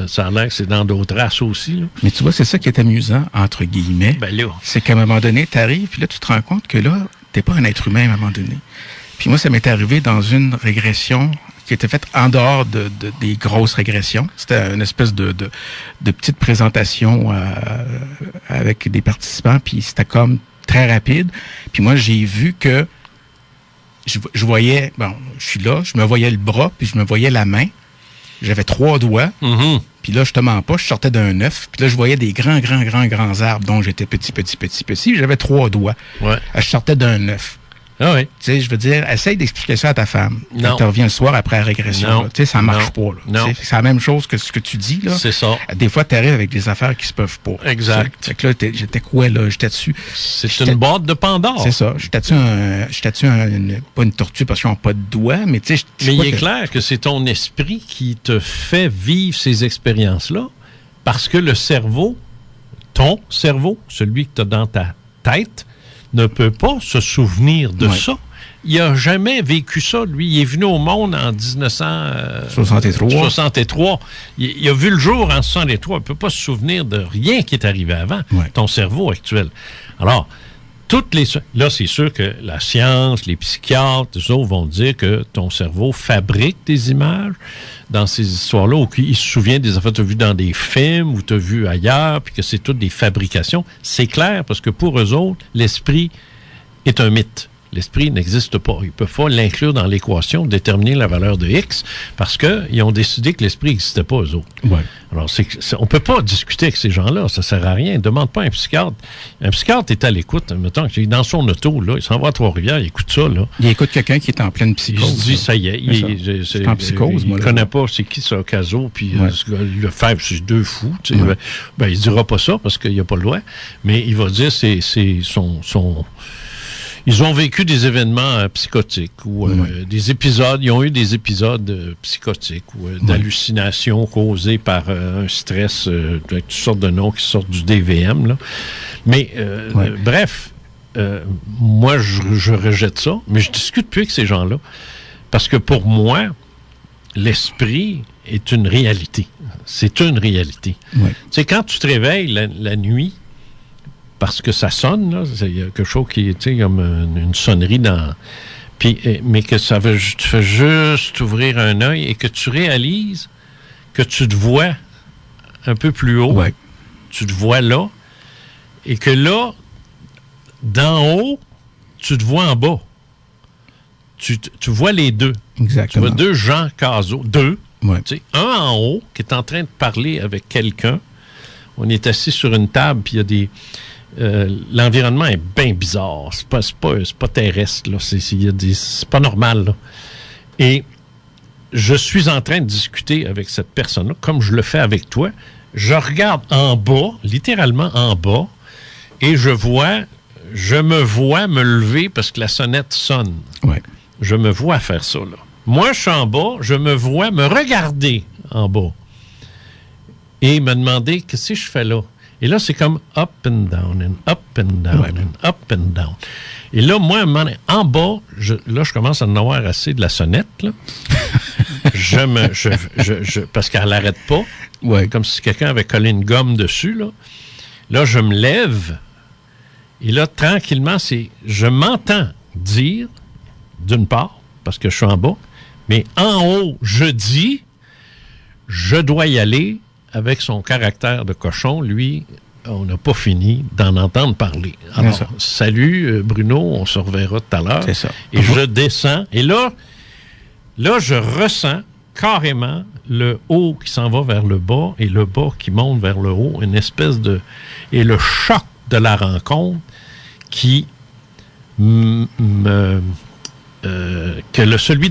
ça a l'air que c'est dans d'autres races aussi. Là. Mais tu vois, c'est ça qui est amusant, entre guillemets. Ben là. C'est qu'à un moment donné, tu arrives, puis là, tu te rends compte que là, t'es pas un être humain à un moment donné. Puis moi, ça m'est arrivé dans une régression qui était faite en dehors des grosses régressions. C'était une espèce de petite présentation avec des participants, puis c'était comme très rapide. Puis moi, j'ai vu que je voyais, je suis là, je me voyais le bras, puis je me voyais la main. J'avais 3 doigts. Mm-hmm. Puis là, je te mens pas, je sortais d'un œuf. Puis là, je voyais des grands arbres dont j'étais petit. J'avais 3 doigts. Ouais. Je sortais d'un œuf. Ah oui. Tu sais, je veux dire, essaye d'expliquer ça à ta femme. Non. Quand tu reviens le soir après la régression. Tu sais, ça marche pas. Là. Non. C'est la même chose que ce que tu dis. Là. C'est ça. Des fois, tu arrives avec des affaires qui se peuvent pas. Exact. Fait que là, j'étais quoi, là? J'étais dessus. C'est une boîte de Pandore. C'est ça. J'étais pas une tortue parce qu'ils n'ont pas de doigts, mais tu sais... Mais il est clair que c'est ton esprit qui te fait vivre ces expériences-là parce que le cerveau, ton cerveau, celui que tu as dans ta tête, ne peut pas se souvenir de ça. Il n'a jamais vécu ça. Lui, il est venu au monde en 1963. Il a vu le jour en 1963. Il ne peut pas se souvenir de rien qui est arrivé avant, ton cerveau actuel. Alors, là, c'est sûr que la science, les psychiatres, eux autres vont dire que ton cerveau fabrique des images dans ces histoires-là, ou qu'il se souvient des affaires que tu as vues dans des films ou tu as vues ailleurs, puis que c'est toutes des fabrications. C'est clair, parce que pour eux autres, l'esprit est un mythe. L'esprit n'existe pas. Ils ne peuvent pas l'inclure dans l'équation, déterminer la valeur de X, parce qu'ils ont décidé que l'esprit n'existait pas, eux autres. Ouais. Alors, on ne peut pas discuter avec ces gens-là. Ça ne sert à rien. Demande pas à un psychiatre. Un psychiatre est à l'écoute. Mettons qu'il est dans son auto, là, il s'en va à Trois-Rivières, il écoute ça. Là. Il écoute quelqu'un qui est en pleine psychose. Il se dit, ça y est. Je suis en psychose, moi. Il ne connaît pas c'est qui, ça, Caso, puis le Fèvre, c'est 2 fous. Tu sais. Ben, il ne dira pas ça, parce qu'il n'a pas le droit. Mais il va dire, c'est son ils ont vécu des événements psychotiques ou des épisodes. Ils ont eu des épisodes psychotiques ou d'hallucinations causées par un stress avec toutes sortes de noms qui sortent du DVM. Là. Mais bref, moi, je rejette ça, mais je discute plus avec ces gens-là. Parce que pour moi, l'esprit est une réalité. C'est une réalité. Ouais. Tu sais, quand tu te réveilles la nuit, parce que ça sonne, là, il y a quelque chose qui est, comme une sonnerie dans... Puis, mais que tu fais juste ouvrir un œil et que tu réalises que tu te vois un peu plus haut. Ouais. Tu te vois là. Et que là, d'en haut, tu te vois en bas. Tu vois les deux. Exactement. Tu vois 2 Jean Cazot. 2. Ouais. Tu sais, un en haut qui est en train de parler avec quelqu'un. On est assis sur une table, puis il y a des... l'environnement est bien bizarre. C'est pas terrestre, là. C'est pas normal, là. Et je suis en train de discuter avec cette personne-là, comme je le fais avec toi. Je regarde en bas, littéralement en bas, et je me vois me lever parce que la sonnette sonne. Ouais. Je me vois faire ça, là. Moi, je suis en bas, je me vois me regarder en bas. Et me demander, qu'est-ce que je fais là? Et là, c'est comme up and down, and up and down, and up and down. Et là, moi, en bas, je commence à en avoir assez de la sonnette, là. Parce qu'elle n'arrête pas. Ouais. Comme si quelqu'un avait collé une gomme dessus, là. Là, je me lève. Et là, tranquillement, je m'entends dire, d'une part, parce que je suis en bas, mais en haut, je dis, je dois y aller. Avec son caractère de cochon, lui, on n'a pas fini d'en entendre parler. Alors, salut Bruno, on se reverra tout à l'heure. C'est ça. Et je descends. Et là, je ressens carrément le haut qui s'en va vers le bas et le bas qui monte vers le haut. Une espèce de... Et le choc de la rencontre qui celui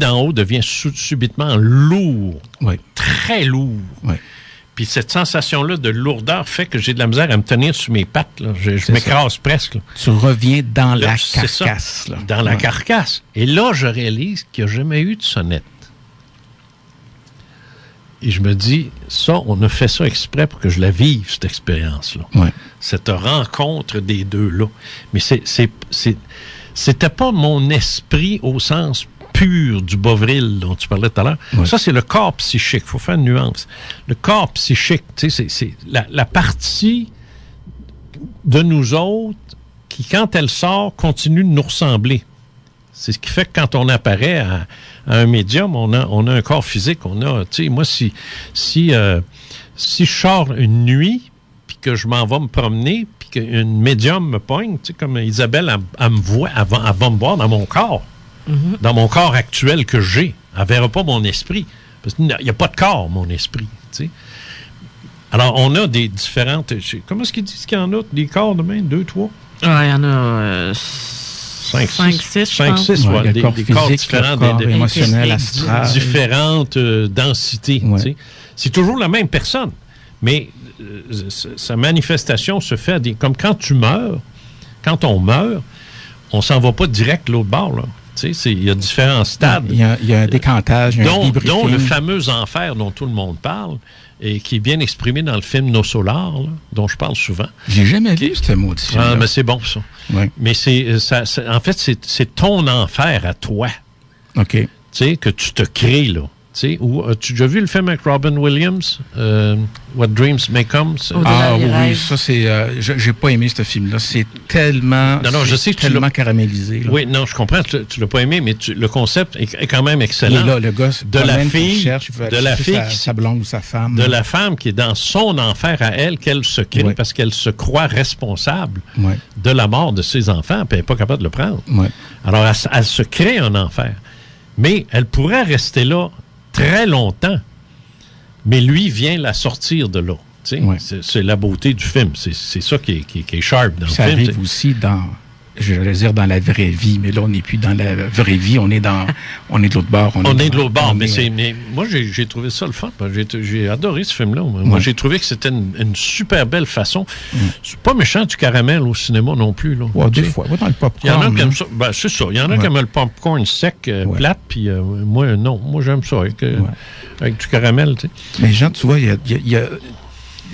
d'en haut devient subitement lourd. Ouais. Très lourd. Ouais. Puis cette sensation-là de lourdeur fait que j'ai de la misère à me tenir sur mes pattes. Là. Je m'écrase presque. Là. Tu reviens dans là, la carcasse. Là. Dans la carcasse. Et là, je réalise qu'il n'y a jamais eu de sonnette. Et je me dis, ça, on a fait ça exprès pour que je la vive, cette expérience-là. Ouais. Cette rencontre des deux-là. Mais c'était pas mon esprit au sens pur du Bovril dont tu parlais tout à l'heure. Ouais. Ça, c'est le corps psychique. Il faut faire une nuance. Le corps psychique, tu sais, c'est la partie de nous autres qui, quand elle sort, continue de nous ressembler. C'est ce qui fait que quand on apparaît à un médium, on a un corps physique. On a, tu sais, moi, si je sors une nuit, puis que je m'en vais me promener, puis qu'une médium me pogne, tu sais, comme Isabelle, elle me voit, elle va me voir dans mon corps. Dans mon corps actuel que j'ai. Elle ne verra pas mon esprit. Parce qu'il n'y a pas de corps, mon esprit. Tu sais. Alors, on a des différentes... Comment est-ce qu'ils disent qu'il y en a? Des corps de même? 2, 3? Ah, il y en a 5, 6, 5, 6, ouais. Des corps différents. Des corps émotionnels, astrales. Différentes densités. Ouais. Tu sais. C'est toujours la même personne. Mais sa manifestation se fait... Comme quand tu meurs, quand on meurt, on s'en va pas direct l'autre bord, là. Il y a différents stades. Il y a un décantage, dont le fameux enfer dont tout le monde parle et qui est bien exprimé dans le film Nos Solars, là, dont je parle souvent. J'ai jamais vu ce mot de film. Mais c'est bon, ça. Ouais. Mais en fait, c'est ton enfer à toi. OK. Tu sais, que tu te crées, là. Ou as-tu déjà vu le film avec Robin Williams, What Dreams May Come? Oui, ça c'est... j'ai pas aimé ce film-là. C'est tellement... Non, je sais que tellement caramélisé. Là. Oui, non, je comprends. Tu l'as pas aimé, mais le concept est quand même excellent. Et là, le gars, de la fille, sa blonde ou sa femme. De la femme qui est dans son enfer à elle, qu'elle se crée parce qu'elle se croit responsable de la mort de ses enfants, puis elle n'est pas capable de le prendre. Ouais. Alors, elle se crée un enfer. Mais elle pourrait rester là très longtemps, mais lui vient la sortir de là. C'est la beauté du film. C'est ça qui est sharp dans le film. Ça arrive aussi dans, j'allais dire dans la vraie vie, mais là, on n'est plus dans la vraie vie, on est de l'autre bord. On est de l'autre bord, mais moi, j'ai trouvé ça le fun. J'ai adoré ce film-là. Moi, j'ai trouvé que c'était une super belle façon. C'est pas méchant du caramel au cinéma non plus. Là. Ouais, des fois. Dans le popcorn. Il y en a qui aiment ça. Ben, c'est ça. Il y en a qui aiment le popcorn sec, plate, puis moi, non. Moi, j'aime ça avec du caramel. Tu sais. Mais Jean, tu vois, il y a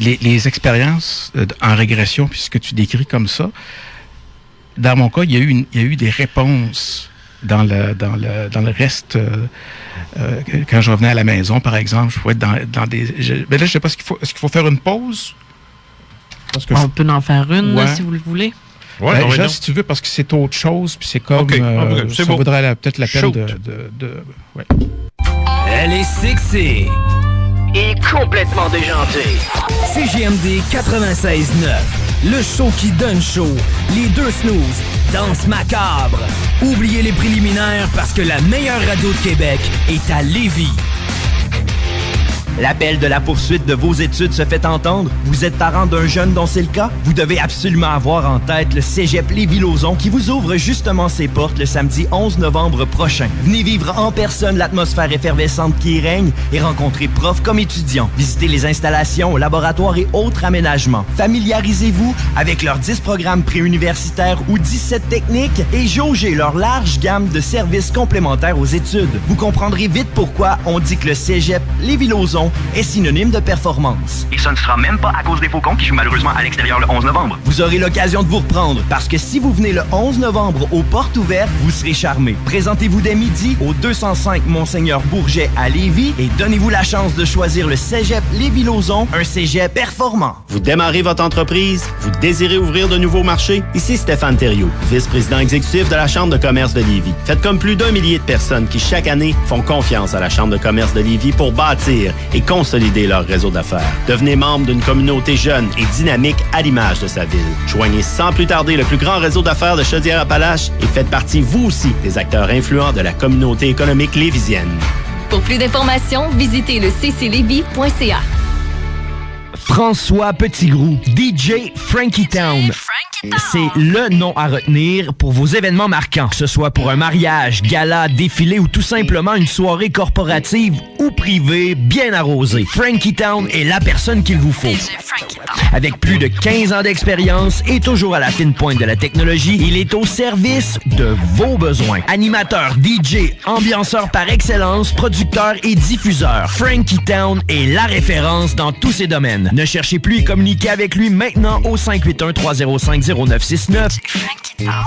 les expériences en régression, puis ce que tu décris comme ça. Dans mon cas, il y a eu des réponses dans le reste. Quand je revenais à la maison, par exemple, je pouvais être dans des... Mais là, je sais pas, est-ce qu'il faut faire une pause? Parce que on peut en faire une, là, si vous le voulez. Ouais, déjà, si tu veux, parce que c'est autre chose, puis c'est comme... ça vaudrait peut-être la peine de ouais. Elle est sexy et complètement déjantée. CJMD 96.9. Le show qui donne chaud. Les deux snooze. Danse macabre. Oubliez les préliminaires parce que la meilleure radio de Québec est à Lévis. L'appel de la poursuite de vos études se fait entendre? Vous êtes parent d'un jeune dont c'est le cas? Vous devez absolument avoir en tête le Cégep Lévis-Lauzon qui vous ouvre justement ses portes le samedi 11 novembre prochain. Venez vivre en personne l'atmosphère effervescente qui y règne et rencontrer profs comme étudiants. Visitez les installations, laboratoires et autres aménagements. Familiarisez-vous avec leurs 10 programmes préuniversitaires ou 17 techniques et jaugez leur large gamme de services complémentaires aux études. Vous comprendrez vite pourquoi on dit que le Cégep Lévis-Lauzon est synonyme de performance. Et ça ne sera même pas à cause des Faucons qui jouent malheureusement à l'extérieur le 11 novembre. Vous aurez l'occasion de vous reprendre parce que si vous venez le 11 novembre aux portes ouvertes, vous serez charmé. Présentez-vous dès midi au 205 Monseigneur Bourget à Lévis et donnez-vous la chance de choisir le Cégep Lévis-Lauzon, un cégep performant. Vous démarrez votre entreprise? Vous désirez ouvrir de nouveaux marchés? Ici Stéphane Thériault, vice-président exécutif de la Chambre de commerce de Lévis. Faites comme plus d'1 millier de personnes qui chaque année font confiance à la Chambre de commerce de Lévis pour bâtir et consolider leur réseau d'affaires. Devenez membre d'une communauté jeune et dynamique à l'image de sa ville. Joignez sans plus tarder le plus grand réseau d'affaires de Chaudière-Appalaches et faites partie, vous aussi, des acteurs influents de la communauté économique lévisienne. Pour plus d'informations, visitez le cclévis.ca. François Petitgrou, DJ Frankie Town. c'est le nom à retenir pour vos événements marquants. Que ce soit pour un mariage, gala, défilé ou tout simplement une soirée corporative ou privée bien arrosée. Frankie Town est la personne qu'il vous faut. Avec plus de 15 ans d'expérience et toujours à la fine pointe de la technologie, il est au service de vos besoins. Animateur, DJ, ambianceur par excellence, producteur et diffuseur. Frankie Town est la référence dans tous ces domaines. Ne cherchez plus et communiquez avec lui maintenant au 581-305-0969.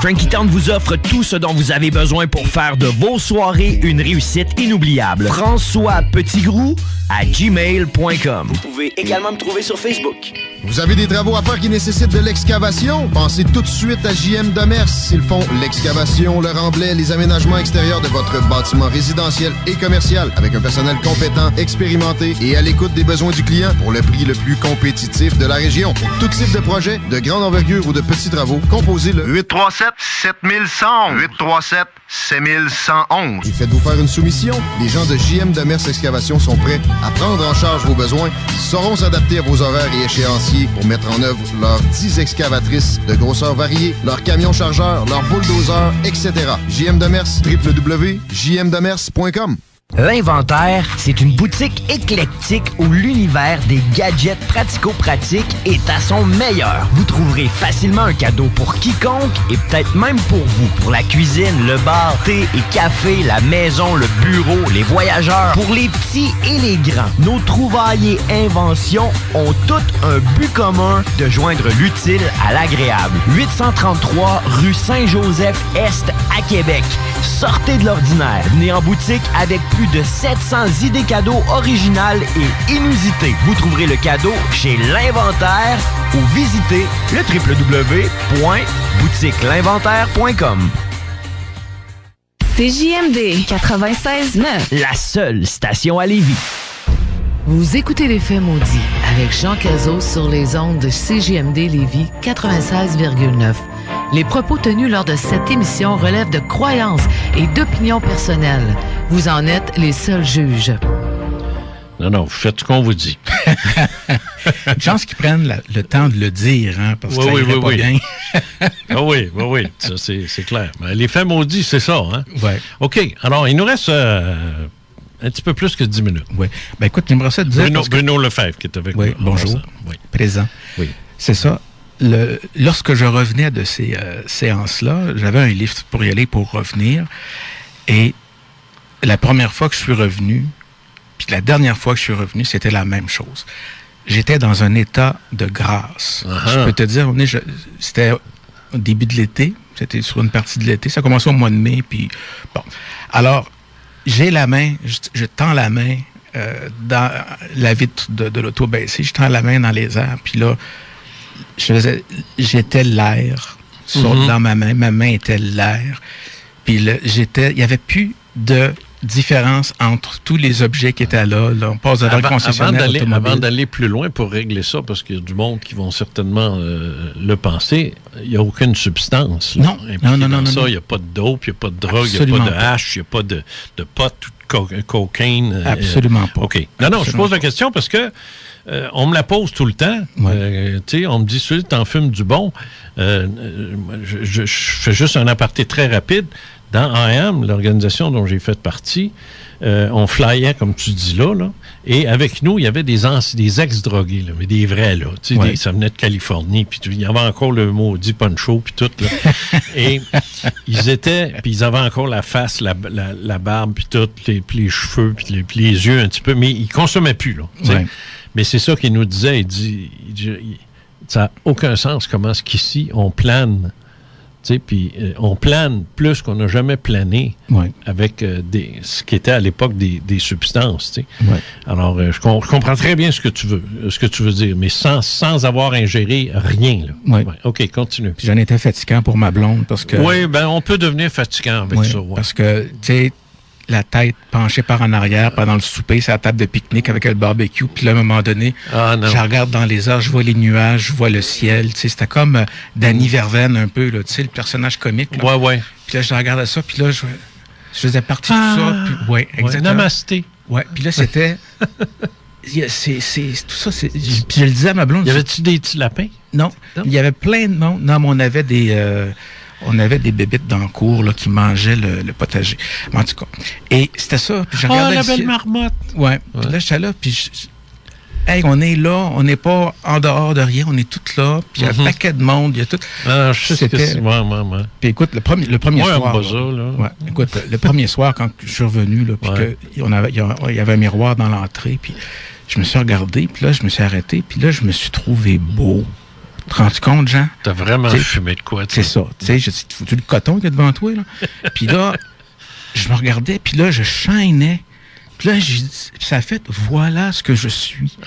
Frankie Town vous offre tout ce dont vous avez besoin pour faire de vos soirées une réussite inoubliable. François Petitgrou à gmail.com. Vous pouvez également me trouver sur Facebook. Vous avez des travaux à faire qui nécessitent de l'excavation? Pensez tout de suite à JM Demers. Ils font l'excavation, le remblai, les aménagements extérieurs de votre bâtiment résidentiel et commercial avec un personnel compétent, expérimenté et à l'écoute des besoins du client pour le prix le plus compétitif de la région. Pour tout type de projet, de grande envergure ou de petits travaux, composez le 837-7111. 837-7111. Et faites-vous faire une soumission. Les gens de JM Demers Excavation sont prêts à prendre en charge vos besoins. Ils sauront s'adapter à vos horaires et échéanciers pour mettre en œuvre leurs 10 excavatrices de grosseur variée, leurs camions chargeurs, leurs bulldozers, etc. JM Demers, www.jmdemers.com. L'Inventaire, c'est une boutique éclectique où l'univers des gadgets pratico-pratiques est à son meilleur. Vous trouverez facilement un cadeau pour quiconque et peut-être même pour vous. Pour la cuisine, le bar, thé et café, la maison, le bureau, les voyageurs, pour les petits et les grands. Nos trouvailles et inventions ont toutes un but commun de joindre l'utile à l'agréable. 833 rue Saint-Joseph-Est à Québec. Sortez de l'ordinaire. Venez en boutique avec plus de 700 idées cadeaux originales et inusitées. Vous trouverez le cadeau chez L'Inventaire ou visitez le www.boutiquelinventaire.com. CJMD 96.9. La seule station à Lévis. Vous écoutez Les Faits maudits avec Jean Cazot sur les ondes de CJMD Lévis 96,9. Les propos tenus lors de cette émission relèvent de croyances et d'opinions personnelles. Vous en êtes les seuls juges. Non, vous faites ce qu'on vous dit. Une chance qu'ils prennent le temps de le dire, hein, parce que ça irait pas bien. oui, ça, c'est clair. Mais les faits maudits, c'est ça, hein? Oui. OK, alors, il nous reste un petit peu plus que 10 minutes. Oui. Ben écoute, j'aimerais ça te dire... Bruno Lefebvre qui est avec nous. Oui, bonjour. Oui. Présent. Oui. C'est ça. Lorsque je revenais de ces séances-là, j'avais un livre pour y aller, pour revenir. Et la première fois que je suis revenu, puis la dernière fois que je suis revenu, c'était la même chose. J'étais dans un état de grâce. Uh-huh. Je peux te dire, c'était au début de l'été, c'était sur une partie de l'été, ça a commencé au mois de mai, puis bon. Alors, j'ai la main, je tends la main dans la vitre de l'auto baissée, je tends la main dans les airs, puis là, j'étais l'air dans ma main était l'air, puis il n'y avait plus de différence entre tous les objets qui étaient là. On passe devant le concessionnaire automobile. Avant d'aller plus loin pour régler ça, parce qu'il y a du monde qui vont certainement le penser, il n'y a aucune substance. Là, non. Il n'y a pas de dope, il n'y a pas de drogue, il n'y a pas de hash, il n'y a pas de pot, de cocaine. Absolument pas. OK. Non, je pose la question parce que on me la pose tout le temps. Ouais. On me dit, tu t'en fumes du bon. Je fais juste un aparté très rapide. Dans AM, l'organisation dont j'ai fait partie, on flyait, comme tu dis là, et avec nous, il y avait des ex-drogués, là, mais des vrais, là. Ça venait de Californie, puis il y avait encore le maudit poncho, puis tout, là. Et ils avaient encore la face, la barbe, puis tout, puis les cheveux, puis les yeux un petit peu, mais ils consommaient plus, là. Ouais. Mais c'est ça qu'il nous disait, il dit ça n'a aucun sens comment est-ce qu'ici, on plane. Puis on plane plus qu'on n'a jamais plané avec ce qui était à l'époque des substances. Ouais. Alors, je comprends très bien ce que tu veux dire, mais sans avoir ingéré rien. Là. Ouais. Ouais. OK, continue. Puis j'en étais fatigant pour ma blonde parce que... Oui, on peut devenir fatigant avec ça. Ouais. Parce que, tu sais, la tête penchée par en arrière pendant le souper, c'est la table de pique-nique avec le barbecue. Puis là, à un moment donné, je regarde dans les airs, je vois les nuages, je vois le ciel. Tu sais, c'était comme Danny Verveine un peu, là, tu sais, le personnage comique. Là. Ouais. Puis là, je regardais ça, puis là, je faisais partie de ça. Puis, exactement. Namasté. Ouais, puis là, c'était... c'est tout ça. Puis je le disais à ma blonde... Y avait-tu des petits lapins? Non. Il y avait plein de monde. Non, mais on avait des bébites dans le cours là, qui mangeaient le potager. En tout cas. Et c'était ça. Puis je regardais la belle marmotte! Ouais. Puis là, j'étais là, puis hey, on est là, on n'est pas en dehors de rien, on est tous là, puis il y a un paquet de monde, il y a tout. Ah, je sais que c'est... Ouais. Puis écoute, le premier soir... là. Écoute, le premier soir, quand je suis revenu, là, puis il y avait un miroir dans l'entrée, puis je me suis regardé, puis là, je me suis arrêté, puis là, je me suis trouvé beau. Tu te rends compte, Jean? T'as vraiment fumé de quoi, tu sais? C'est ça. Tu sais, j'ai foutu le coton qu'il y a devant toi, là. Puis là, je me regardais, puis là, je chaînais. Puis là, ça a fait, voilà ce que je suis.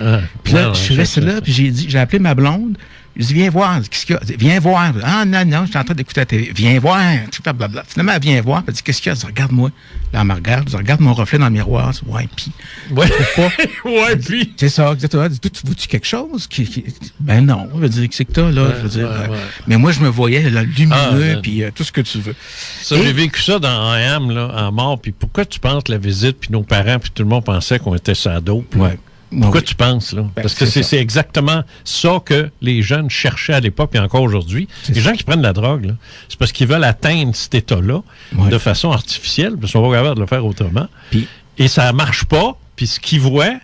Puis là, je suis resté là, puis j'ai appelé ma blonde. Je dis, viens voir. Qu'est-ce qu'il y a? Viens voir. Ah, non, je suis en train d'écouter la télé. Viens voir. Blablabla. Finalement, elle vient voir. Elle dit, qu'est-ce qu'il y a? Je dis, regarde-moi. Là, elle me regarde. Je regarde mon reflet dans le miroir. Je dis, ouais, puis. Ouais, pas. Puis. C'est ça, exactement. Elle dit, tu vois-tu quelque chose? Ben non. Je veux dire, qu'est-ce que t'as, là? Je veux dire. Mais moi, je me voyais, là, lumineux, puis tout ce que tu veux. Ça, j'ai vécu ça dans I.am, là, en mort. Puis pourquoi tu penses la visite, puis nos parents, puis tout le monde pensait qu'on était sur la dope? Ouais. Pourquoi tu penses, là? Parce que c'est exactement ça que les jeunes cherchaient à l'époque et encore aujourd'hui. Les gens qui prennent la drogue, là, c'est parce qu'ils veulent atteindre cet état-là de façon artificielle, parce qu'on va pas capable de le faire autrement. Et ça marche pas, puis ce qu'ils voient,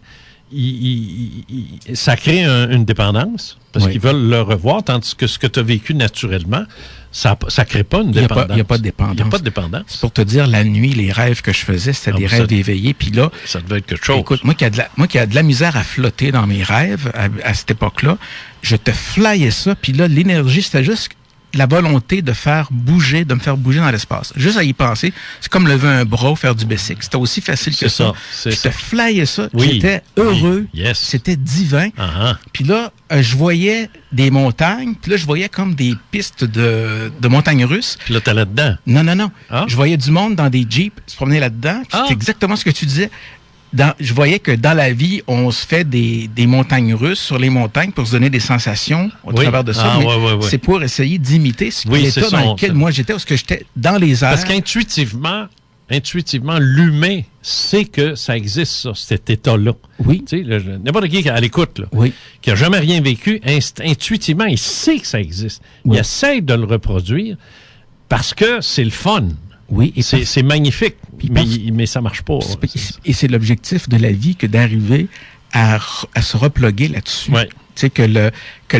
ça crée une dépendance, parce qu'ils veulent le revoir, tandis que ce que tu as vécu naturellement, ça crée pas une dépendance. Il n'y a pas de dépendance. Il n'y a pas de dépendance. C'est pour te dire, la nuit, les rêves que je faisais, c'était des rêves éveillés. Puis là, ça devait être quelque chose. Écoute, moi qui a de la misère à flotter dans mes rêves, à cette époque-là, je te flyais ça. Puis là, l'énergie, c'était juste la volonté de me faire bouger dans l'espace. Juste à y penser, c'est comme lever un bras ou faire du basic. C'était aussi facile que ça. Je te flyais ça. Oui. J'étais heureux. Oui. Yes. C'était divin. Puis là, je voyais des montagnes. Puis là, je voyais comme des pistes de montagnes russes. Puis là, t'es là-dedans. Non. Je voyais du monde dans des jeeps se promener là-dedans. C'est exactement ce que tu disais. Je voyais que dans la vie, on se fait des montagnes russes sur les montagnes pour se donner des sensations au travers de ça. C'est pour essayer d'imiter l'état dans lequel moi j'étais, parce que j'étais dans les airs. Parce qu'intuitivement, l'humain sait que ça existe, ça, cet état-là. Oui. Tu sais, n'importe qui à l'écoute, là, qui n'a jamais rien vécu, intuitivement, il sait que ça existe. Il essaie de le reproduire parce que c'est le fun. Oui. Et c'est magnifique, mais ça marche pas. Et c'est l'objectif de la vie que d'arriver à se reploguer là-dessus. Ouais. Tu sais, que le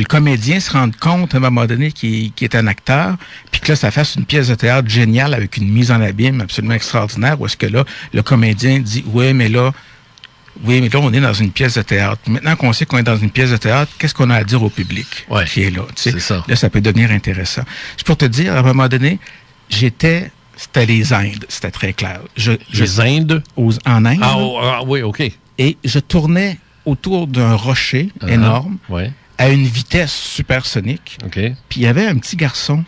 comédien se rende compte à un moment donné qu'il est un acteur, puis que là, ça fasse une pièce de théâtre géniale avec une mise en abîme absolument extraordinaire, où est-ce que là, le comédien dit « Oui, mais là, on est dans une pièce de théâtre. Maintenant qu'on sait qu'on est dans une pièce de théâtre, qu'est-ce qu'on a à dire au public qui est là? » C'est ça. Là, ça peut devenir intéressant. C'est pour te dire, à un moment donné, c'était les Indes, c'était très clair. Les Indes? En Inde. Oui, OK. Et je tournais autour d'un rocher énorme, à une vitesse supersonique. Okay. Puis il y avait un petit garçon,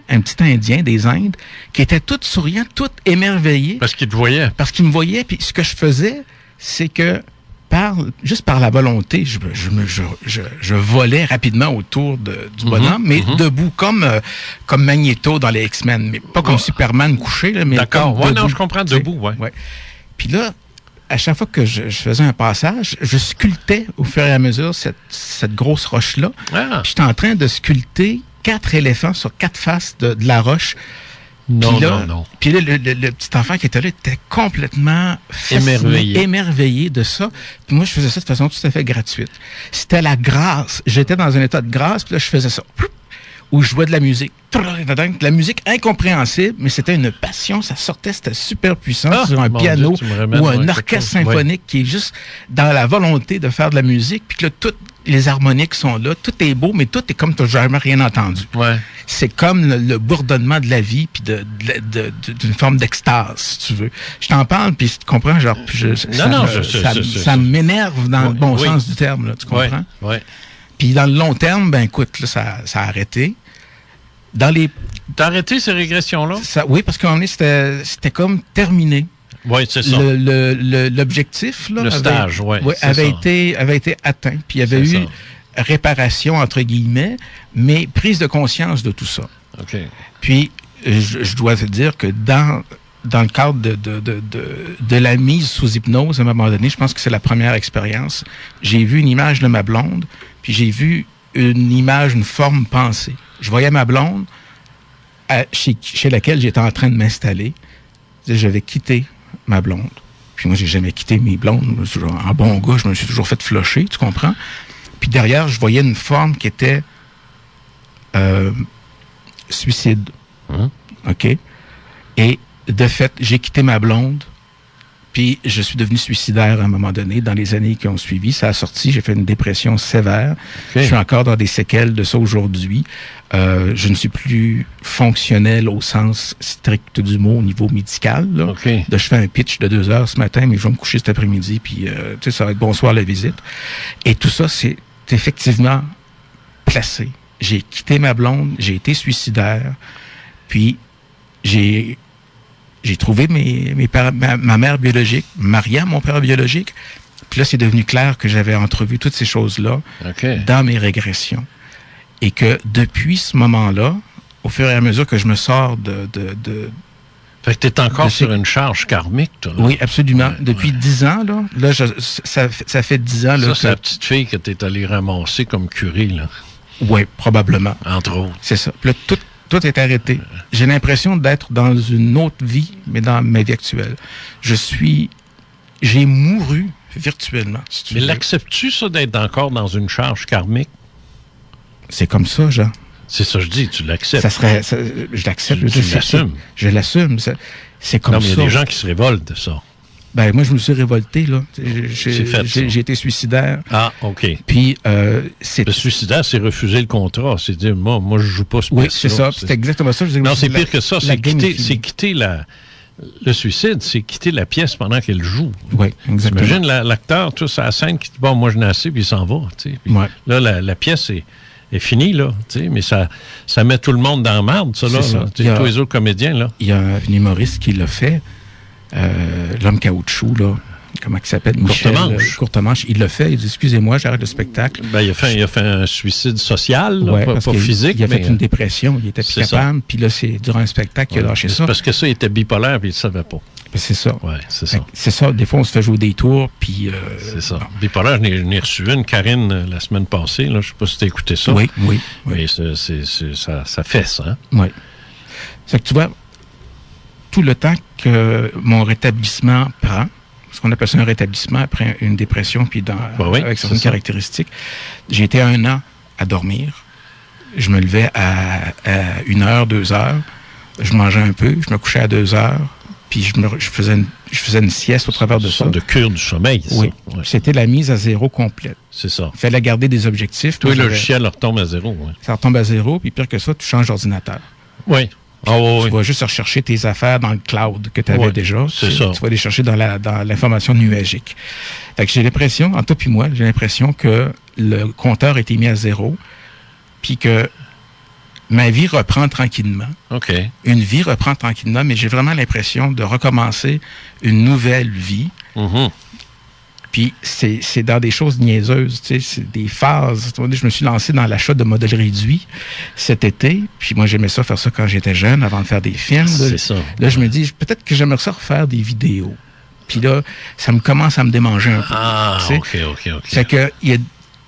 un petit Indien des Indes, qui était tout souriant, tout émerveillé. Parce qu'il te voyait. Parce qu'il me voyait. Puis ce que je faisais, c'est que juste par la volonté, je volais rapidement autour du bonhomme, mais debout, comme Magneto dans les X-Men, mais pas comme Superman couché, là, mais d'accord. Comme debout, non, je comprends, debout, ouais. Puis là, à chaque fois que je faisais un passage, je sculptais au fur et à mesure cette grosse roche-là. Puis j'étais en train de sculpter 4 éléphants sur 4 faces de la roche. Non. Puis là, le petit enfant qui était là était complètement émerveillé de ça. Puis moi, je faisais ça de façon tout à fait gratuite. C'était la grâce. J'étais dans un état de grâce, puis là, je faisais ça. Où je jouais de la musique. De la musique incompréhensible, mais c'était une passion. Ça sortait, c'était super puissant sur un piano ou un orchestre symphonique qui est juste dans la volonté de faire de la musique. Puis que là, toutes les harmoniques sont là. Tout est beau, mais tout est comme tu n'as jamais rien entendu. C'est comme le bourdonnement de la vie puis d'une forme d'extase, si tu veux. Je t'en parle, puis tu comprends, genre, ça m'énerve dans le bon sens du terme, là, tu comprends? Puis dans le long terme, ben écoute, là, ça a arrêté. T'as arrêté ces régressions-là? Oui, parce que c'était comme terminé. Oui, c'est ça. L'objectif, là, le stage, avait été atteint. Puis il y avait eu réparation, entre guillemets, mais prise de conscience de tout ça. OK. Puis, je dois te dire que dans le cadre de la mise sous hypnose, à un moment donné, je pense que c'est la première expérience, j'ai vu une image de ma blonde, puis j'ai vu une image, une forme pensée. Je voyais ma blonde chez laquelle j'étais en train de m'installer. J'avais quitté ma blonde. Puis moi, j'ai jamais quitté mes blondes. En bon gars, je me suis toujours fait flusher, tu comprends? Puis derrière, je voyais une forme qui était suicide. OK? Et de fait, j'ai quitté ma blonde, puis je suis devenu suicidaire à un moment donné, dans les années qui ont suivi. Ça a sorti, j'ai fait une dépression sévère. Okay. Je suis encore dans des séquelles de ça aujourd'hui. Je ne suis plus fonctionnel au sens strict du mot, au niveau médical. Là. Okay. Je fais un pitch de 2 heures ce matin, mais je vais me coucher cet après-midi, puis ça va être bonsoir la visite. Et tout ça, c'est effectivement placé. J'ai quitté ma blonde, j'ai été suicidaire, puis j'ai trouvé ma mère biologique, Maria, mon père biologique. Puis là, c'est devenu clair que j'avais entrevu toutes ces choses-là dans mes régressions. Et que depuis ce moment-là, au fur et à mesure que je me sors Fait que t'es encore sur une charge karmique, toi, là. Oui, absolument. Depuis 10 ans, là ça fait 10 ans. Là, c'est la petite fille que t'es allé ramasser comme curé, là. Oui, probablement. Entre autres. C'est ça. Puis là, tout est arrêté. J'ai l'impression d'être dans une autre vie, mais dans ma vie actuelle. J'ai mouru virtuellement. Si mais l'acceptes-tu, ça, d'être encore dans une charge karmique? C'est comme ça, Jean. C'est ça que je dis, tu l'acceptes. Je l'accepte. Tu l'assumes. Je l'assume. C'est comme ça. Non, mais il y a des gens qui se révoltent de ça. Ben, moi, je me suis révolté, là. J'ai été suicidaire. Ah, OK. Puis, le suicidaire, c'est refuser le contrat. C'est dire, moi, je joue pas ce oui, c'est ça. C'est exactement ça. Non, c'est pire que ça. C'est quitter le suicide, c'est quitter la pièce pendant qu'elle joue. Oui, exactement. T'imagines l'acteur, tout ça, à la scène, qui dit, bon, moi, je n'ai assez, puis il s'en va. Puis, là, la pièce est finie, là. Mais ça met tout le monde dans la merde, ça, là. Tous les autres comédiens, là. Il y a un humoriste qui l'a fait. L'homme caoutchouc, là, comment il s'appelle? Courtemanche. Il l'a fait. Il dit, excusez-moi, j'arrête le spectacle. Ben, il a fait un suicide social, là, pas physique. Il a fait une dépression. Il était plus capable. Puis là, c'est durant un spectacle qu'il a lâché ça. Parce que ça, il était bipolaire, puis il ne savait pas. Ben, c'est ça. Ouais, c'est ça. C'est ça. Des fois, on se fait jouer des tours, puis... c'est ça. Bon. Bipolaire, je n'ai reçu une, Karine, la semaine passée. Là, je ne sais pas si tu as écouté ça. Oui. Mais ça fesse, hein? Oui. C'est que tu vois... tout le temps que mon rétablissement prend, ce qu'on appelle ça un rétablissement après une dépression, puis avec certaines caractéristiques, j'ai été 1 an à dormir. Je me levais à 1 heure, 2 heures. Je mangeais un peu, je me couchais à 2 heures, puis je faisais une sieste au travers de ça. Une sorte de cure du sommeil, ça. Oui. Ouais. C'était la mise à zéro complète. C'est ça. Il fallait garder des objectifs. Tout le logiciel retombe à zéro. Ouais. Ça retombe à zéro, puis pire que ça, tu changes d'ordinateur. Oui. Tu vas juste rechercher tes affaires dans le cloud que tu avais déjà. C'est ça. Tu vas les chercher dans l'information nuagique. Fait que j'ai l'impression, en toi puis moi, j'ai l'impression que le compteur a été mis à zéro, puis que ma vie reprend tranquillement. OK. Une vie reprend tranquillement, mais j'ai vraiment l'impression de recommencer une nouvelle vie. Mm-hmm. Puis c'est dans des choses niaiseuses, tu sais, c'est des phases. Je me suis lancé dans l'achat de modèles réduits cet été. Puis moi, j'aimais ça, faire ça quand j'étais jeune, avant de faire des films. C'est ça. Là, je me dis, peut-être que j'aimerais ça refaire des vidéos. Puis là, ça me commence à me démanger un peu. Ah, OK. C'est que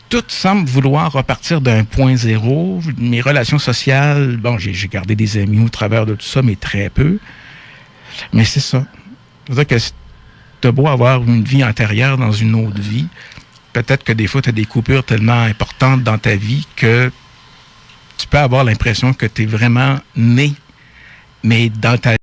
tout semble vouloir repartir d'un point zéro. Mes relations sociales, bon, j'ai gardé des amis au travers de tout ça, mais très peu. Mais c'est ça. C'est-à-dire que t'as beau avoir une vie antérieure dans une autre vie, peut-être que des fois, tu as des coupures tellement importantes dans ta vie que tu peux avoir l'impression que tu es vraiment né, mais dans ta